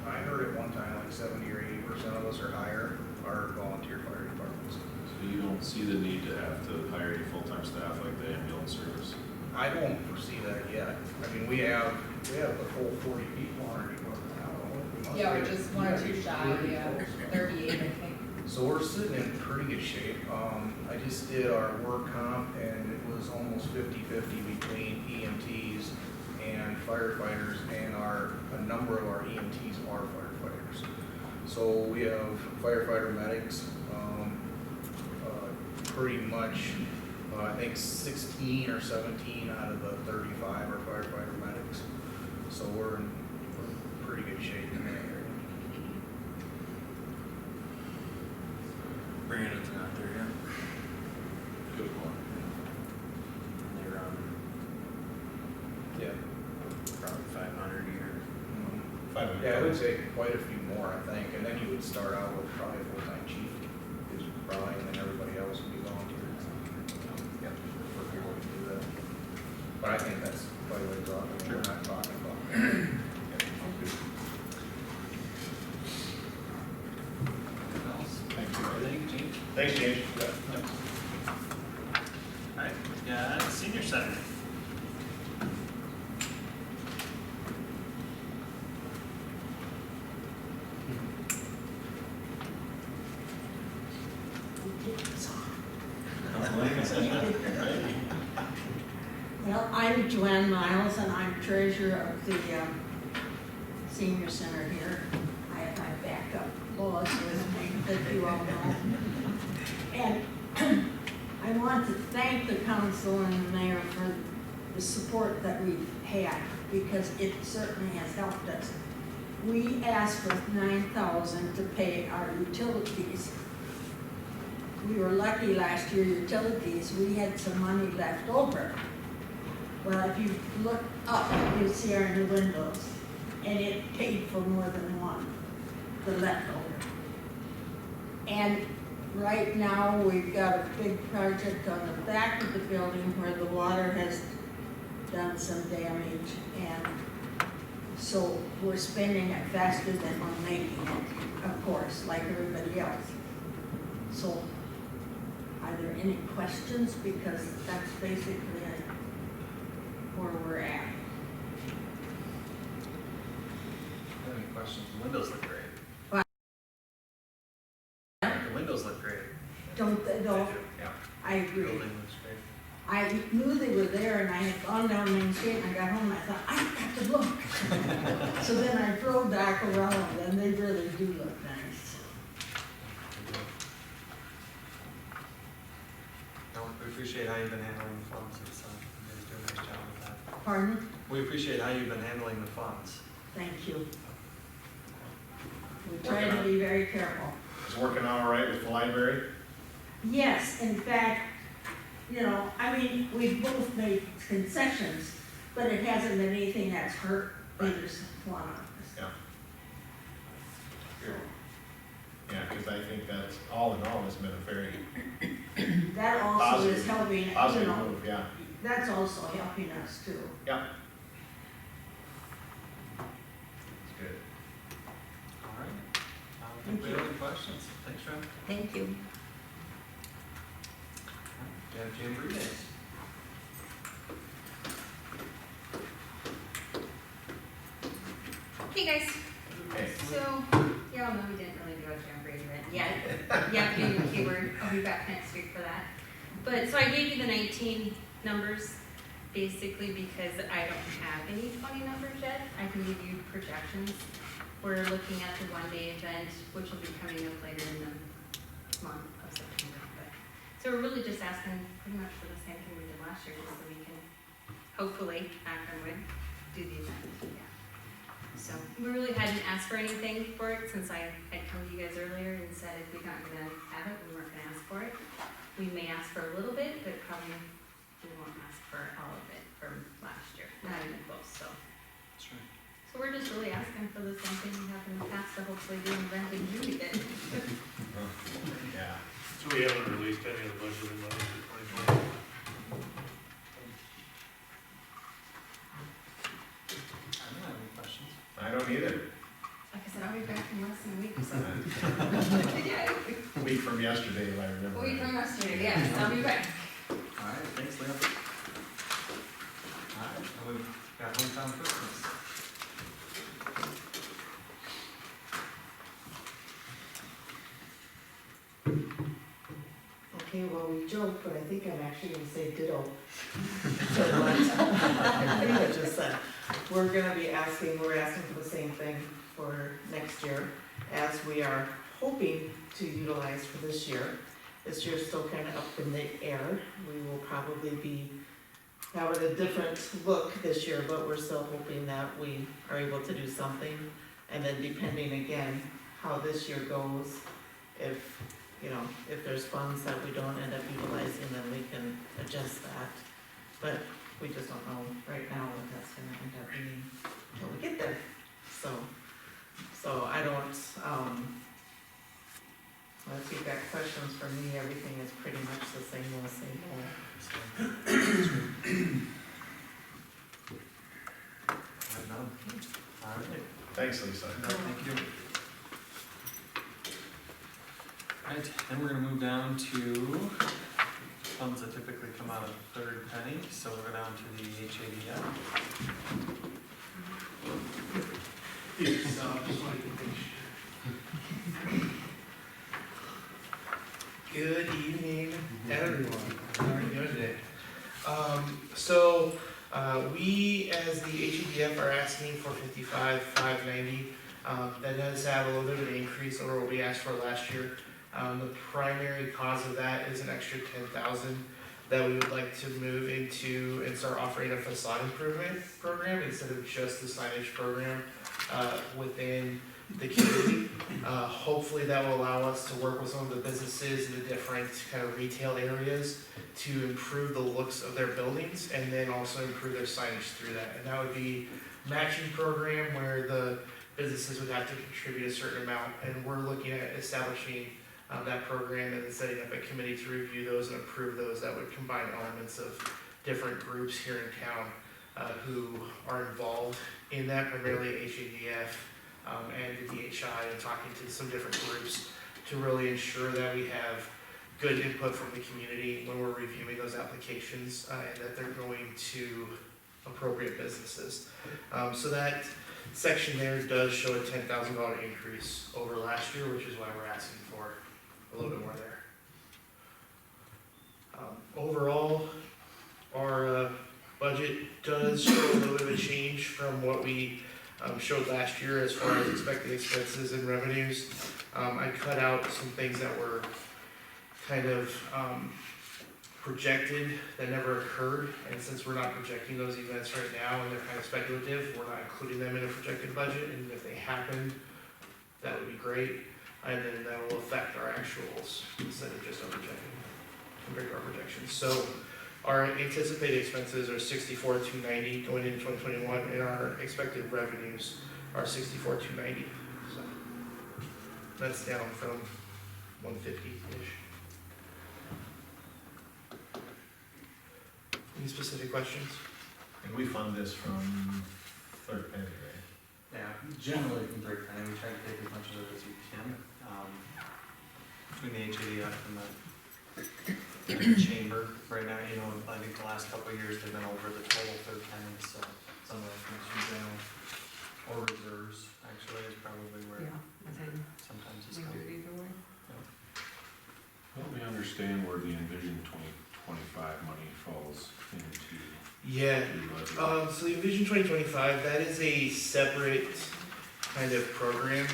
I heard at one time like 70 or 80% of us or higher are volunteer fire departments. So you don't see the need to have to hire any full-time staff like the ambulance service? I don't foresee that yet. I mean, we have the full 40 people on our department now, don't we? We must Yeah, we're be- just 1 or 2 shy, yeah, 38, I think. So we're sitting in pretty good shape. I just did our work comp and it was almost 50-50 between EMTs and firefighters, and a number of our EMTs are firefighters. So we have firefighter medics, pretty much, I think 16 or 17 out of the 35 are firefighter medics. So we're in pretty good shape in that area. Bringing it to out there, yeah. Good one. They're Yeah. probably 500 a year. Yeah, it would take quite a few more, I think, and then you would start out with probably a full-time chief, who's Brian, and then everybody else would be volunteers. Yeah, for people to do that. But I think that's probably what it's on, we're not talking about. Thanks, James. Alright, yeah, senior center. Well, I'm Joanne Miles, and I'm treasurer of the senior center here. I have my backup boss with me that you all know. And I want to thank the council and the mayor for the support that we've had, because it certainly has helped us. We asked for $9,000 to pay our utilities. We were lucky last year, utilities, we had some money left over. Well, if you look up, you see our new windows, and it paid for more than one, the leftover. And right now, we've got a big project on the back of the building where the water has done some damage, and so we're spending it faster than we're making it, of course, like everybody else. So, are there any questions? Because that's basically where we're at. Any questions? The windows look great. What? The windows look great. Don't they though? Yeah. I agree. Building looks great. I knew they were there, and I had gone down Main Street, and I got home, and I thought, I've got to look. So then I drove back around, and they really do look nice. No, we appreciate how you've been handling the funds. It's, you guys do a nice job with that. Pardon? We appreciate how you've been handling the funds. Thank you. We try to be very careful. Is it working out all right with the library? Yes, in fact, you know, I mean, we've both made concessions, but it hasn't been anything that's hurt either one of us. Yeah. Yeah, because I think that's, all in all, has been a very That also is helping, you positive know, move, yeah. that's also helping us too. Yeah. It's good. All right. I don't think we have any questions. Thanks, Sean. Thank you. Dan Jamboree. Hey guys, Hey. so, y'all know we didn't really do a jamboree event yet. Yep, getting the keyword, I'll be back next week for that. But, so I gave you the 19 numbers, basically because I don't have any 20 numbers yet. I can give you projections. We're looking at the one-day event, which will be coming up later in the month of September. So we're really just asking pretty much for the same thing we did last year, just so we can hopefully, knock on wood, do the event, yeah. So we really hadn't asked for anything for it since I had come to you guys earlier and said if we're not gonna have it, we weren't gonna ask for it. We may ask for a little bit, but probably we won't ask for all of it from last year, not even close, so. That's right. So we're just really asking for the same thing we have in the past to hopefully do an event in June again. Yeah. So we haven't released any of the budget money for 2020. I don't have any questions. I don't either. Like I said, I'll be back in less than a week, so. Yeah, A week from yesterday, if I remember. a week right. from yesterday, yes, I'll be back. All right, thanks, Lynn. All right, and we've got hometown Christmas. Okay, well, we joke, but I think I'm actually gonna say ditto. To what Rita just said. We're asking for the same thing for next year, as we are hoping to utilize for this year. This year's still kind of up in the air. We will probably be having a different look this year, but we're still hoping that we are able to do something. And then depending again, how this year goes, if, you know, if there's funds that we don't end up utilizing, then we can adjust that. But we just don't know right now what that's gonna end up being until we get there. So I don't, unless you've got questions for me, everything is pretty much the same old. I have none. All right. Thanks, Lisa. No, thank you. All right, then we're gonna move down to funds that typically come out of third penny, so we'll go down to the HADF. Good evening, everyone. How are you doing today? So we, as the HEDF, are asking for $55,590. That does have a little bit of an increase over what we asked for last year. The primary cause of that is an extra $10,000 that we would like to move into and start offering a facade improvement program instead of just the signage program within the community. Hopefully that will allow us to work with some of the businesses in the different kind of retail areas to improve the looks of their buildings and then also improve their signage through that. And that would be matching program where the businesses would have to contribute a certain amount, and we're looking at establishing that program and then setting up a committee to review those and approve those that would combine elements of different groups here in town who are involved in that, primarily HADF and the DHI, and talking to some different groups to really ensure that we have good input from the community when we're reviewing those applications and that they're going to appropriate businesses. So that section there does show a $10,000 increase over last year, which is why we're asking for a little bit more there. Overall, our budget does show a little bit of a change from what we showed last year as far as expected expenses and revenues. I cut out some things that were kind of projected that never occurred, and since we're not projecting those events right now and they're kind of speculative, we're not including them in a projected budget, and if they happen, that would be great, and then that will affect our actuals instead of just our projecting. compared to our projections. So our anticipated expenses are 64,290 going into 2021, and our expected revenues are 64,290. So that's down from 150-ish. Any specific questions? And we fund this from third penny, right? Yeah, generally from third penny, we try to take as much of it as we can, between the HADF and the chamber. Right now, you know, I think the last couple of years, they've been over the total third penny, so some of that comes from general, or reserves, actually, is probably where Yeah, I think sometimes it's we do coming. it either way. Help me understand where the Envision 2025 money falls into Yeah, your budget. so the Envision 2025, that is a separate kind of program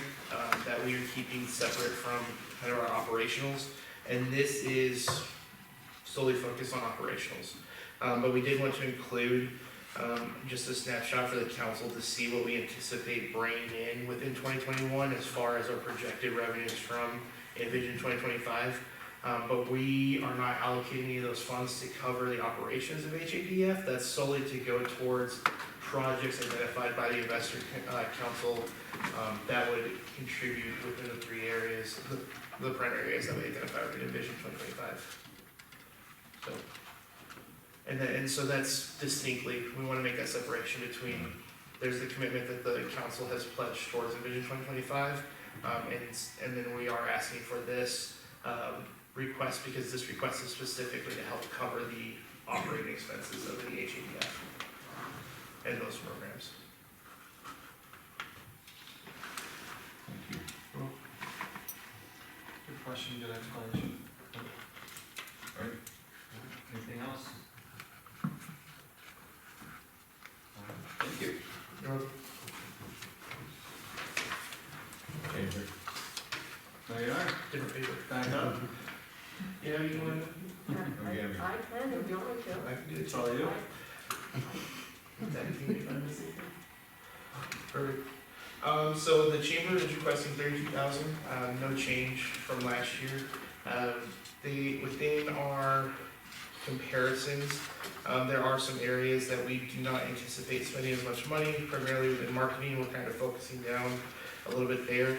that we are keeping separate from kind of our operationals. And this is solely focused on operationals. But we did want to include just a snapshot for the council to see what we anticipate bringing in within 2021 as far as our projected revenues from Envision 2025. But we are not allocating any of those funds to cover the operations of HADF. That's solely to go towards projects identified by the investor council that would contribute within the three areas, the primary areas that we identified within Envision 2025. So, and so that's distinctly, we want to make that separation between, there's the commitment that the council has pledged towards Envision 2025, and then we are asking for this request, because this request is specifically to help cover the operating expenses of the HADF and those programs. Thank you. Good question, good explanation. Alright. Anything else? Thank you. You're welcome. Okay, Rick. There you are. Different paper. Back up. Yeah, you want Okay. I can if you want me to. I can do it. That's all you. Perfect. So the chamber is requesting 32,000, no change from last year. Within our comparisons, there are some areas that we do not anticipate spending as much money, primarily within marketing. We're kind of focusing down a little bit there.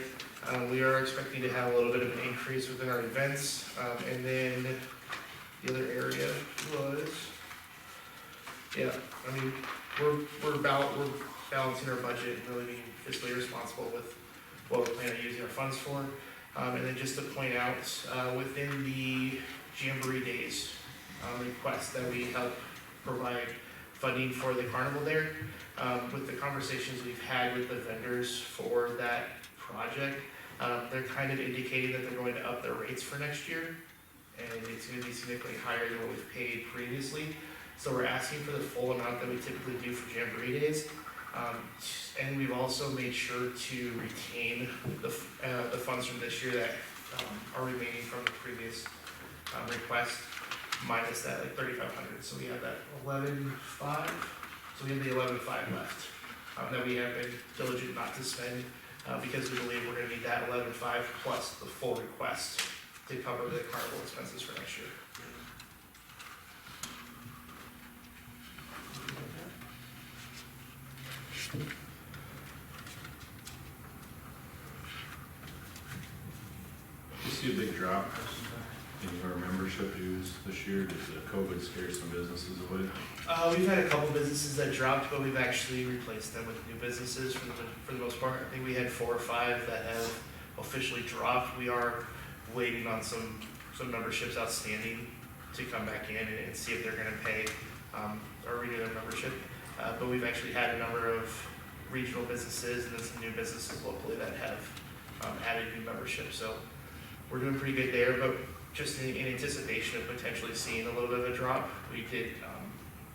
We are expecting to have a little bit of an increase within our events, and then the other area was, yeah, I mean, we're balancing our budget and really being fiscally responsible with what we plan on using our funds for. And then just to point out, within the Jamboree Days request that we help provide funding for the carnival there, with the conversations we've had with the vendors for that project, they're kind of indicating that they're going to up their rates for next year, and it's going to be significantly higher than what we've paid previously. So we're asking for the full amount that we typically do for Jamboree Days. And we've also made sure to retain the funds from this year that are remaining from the previous request, minus that like 3,500. So we have that 11,500. So we have the 11,500 left that we have been diligent not to spend because we believe we're going to need that 11,500 plus the full request to cover the carnival expenses for next year. You see a big drop in your membership dues this year? Did the COVID scare some businesses away? We've had a couple businesses that dropped, but we've actually replaced them with new businesses for the most part. I think we had 4 or 5 that have officially dropped. We are waiting on some memberships outstanding to come back in and see if they're gonna pay or renew their membership. But we've actually had a number of regional businesses and then some new businesses locally that have added new memberships. So we're doing pretty good there, but just in anticipation of potentially seeing a little bit of a drop, we did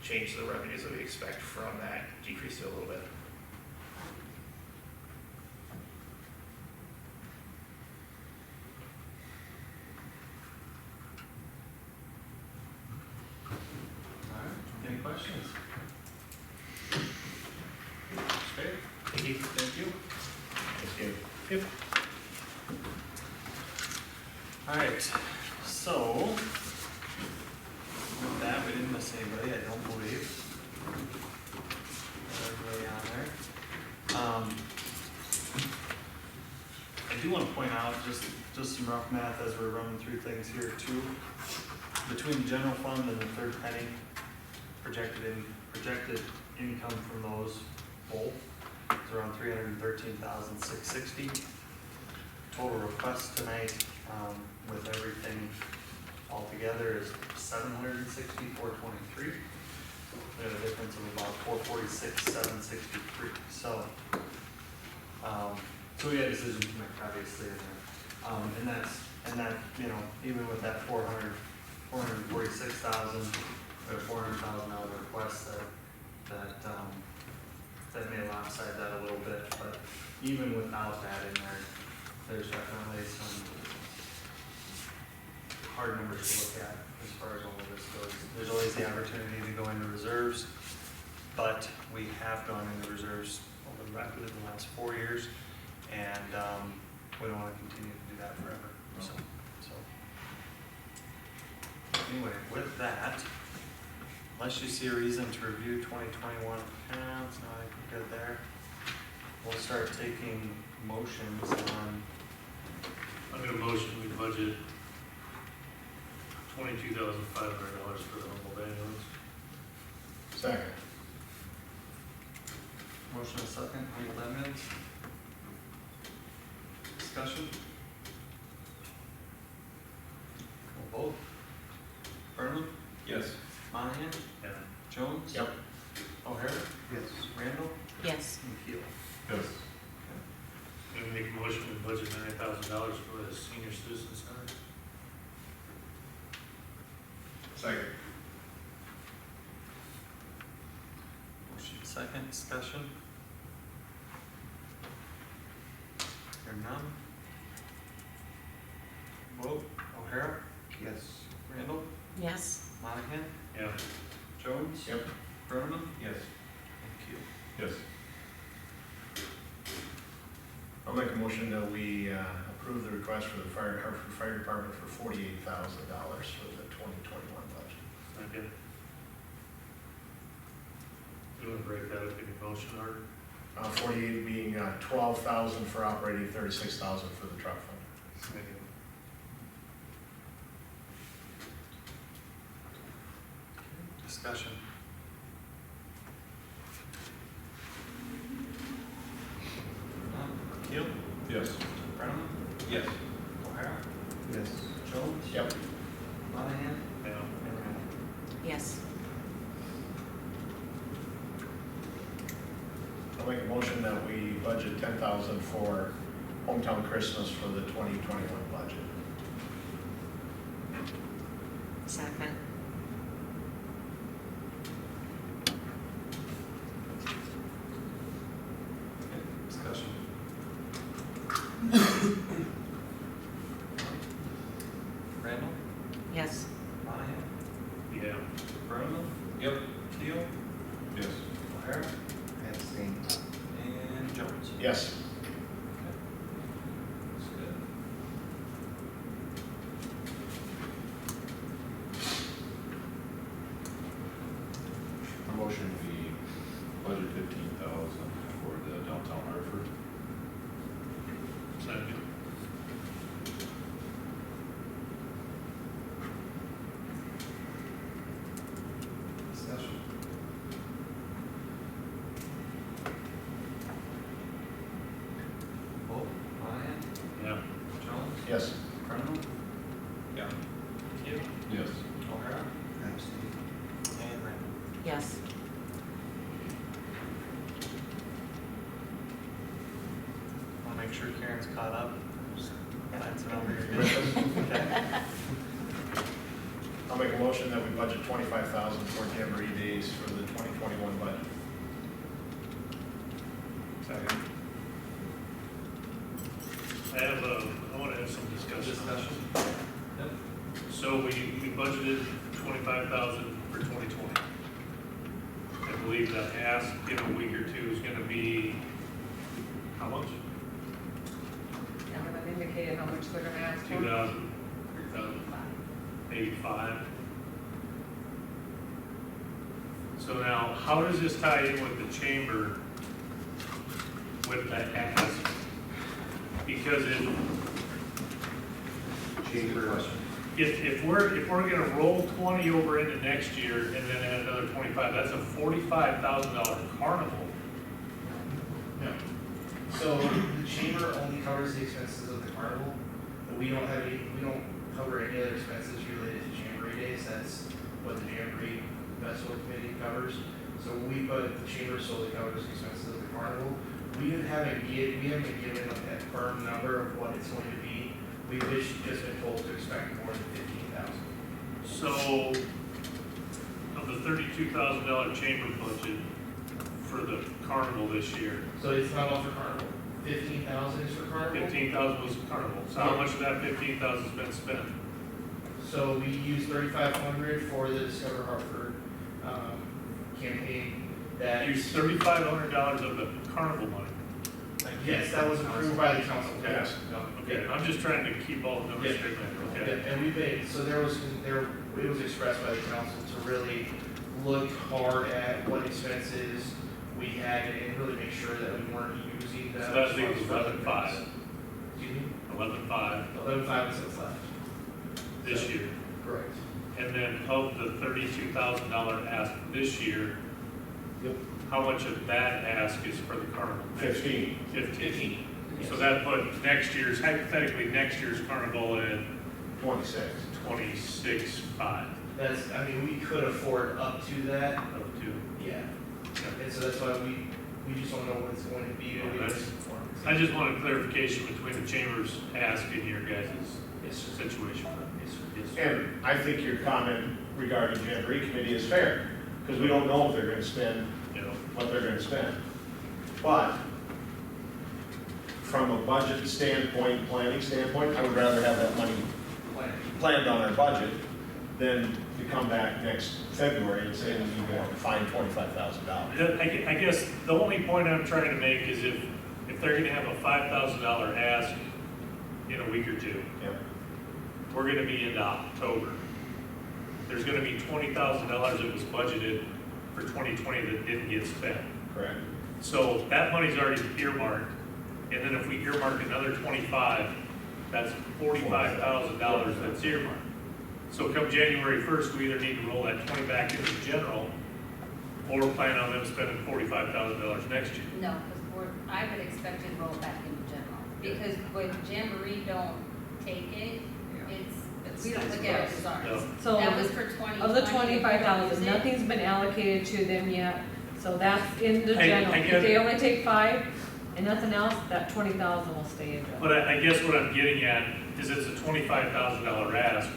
change the revenues that we expect from that, decrease it a little bit. Any questions? Okay. Thank you. Thank you. Thank you. Yep. All right, so miss anybody, I don't believe. Everybody on there. I do wanna point out, just some rough math as we're running through things here too. Between the general fund and the third penny, projected income from those both is around $313,660. Total request tonight, with everything all together is $764,23. We have a difference of about $446,763. So we had a decision to make, obviously, in there. And that, you know, even with that $446,000, or $400,000 request that may lopside that a little bit, but even without that in there, there's definitely some hard numbers to look at as far as all of this goes. There's always the opportunity to go into reserves, but we have gone into reserves over the last 4 years, and we don't want to continue to do that forever. So anyway, with that, unless you see a reason to review 2021 accounts, no, I think we're good there. We'll start taking motions on. I'm gonna motion we budget $22,500 for the Humboldt ambulance. Second. Motion and second, any amendments? Discussion? We'll vote. Burnham? Yes. Monahan? Yeah. Jones? Yep. O'Hara? Yes. Randall? Yes. And Keel. Yes. I'm gonna make a motion to budget $9,000 for the senior citizen center. Second. Motion second, discussion? Hearing none? Vote. O'Hara? Yes. Randall? Yes. Monahan? Yeah. Jones? Yep. Burnham? Yes. And Keel. Yes. I'll make a motion that we approve the request for the Hartford Fire Department for $48,000 for the 2021 budget. Second. You wanna break that up in your motion, Art? 48 being 12,000 for operating, 36,000 for the truck fund. Second. Discussion. Keel? Yes. Burnham? Yes. O'Hara? Yes. Jones? Yep. Monahan? Yeah. And Randall. Yes. I'll make a motion that we budget 10,000 for hometown Christmas for the 2021 budget. Second. Discussion. Randall? Yes. Monahan? Yeah. Burnham? Yep. Keel? Yes. O'Hara? And Jones? Yes. That's good. A motion we budget 15,000 for the downtown Hartford. Second. Discussion. Vote. Monahan? Yeah. Jones? Yes. Burnham? Yeah. Keel? Yes. O'Hara? And Randall. Yes. Want to make sure Karen's caught up? Glancing over your Okay. I'll make a motion that we budget 25,000 for Jamboree Days for the 2021 budget. Second. I wanna have some discussion. Discussion? Yep. So we budgeted 25,000 for 2020. I believe the ask in a week or two is gonna be, how much? I haven't indicated how much they're gonna ask for. 2,000, 3,000, maybe 5. So now, how does this tie in with the chamber with the ask? Because if we're gonna roll 20 over into next year and then add another 25, that's a $45,000 carnival. No. So the chamber only covers the expenses of the carnival. We don't cover any other expenses related to Jamboree Days. That's what the Jamboree Festival Committee covers. So the chamber solely covers the expenses of the carnival. We haven't been given a firm number of what it's going to be. We've just been told to expect more than 15,000. So, of the $32,000 chamber budget for the carnival this year, So it's not all for carnival. 15,000 is for carnival. 15,000 was carnival. So how much of that 15,000 has been spent? So we used 3,500 for the Discover Hartford campaign. That Use $3,500 of the carnival money. yes, that was approved by the council. Yes. Okay, I'm just trying to keep all the numbers straight, man. Okay. Yeah, and we made, so it was expressed by the council to really look hard at what expenses we had and really make sure that we weren't using that. So that leaves 11,500. Excuse me? 11,500 11,500 is what's left. this year. Correct. And then of the $32,000 ask this year, Yep. how much of that ask is for the carnival? 15. 15. So that put hypothetically next year's carnival at 26. 26,500 We could afford up to that. up to. Yeah. And so that's why we just don't know what it's going to be. I just wanted clarification between the chamber's ask and your guys' situation. And I think your comment regarding Jamboree Committee is fair, because we don't know if they're gonna spend, what they're gonna spend. But from a budget standpoint, planning standpoint, I would rather have that money planned on our budget than to come back next February and say we need to find $25,000. I guess the only point I'm trying to make is if they're gonna have a $5,000 ask in a week or two, we're gonna be into October. There's gonna be $20,000 that was budgeted for 2020 that didn't get spent. Correct. So that money's already earmarked, and then if we earmark another 25, that's $45,000 that's earmarked. So come January 1st, we either need to roll that 20 back into general, or plan on them spending $45,000 next year. No, because I would expect it to roll back into general, because when Jamboree don't take it, we don't look at it as ours. No. So That was for 2020. of the 25,000, nothing's been allocated to them yet, so that's in the general. I If get they it. only take 5 and nothing else, that 20,000 will stay in general. But I guess what I'm getting at is it's a $25,000 ask.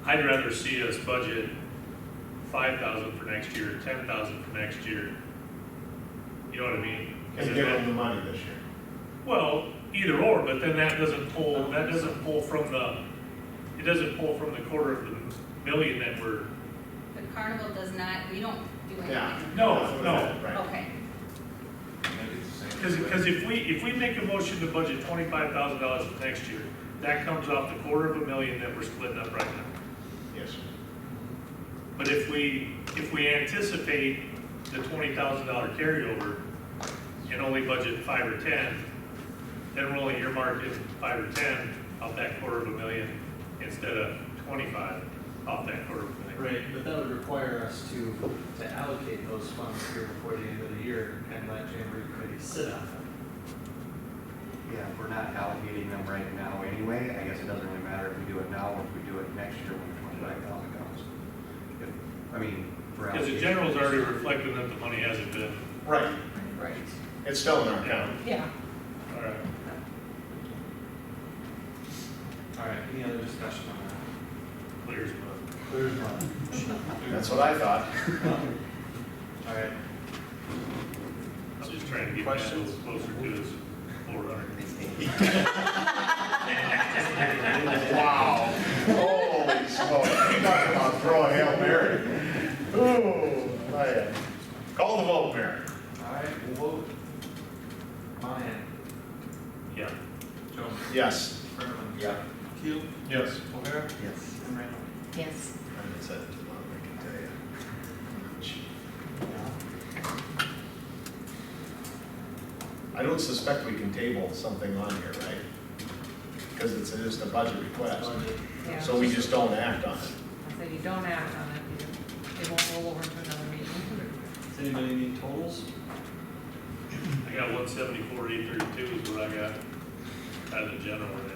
I'd rather see us budget 5,000 for next year, 10,000 for next year. You know what I mean? And give them the money this year. Well, either or, but then that doesn't pull from the quarter of the million that we're. The carnival does not, we don't do anything. Yeah. No. Right. Okay. Because if we make a motion to budget $25,000 for next year, that comes off the $250,000 that we're splitting up right now. Yes. But if we anticipate the $20,000 carryover and only budget 5 or 10, then we're only earmarking 5 or 10 off that $250,000 instead of 25 off that $250,000. Right, but that would require us to allocate those funds here before the end of the year and let Jamboree Committee sit on them. Yeah, if we're not allocating them right now anyway, I guess it doesn't really matter if we do it now or if we do it next year when the $25,000 comes. Because the general's already reflecting that the money hasn't been. Right. Right. It's still in our account. Yeah. All right. All right, any other discussion on that? Clear as mud. Clear as mud. That's what I thought. All right. I'm just trying to get that a little closer to his 400. Wow. Holy smokes. You're talking about throw a Hail Mary. Ooh, man. Call the vote, Mary. All right, we'll vote. Monahan. Yeah. Jones. Yes. Brenneman. Yeah. Keel. Yes. O'Hara. Yes. And Randall. Yes. I haven't said it too long, I can tell you. I don't suspect we can table something on here, right? Because it's just a budget request, Yeah. so we just don't act on it. I said you don't act on it, it won't roll over to another meeting. Does anybody need totals? I got 174,832 is what I got out of the general right now.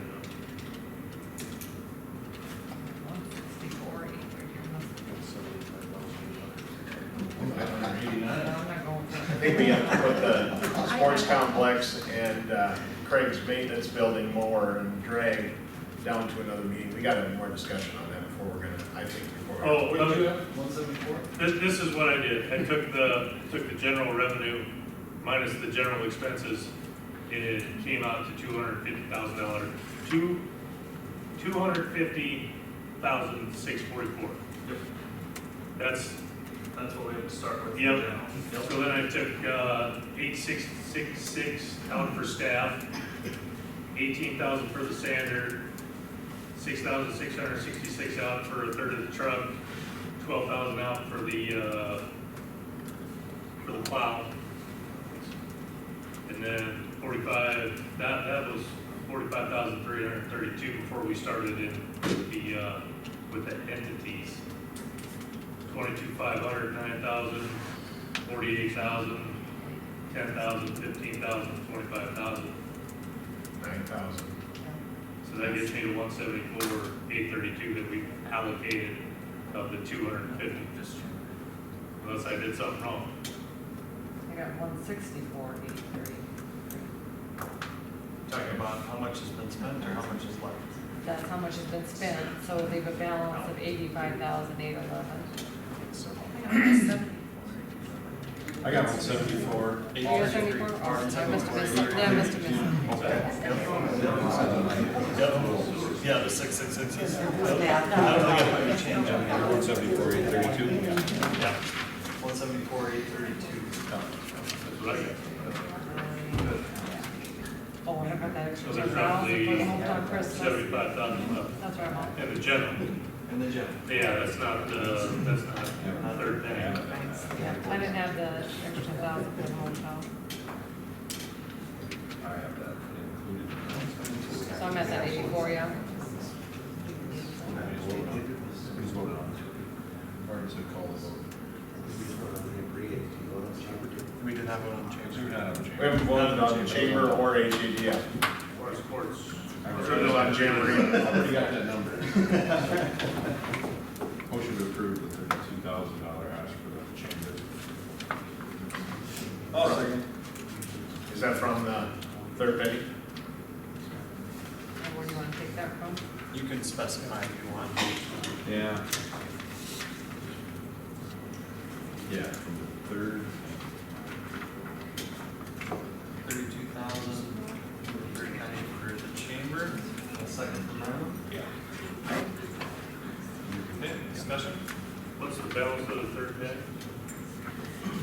164, 830. I I'm not going for it. think we have to put the sports complex and Craig's maintenance building mower and drag down to another meeting. We gotta have more discussion on that before we're gonna, I think, before. Oh, What did you have? 174? This is what I did. I took the general revenue minus the general expenses, and it came out to $250,000. $250,644. Yep. That's what we have to start with. Yep. So then I took 8,666 out for staff, 18,000 for the sander, 6,666 out for a third of the truck, 12,000 out for the plow, and then 45. That was 45,332 before we started in with the entities. 22,500, 9,000, 48,000, 10,000, 15,000, 25,000. 9,000. So that gets me to 174,832 that we allocated of the 250. Unless I did something wrong. I got 164,830. Talking about how much has been spent or how much is left? That's how much has been spent, so they have a balance of 85,811. I got 174. You got 74? Oh, I must have missed something. Yeah, I must have missed something. Yeah, the 666. Yeah. I don't think it might be changed on there. 174,832. Yeah. 174,832. That's what I got. Oh, and I got that extra So there's 10,000 for the roughly hometown Christmas. 75,000 left. That's right, Mom. And the general. In the gym. Yeah, that's not third penny. Yeah, I didn't have the extra 10,000 for the hometown. I have that included. So I'm at that 84, yeah. Who's voted on it? Or does it call the vote? We did not vote on the change. We did not have a change. We haven't voted on the chamber or HADF. Or sports. We're still on Jamboree. I already got that number. Motion to approve the $32,000 ask for the chamber. Is that from the third penny? And where do you want to take that from? You can specify if you want. Yeah. Yeah, from the third. 32,000 for the chamber. A second from Marlon. Yeah. Okay, discussion? What's the balance of the third penny?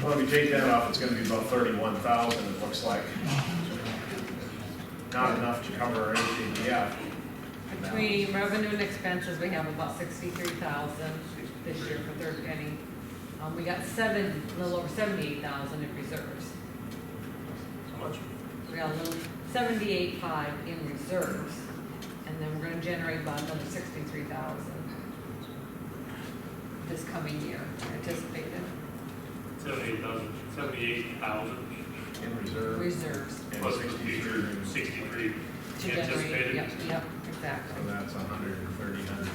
Well, if you take that off, it's gonna be about 31,000, it looks like. Not enough to cover our HADF. Between revenue and expenses, we have about 63,000 this year for third penny. We got a little over 78,000 in reserves. How much? We got a little 78.5 in reserves, and then we're gonna generate about another 63,000 this coming year, anticipated. 78,000 In reserve. Reserves plus 63 to generate, anticipated. yep, exactly. So that's 140,000.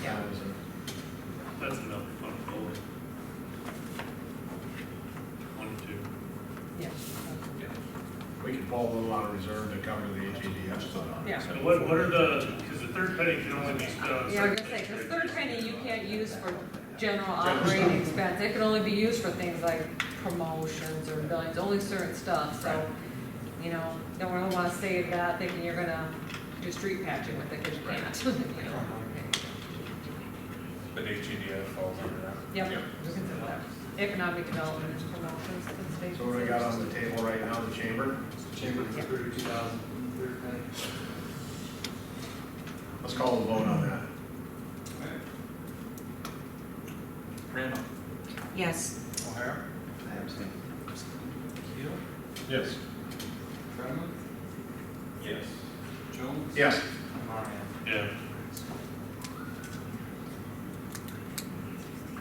Yeah. That's enough fun forward. 1, 2. Yeah. We can pull a little out of reserve to cover the HADF stuff. Yeah. And what are because the third penny can only be spent on Yeah, I was gonna say, because third penny you can't use for general operating expense. It can only be used for things like promotions or billings, only certain stuff, so, you know, don't really wanna save that thinking you're gonna do street patching with it, because you can't. You know. But HEDF falls under that. Yep, we consider that. Economic development and promotions to the state. So what do we got on the table right now, the chamber? Chamber for 32,000. Third penny. Let's call the vote on that. Randall. Yes. O'Hara. I abstain. Keel. Yes. Yes. Monahan. Yeah.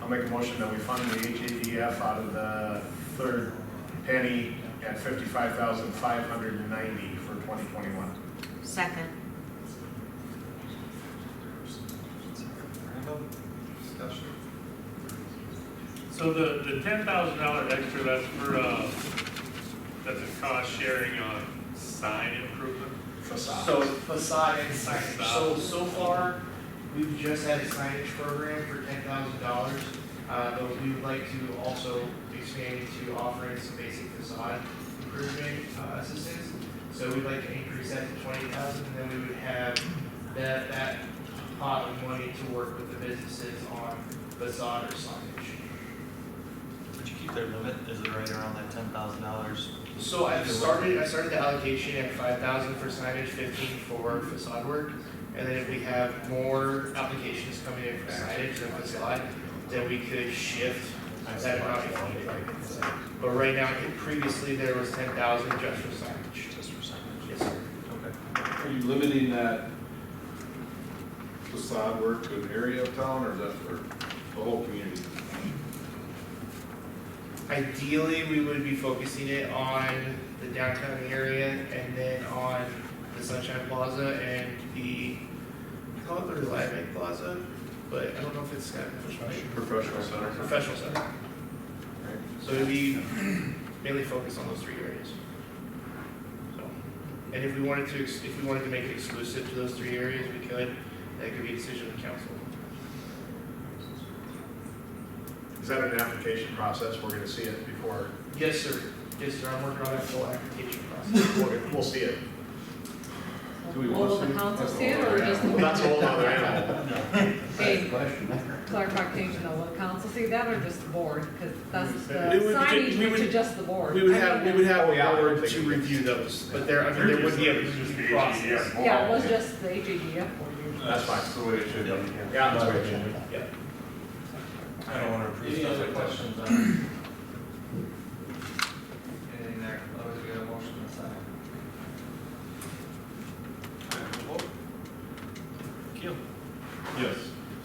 I'll make a motion that we fund the HADF out of the third penny at $55,590 for 2021. Second. Randall, discussion? So the $10,000 extra, that's for, that's a cost sharing on sign improvement? Facade. So facade and signage. So far, we've just had a signage program for $10,000. But we would like to also expand into offering some basic facade improvement assistance. So we'd like to increase that to $20,000, and then we would have that pot of money to work with the businesses on facade or signage. Would you keep their limit, is it right around that $10,000? So I started the allocation at $5,000 for signage, $15,000 for facade work, and then if we have more applications coming in for signage than facade, then we could shift that amount if needed. But right now, previously there was $10,000 just for signage. Just for signage? Yes, sir. Okay. Are you limiting that facade work to an area of town, or is that for the whole community? Ideally, we would be focusing it on the downtown area and then on the Sunshine Plaza and I call it the Reliant Plaza, but I don't know if it's got Professional center. professional center. So it'd be mainly focused on those three areas. So, and if we wanted to make it exclusive to those three areas, we could. That could be a decision of the council. Is that an application process? We're gonna see it before, Yes, sir. Yes, sir. I'm working on that full application process. we'll see it. Do we Will want the to- council see it, or just? Well, that's a whole other animal. Okay, clarification, will the council see that, or just the board? Because that's the We would- signage we went would- to just the board. We would have Oh, yeah, a board I think to it is. review those, but there would be a review process. Yeah, it was just the HADF board. That's fine. That's the way it should be. Yeah, that's what it should be. Yeah. I don't want to approve. Any stuff other like that. questions on? Anything there? Otherwise, we got a motion to sign. Keel. Yes.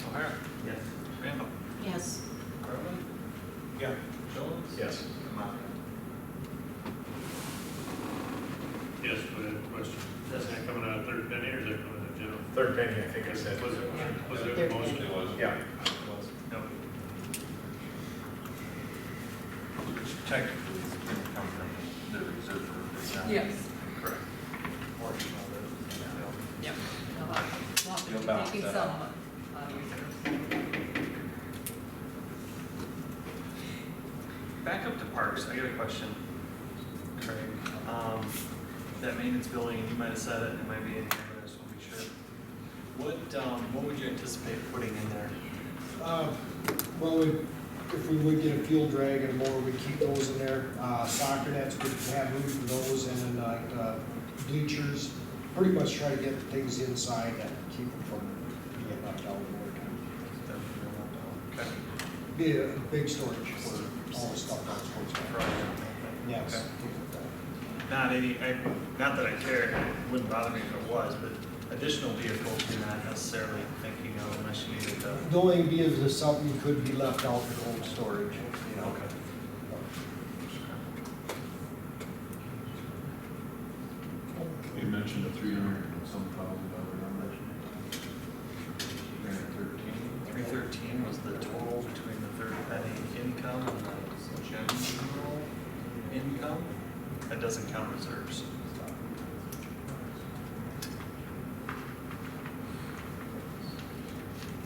O'Hara. Yes. Randall. Yes. Carlin. Yeah. Jones. Yes. Monahan. Yes, but I have a question. Is that coming out of third penny or is that coming out of general? Third penny, I think I said. Was it Third a motion? penny. It was. Yeah. No. Technically, it's gonna come from the reserve for Yes. Correct. Portion of it. Yep. We'll have to You'll be balance taking that some out. reserves. Back up to parks, I got a question, Craig. That maintenance building, you might have said it, it might be in here, but I just want to be sure. What would you anticipate putting in there? Well, if we would get a field drag and more, we'd keep those in there. Soccer nets, we'd have room for those, and then bleachers. Pretty much try to get things inside that keep them from being left out more time. Okay. Be a big storage for all the stuff on sports. Yes. Okay. Not that I care, it wouldn't bother me if it was, but additional vehicles you're not necessarily thinking of unless you needed to. The only be is that something could be left out for cold storage, you know. Okay. You mentioned a $300 and some thousand number. 313 was the total between the third penny income and the general income. That doesn't count reserves.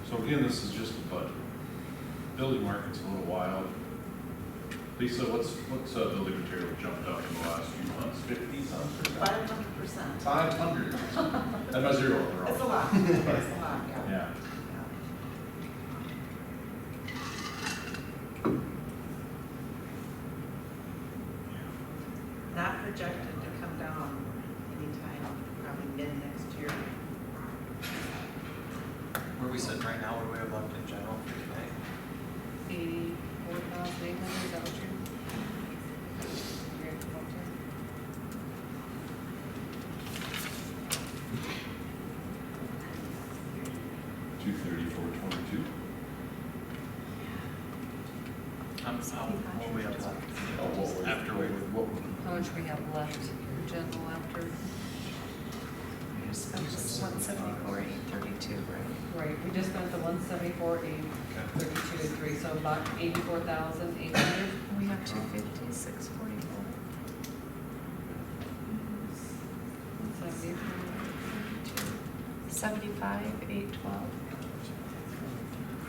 So again, this is just a budget. Building market's a little wild. Lisa, what's building material jumped up in the last few months? 50 something? 500%. 500. And a zero. wrong. It's a lot, it's a lot, yeah. Yeah. Not projected to come down anytime, probably mid next year. Where we sitting right now, what do we have left in general for today? 84,800, is that what you're? 234.22. What we have left. Oh, what was, After we- what was? How much we have left in general after? One seventy-four, 832, right? Right, we just spent the 174,832.3, so about 84,800. We have 250, 644. 75, 812.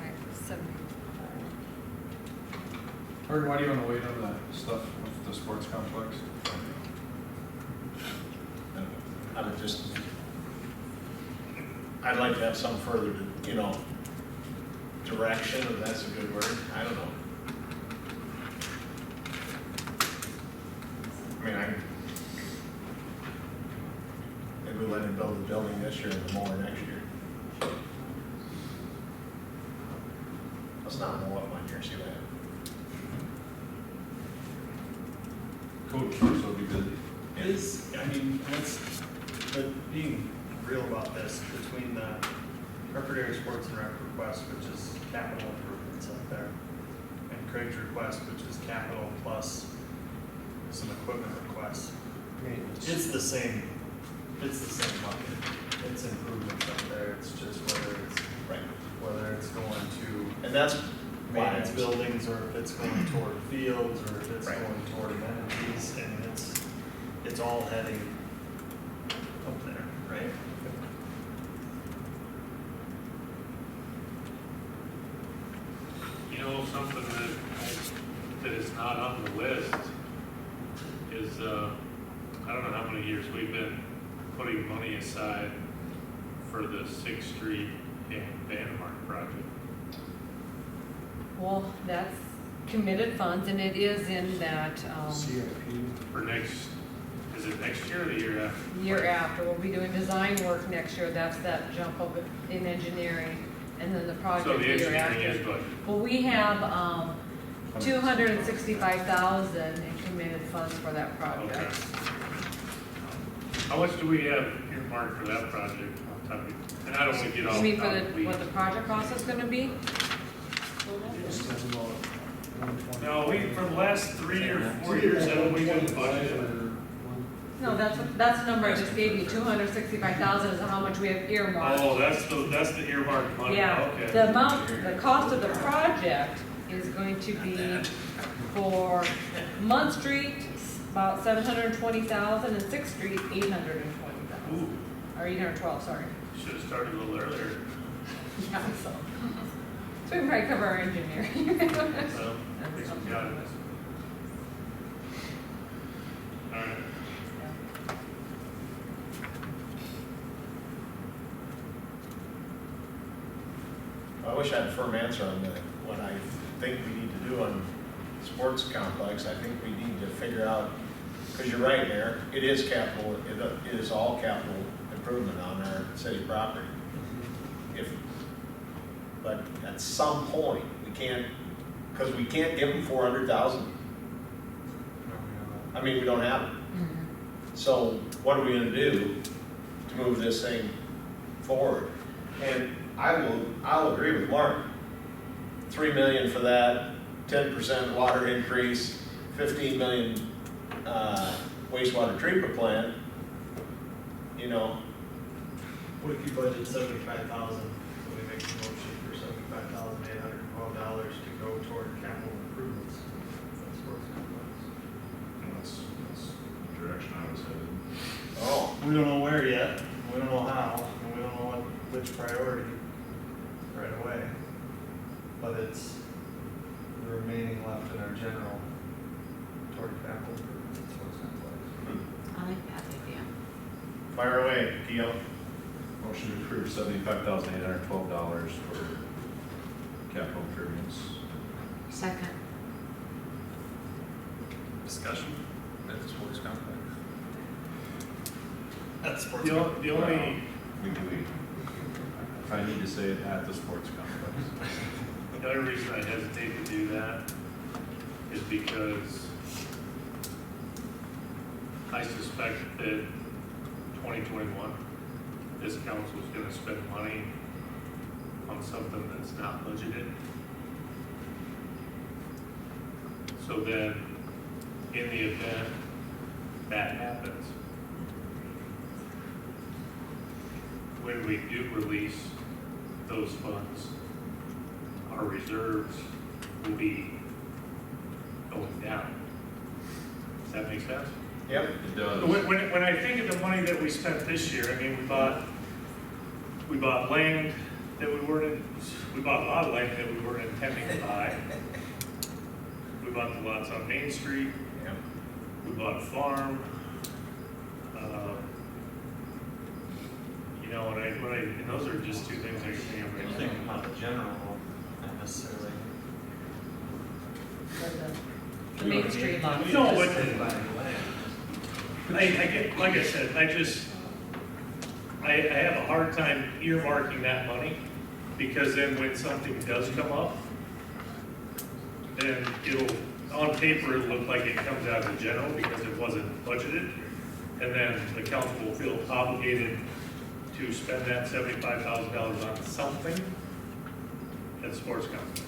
Right, 70. Or why do you want to wait on that stuff with the sports complex? I would just, I'd like to have some further, you know, direction, if that's a good word, I don't know. I mean, maybe we let him build the building this year and the mower next year. Let's not mow up one year, see that? Coach, so be busy. Is, I mean, but being real about this, between the Hartford Area Sports and Rec request, which is capital improvements up there, and Craig's request, which is capital plus some equipment requests. It's the same bucket. It's improvements up there, it's just whether it's going to And that's maintenance buildings, or if it's going toward fields, or if it's going toward amenities, and it's all heading up there, right? You know, something that is not on the list is, I don't know how many years we've been putting money aside for the 6th Street and Vandemark project. Well, that's committed funds, and it is in that, CIP. For next, is it next year or the year after? year after. We'll be doing design work next year, that's that jump of it in engineering, and then the project So the the year after. engineering is what? Well, we have, 265,000 in committed funds for that Okay. project. How much do we have earmarked for that project? And I don't want to get off. You mean for off the, weeds. what the project cost is gonna be? Just about 120. No, for the last 3 or 4 years, haven't we done budget? No, that's the number I just gave you, 265,000 is how much we have earmarked. Oh, that's the earmarked money, Yeah, okay. the amount, the cost of the project is going to be for Munn Street, about 720,000, and 6th Street, 820,000. Ooh, Or 812, sorry. should have started a little earlier. Yeah, so. So we can probably cover our engineering. Well, at least we got it. All right. I wish I had a firm answer on what I think we need to do on sports complex. I think we need to figure out, because you're right, Mayor, it is capital, it is all capital improvement on our city property. But at some point, we can't, because we can't give them 400,000. I mean, we don't have it. So what are we gonna do to move this thing forward? And I'll agree with Mark. 3 million for that, 10% water increase, 15 million wastewater treatment plant. You know, What if you budget 75,000, so we make a motion for $75,812 to go toward capital improvements? That's sports complex. That's the direction I was headed. oh, We don't know where yet, we don't know how, and we don't know which priority right away. But it's the remaining left in our general toward capital improvements, sports complex. I like that idea. fire away, Keel. Motion to approve $75,812 for capital improvements. Second. Discussion at the sports complex. That's sports. The only, If I need to say it, at the sports complex. the only reason I hesitate to do that is because I suspect that 2021, this council is gonna spend money something that's not budgeted. So then, in the event that happens, when we do release those funds, our reserves will be going down. Does that make sense? Yep. It does. When I think of the money that we spent this year, I mean, we bought land that we bought a lot of land that we weren't intending to buy. We bought the lots on Main Street. Yep. We bought a farm. You know, and those are just two things I can think of I right was now. thinking about the general, not necessarily. The Main Street lot. No, but Buying land. I get, like I said, I have a hard time earmarking that money, because then when something does come up, then on paper, it'll look like it comes out of the general because it wasn't budgeted, and then the council will feel obligated to spend that $75,000 on something at sports complex.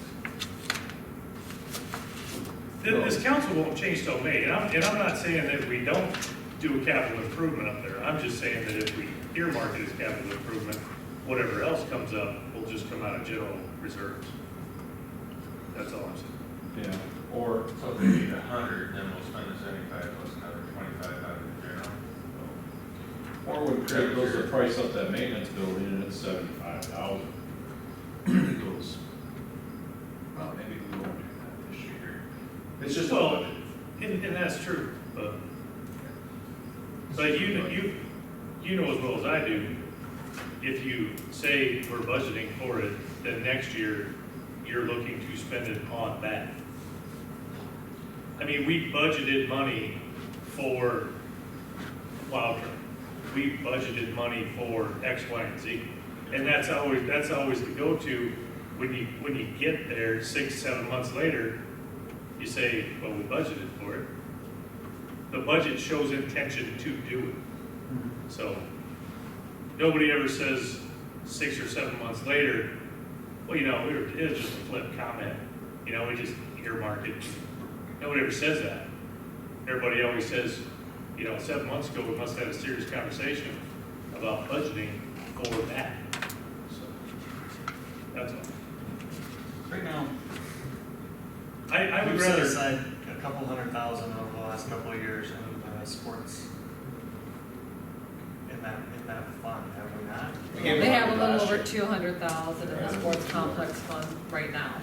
This council won't change till May, and I'm not saying that we don't do a capital improvement up there. I'm just saying that if we earmark it as capital improvement, whatever else comes up will just come out of general reserves. That's all I'm saying. Yeah, or, So if we need 100, then we'll spend the 75 plus another 25 out of the general. or when Craig goes to price up that maintenance building and it's 75,000. It goes, well, maybe we won't do that this year. It's just, Well, and that's true, but you know as well as I do, if you say we're budgeting for it, then next year you're looking to spend it on that. I mean, we budgeted money for plow truck. We budgeted money for X, Y, and Z. And that's always the go-to when you get there 6-7 months later, you say, well, we budgeted for it. The budget shows intention to do it. So nobody ever says 6 or 7 months later, well, you know, it was just a flip comment. You know, we just earmarked it. Nobody ever says that. Everybody always says, you know, 7 months ago, we must have had a serious conversation about budgeting for that. So that's all. Right now, I would we've set rather, aside a couple $100,000 over the last couple of years in sports in that fund, have we not? They have a little over 200,000 in the sports complex fund right now.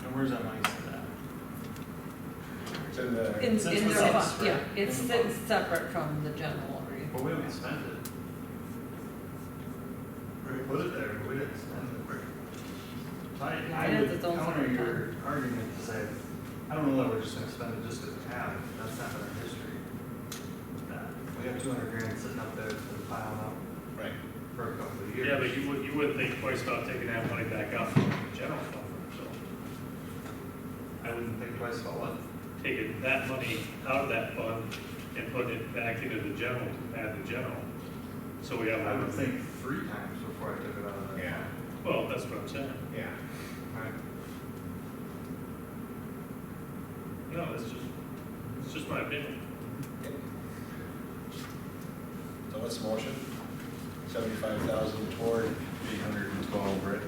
And where's that money set at? It's in the, In Since their the fund, subs, yeah, right? it's In the fund. separate from the general rate. But we haven't spent it. We put it there, but we didn't spend it. I It is would its own counter separate your argument to say, I don't know that we're just gonna spend it just because we have it, that's not our history. We have 200 grand sitting up there to pile up right. for a couple of years. yeah, but you wouldn't think twice about taking that money back out from the general fund, so. I wouldn't think twice about what? Taking that money out of that fund and putting it back into the general, to add the general. So we have. I would think 3 times before I took it out of that. Yeah, Well, that's what I'm saying. yeah. Right. No, it's just my opinion. So what's the motion? 75,000 toward, 812, right?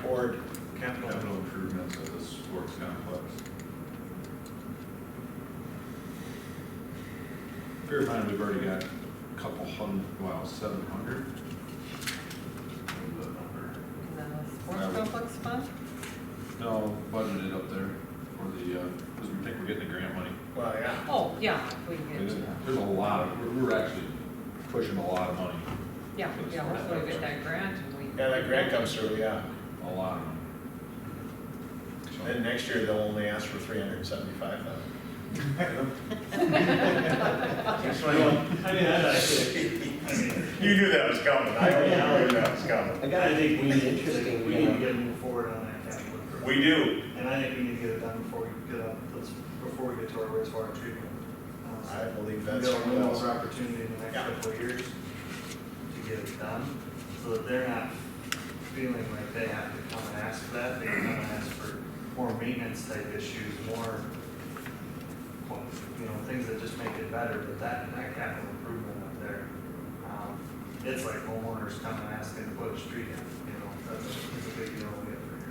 toward, Capital improvements of the sports complex. Bear in mind, we've already got a couple hundred, wow, 700. What was that number? The sports complex fund? No, budgeted up there for the, because we think we're getting the grant money. well, yeah. Oh, yeah, we can get, There's a lot of, we're actually pushing a lot of money. yeah, hopefully we get that grant and we. Yeah, that grant comes through, yeah. A lot of money. Then next year, they'll only ask for 375,000. You knew that was coming, I knew that was coming. I think we need to get move forward on that capital improvement. We do. And I think we need to get it done before we get to our wastewater treatment. I believe We've that's. got a little more opportunity in the next Yeah. couple of years to get it done. so that they're not feeling like they have to come and ask for that, they can come and ask for more maintenance type issues, more, well, you know, things that just make it better, but that capital improvement up there, it's like homeowners coming and asking to put a street in, you know, it's a big deal.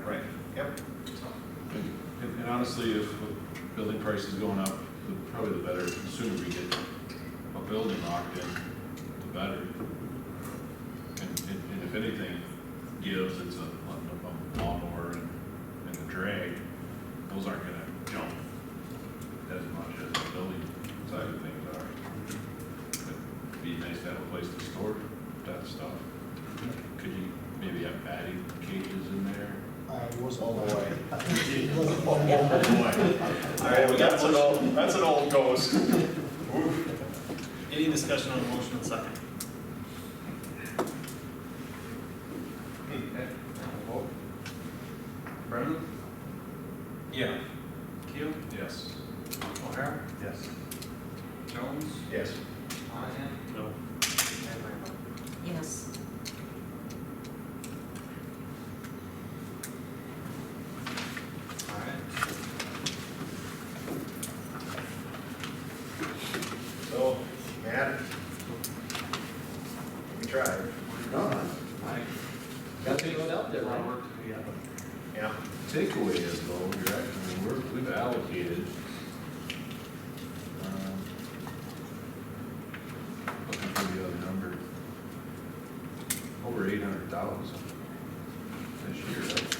Right, yep. And honestly, if with building prices going up, probably the better, the sooner we get a building locked in, the better. And if anything gives, it's a lawnmower and the drag, those aren't gonna jump as much as the building side of things are. It'd be nice to have a place to store that stuff. Could you maybe have batting cages in there? I was. Oh, boy. Oh, boy. All right, that's an old ghost. Any discussion on the motion and second? Okay, now we'll vote. Brennan? Yeah. Keel? Yes. O'Hara? Yes. Jones? Yes. Monahan? No. And Randall? Yes. All right. So, Matt, we tried. Got to go out there, A lot of right? work to be done. Yeah. Takeaway is though, you're actually, we've allocated, looking for the other number, over 800,000 this year, right?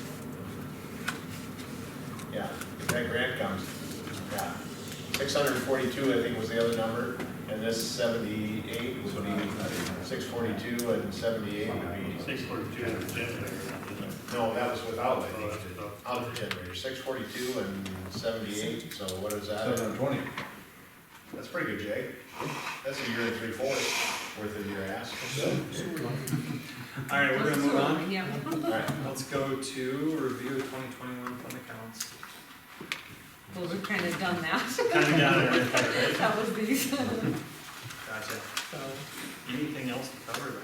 Yeah, if that grant comes, yeah. 642, I think, was the other number, and this 78 would be 642, and 78 would be. 642 and a generator. No, that was without, I Oh, think, that's tough. out the generator. 642 and 78, so what is that? 720. That's pretty good, Jay. That's a year and 3/4 worth of your ass. All right, we're gonna move on. Yeah. All right. Let's go to review of 2021 fund accounts. Well, we've kind of done that. Kind of got it right there, right? That was these. Gotcha. So, Anything else to cover then?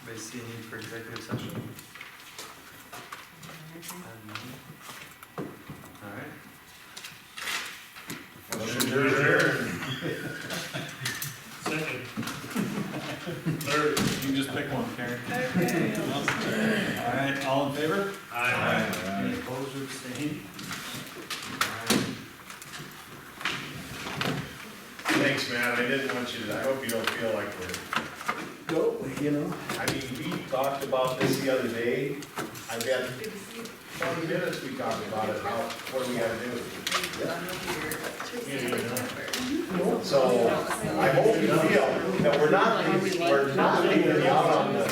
Anybody see a need for executive session? All right. Motion to adjourn. Second. Third, you can just pick one, Karen. All right, all in favor? Aye. Any opposed or abstained? Thanks, Matt. I didn't want you to, I hope you don't feel like we're. No, you know. I mean, we talked about this the other day. I've got 20 minutes we talked about it, what do we gotta do? So, I hope you feel that we're not leaving you out on the